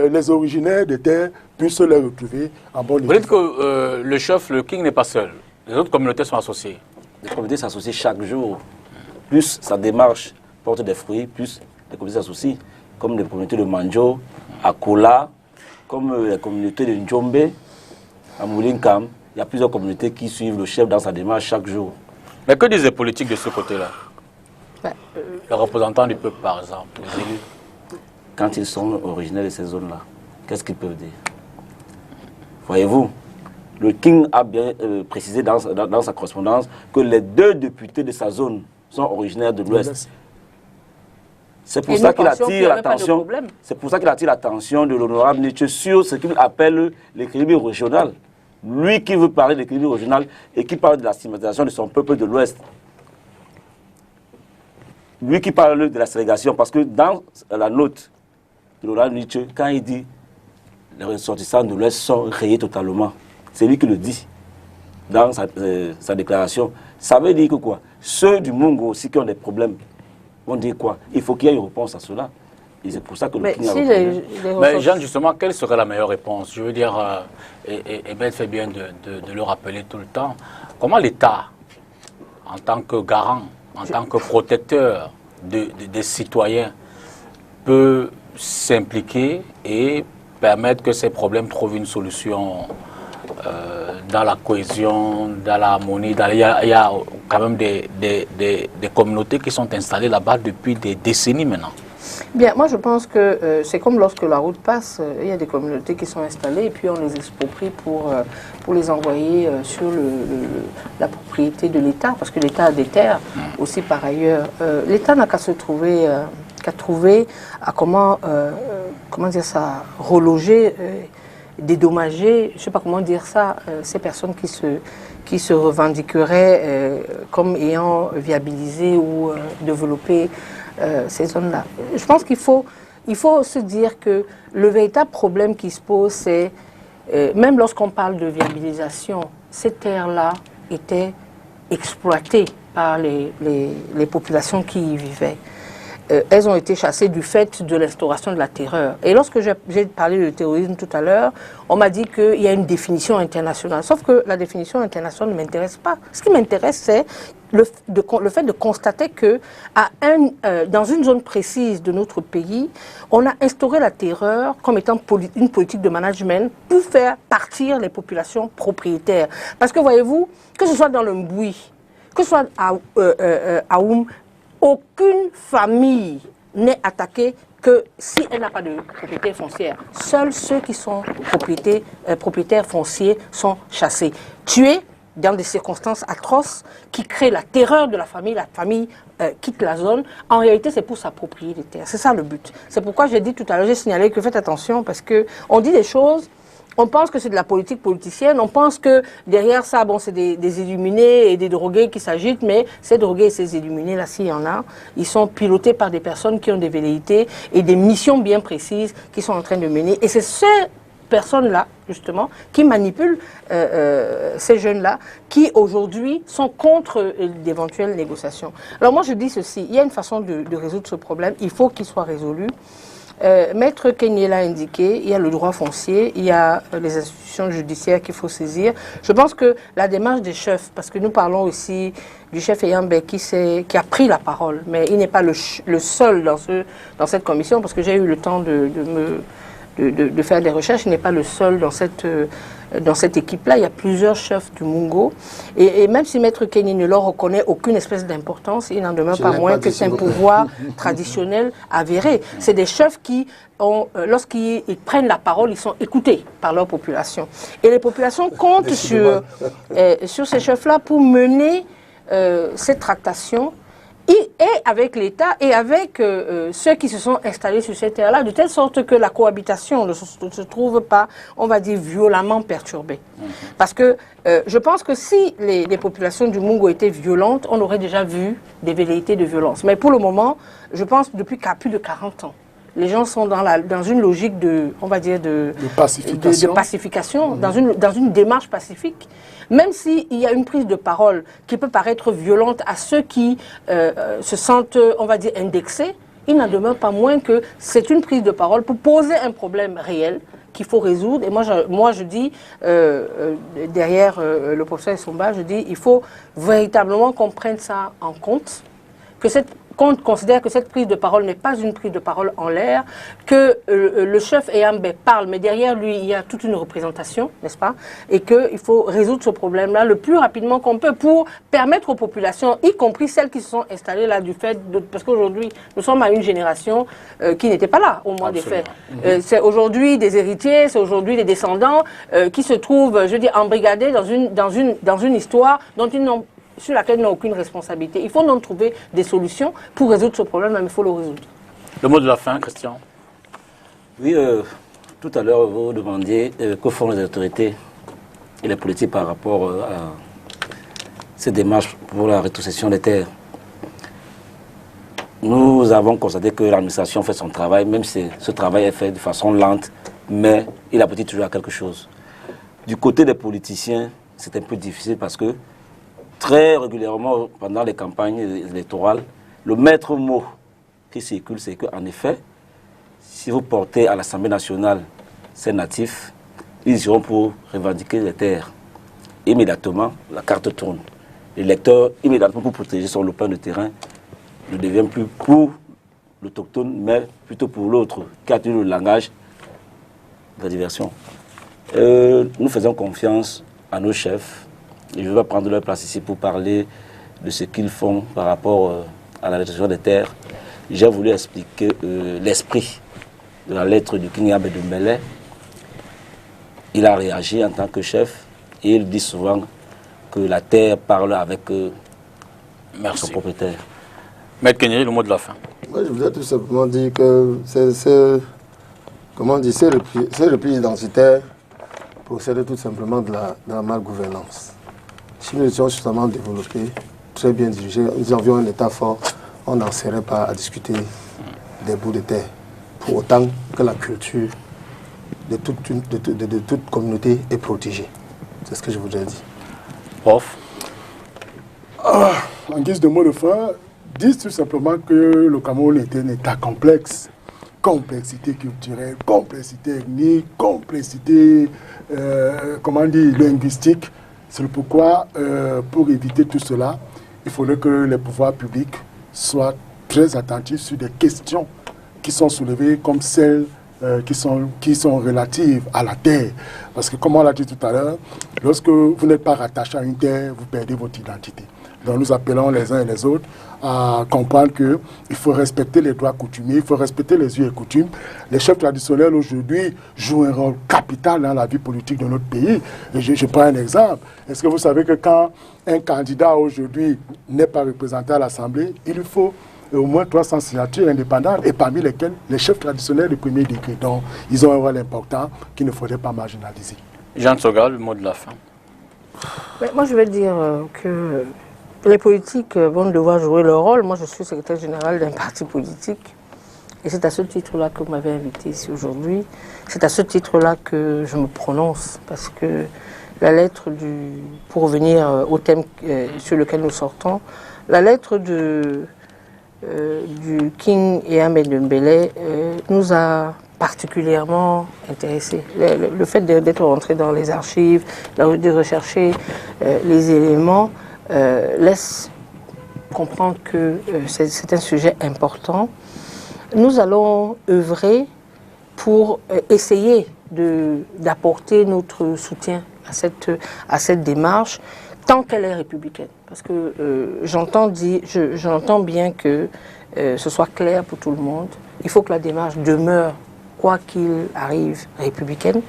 les originaires des terres puissent les retrouver en bonne état. Vous dites que le chef, le King n'est pas seul. Les autres communautés sont associées. Les communautés s'associent chaque jour. Plus sa démarche porte des fruits, plus les communautés s'associent. Comme les communautés de Manjo, à Kola, comme les communautés de Njombe, à Moulinkam. Il y a plusieurs communautés qui suivent le chef dans sa démarche chaque jour. Mais que disent les politiques de ce côté-là? Les représentants du peuple, par exemple, les élus. Quand ils sont originaires de ces zones-là, qu'est-ce qu'ils peuvent dire? Voyez-vous, le King a bien précisé dans sa correspondance que les 2 députés de sa zone sont originaires de l'Ouest. C'est pour ça qu'il attire l'attention. C'est pour ça qu'il attire l'attention de l'honorable Nietzsche sur ce qu'il appelle l'équilibre régional. Lui qui veut parler d'équilibre régional et qui parle de la stigmatisation de son peuple de l'Ouest. Lui qui parle de la ségrégation, parce que dans la note de l'honorable Nietzsche, quand il dit les ressortissants de l'Ouest sont rayés totalement, c'est lui qui le dit dans sa déclaration. Ça veut dire que quoi? Ceux du Mungo aussi qui ont des problèmes vont dire quoi? Il faut qu'il y ait une réponse à cela. Et c'est pour ça que le King a répondu. Mais Jeanne, justement, quelle serait la meilleure réponse? Je veux dire, et Beth fait bien de le rappeler tout le temps. Comment l'État, en tant que garant, en tant que protecteur des citoyens, peut s'impliquer et permettre que ces problèmes trouvent une solution dans la cohésion, dans l'harmonie? Il y a quand même des communautés qui sont installées là-bas depuis des décennies maintenant. Bien, moi je pense que c'est comme lorsque la route passe, il y a des communautés qui sont installées et puis on les exproprie pour les envoyer sur la propriété de l'État, parce que l'État a des terres aussi par ailleurs. L'État n'a qu'à se trouver, à comment dire ça, reloger, dédommager, je ne sais pas comment dire ça, ces personnes qui se revendiqueraient comme ayant viabilisé ou développé ces zones-là. Je pense qu'il faut se dire que le véritable problème qui se pose, c'est, même lorsqu'on parle de viabilisation, ces terres-là étaient exploitées par les populations qui y vivaient. Elles ont été chassées du fait de l'instauration de la terreur. Et lorsque j'ai parlé de terrorisme tout à l'heure, on m'a dit qu'il y a une définition internationale. Sauf que la définition internationale ne m'intéresse pas. Ce qui m'intéresse, c'est le fait de constater que dans une zone précise de notre pays, on a instauré la terreur comme étant une politique de management pour faire partir les populations propriétaires. Parce que voyez-vous, que ce soit dans le Mboui, que ce soit à Oum, aucune famille n'est attaquée que si elle n'a pas de propriété foncière. Seuls ceux qui sont propriétaires fonciers sont chassés, tués dans des circonstances atroces qui créent la terreur de la famille quitte la zone. En réalité, c'est pour s'approprier les terres. C'est ça le but. C'est pourquoi j'ai dit tout à l'heure, j'ai signalé que faites attention parce qu'on dit des choses On pense que c'est de la politique politicienne, on pense que derrière ça, bon, c'est des illuminés et des drogués qui s'agitent, mais ces drogués et ces illuminés-là, s'il y en a, ils sont pilotés par des personnes qui ont des velléités et des missions bien précises qu'ils sont en train de mener. Et c'est ces personnes-là, justement, qui manipulent ces jeunes-là, qui aujourd'hui sont contre d'éventuelles négociations. Alors moi, je dis ceci, il y a une façon de résoudre ce problème, il faut qu'il soit résolu. Maître Kenyé l'a indiqué, il y a le droit foncier, il y a les institutions judiciaires qu'il faut saisir. Je pense que la démarche des chefs, parce que nous parlons aussi du chef Eyambe qui a pris la parole, mais il n'est pas le seul dans cette commission, parce que j'ai eu le temps de faire des recherches, il n'est pas le seul dans cette équipe-là. Il y a plusieurs chefs du Mungo. Et même si Maître Kenyé ne leur reconnaît aucune espèce d'importance, il n'en demeure pas moins que c'est un pouvoir traditionnel avéré. C'est des chefs qui, lorsqu'ils prennent la parole, ils sont écoutés par leur population. Et les populations comptent sur ces chefs-là pour mener cette tractation et avec l'État et avec ceux qui se sont installés sur ces terres-là, de telle sorte que la cohabitation ne se trouve pas, on va dire, violemment perturbée. Parce que je pense que si les populations du Mungo étaient violentes, on aurait déjà vu des velléités de violence. Mais pour le moment, je pense depuis plus de 40 ans, les gens sont dans une logique de pacification, dans une démarche pacifique. Même s'il y a une prise de parole qui peut paraître violente à ceux qui se sentent, on va dire, indexés, il n'en demeure pas moins que c'est une prise de parole pour poser un problème réel qu'il faut résoudre. Et moi, je dis, derrière le professeur Essomba, je dis, il faut véritablement qu'on prenne ça en compte, qu'on considère que cette prise de parole n'est pas une prise de parole en l'air, que le chef Eyambe parle, mais derrière lui, il y a toute une représentation, n'est-ce pas? Et qu'il faut résoudre ce problème-là le plus rapidement qu'on peut pour permettre aux populations, y compris celles qui se sont installées là du fait de... Parce qu'aujourd'hui, nous sommes à une génération qui n'était pas là au moment des faits. C'est aujourd'hui des héritiers, c'est aujourd'hui des descendants qui se trouvent, je dis, embrigadés dans une histoire dont ils n'ont sur laquelle ils n'ont aucune responsabilité. Il faut donc trouver des solutions pour résoudre ce problème, mais il faut le résoudre. Le mot de la fin, Christian. Oui, tout à l'heure, vous demandiez que font les autorités et les politiques par rapport à ces démarches pour la rétrocession des terres. Nous avons constaté que l'administration fait son travail, même si ce travail est fait de façon lente, mais il aboutit toujours à quelque chose. Du côté des politiciens, c'est un peu difficile parce que très régulièrement, pendant les campagnes électorales, le maître mot qui circule, c'est qu'en effet, si vous portez à l'Assemblée nationale ces natifs, ils iront pour revendiquer les terres. Immédiatement, la carte tourne. L'électeur, immédiatement pour protéger son lopin de terrain, ne devient plus pour l'autochtone, mais plutôt pour l'autre, qui a tenu le langage de la diversion. Nous faisons confiance à nos chefs. Et je vais prendre leur place ici pour parler de ce qu'ils font par rapport à la rétrocession des terres. J'ai voulu expliquer l'esprit de la lettre du King Yambe de Mbele. Il a réagi en tant que chef et il dit souvent que la terre parle avec son propriétaire. Maître Kenyé, le mot de la fin. Moi, je voudrais tout simplement dire que c'est repli identitaire procède tout simplement de la malgouvernance. Si nous étions suffisamment développés, très bien dirigés, nous avions un État fort, on n'en serait pas à discuter des bouts de terre. Pour autant que la culture de toute communauté est protégée. C'est ce que je voudrais dire. Prof. En guise de mot de fin, disent tout simplement que le Cameroun est un État complexe. Complexité culturelle, complexité ethnique, complexité linguistique. C'est pourquoi, pour éviter tout cela, il faudrait que les pouvoirs publics soient très attentifs sur des questions qui sont soulevées comme celles qui sont relatives à la terre. Parce que, comme on l'a dit tout à l'heure, lorsque vous n'êtes pas rattaché à une terre, vous perdez votre identité. Donc nous appelons les uns et les autres à comprendre qu'il faut respecter les droits coutumiers, il faut respecter les us et coutumes. Les chefs traditionnels aujourd'hui jouent un rôle capital dans la vie politique de notre pays. Et je prends un exemple. Est-ce que vous savez que quand un candidat aujourd'hui n'est pas représenté à l'Assemblée, il faut au moins 300 signatures indépendantes, et parmi lesquelles les chefs traditionnels du premier degré. Donc, ils ont un rôle important qu'il ne faudrait pas marginaliser. Jean Tsoga, le mot de la fin. Mais moi, je vais dire que les politiques vont devoir jouer leur rôle. Moi, je suis secrétaire général d'un parti politique. Et c'est à ce titre-là que vous m'avez invité ici aujourd'hui. C'est à ce titre-là que je me prononce. Parce que la lettre pour revenir au thème sur lequel nous sortons, la lettre du King et Ahmed Dembélé nous a particulièrement intéressés. Le fait d'être rentré dans les archives, de rechercher les éléments, laisse comprendre que c'est un sujet important. Nous allons œuvrer pour essayer d'apporter notre soutien à cette démarche, tant qu'elle est républicaine. Parce que j'entends bien que ce soit clair pour tout le monde. Il faut que la démarche demeure, quoi qu'il arrive, républicaine.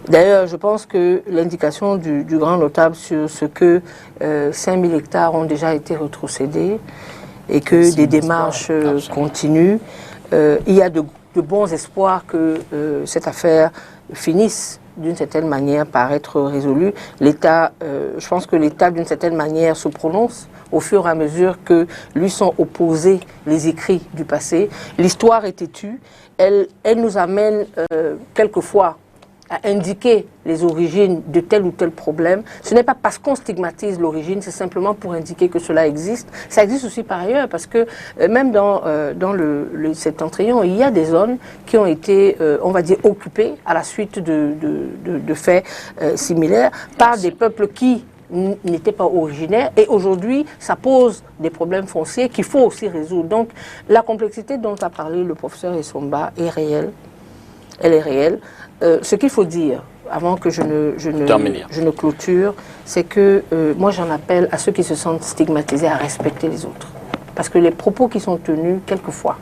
D'ailleurs, je pense que l'indication du grand notable sur ce que 5000 hectares ont déjà été rétrocédés et que des démarches continuent, il y a de bons espoirs que cette affaire finisse d'une certaine manière par être résolue. L'État, je pense que l'État d'une certaine manière se prononce au fur et à mesure que lui sont opposés les écrits du passé. L'histoire est têtue, elle nous amène quelquefois à indiquer les origines de tel ou tel problème. Ce n'est pas parce qu'on stigmatise l'origine, c'est simplement pour indiquer que cela existe. Ça existe aussi par ailleurs, parce que même dans le septentrion, il y a des zones qui ont été, on va dire, occupées à la suite de faits similaires par des peuples qui n'étaient pas originaires, et aujourd'hui ça pose des problèmes fonciers qu'il faut aussi résoudre. Donc la complexité dont a parlé le professeur Essomba est réelle, elle est réelle. Ce qu'il faut dire, avant que je ne clôture, c'est que moi j'en appelle à ceux qui se sentent stigmatisés à respecter les autres. Parce que les propos qui sont tenus, quelquefois,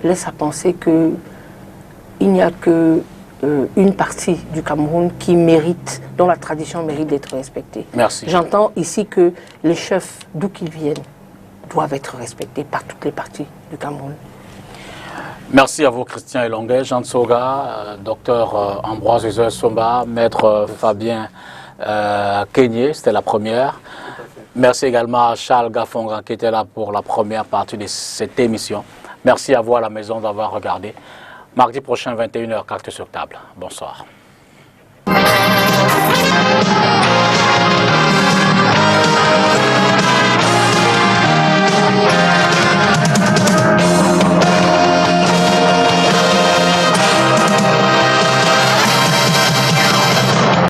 laissent à penser qu'il n'y a que une partie du Cameroun qui mérite, dont la tradition mérite d'être respectée. Merci. J'entends ici que les chefs, d'où qu'ils viennent, doivent être respectés par toutes les parties du Cameroun. Merci à vous, Christian Elonguet, Jean Tsoga, docteur Ambroise Essomba, maître Fabien Kenyé, c'était la première. Merci également à Charles Gafonga qui était là pour la première partie de cette émission. Merci à vous à la maison d'avoir regardé. Mardi prochain, 21h, Cactus sur table. Bonsoir.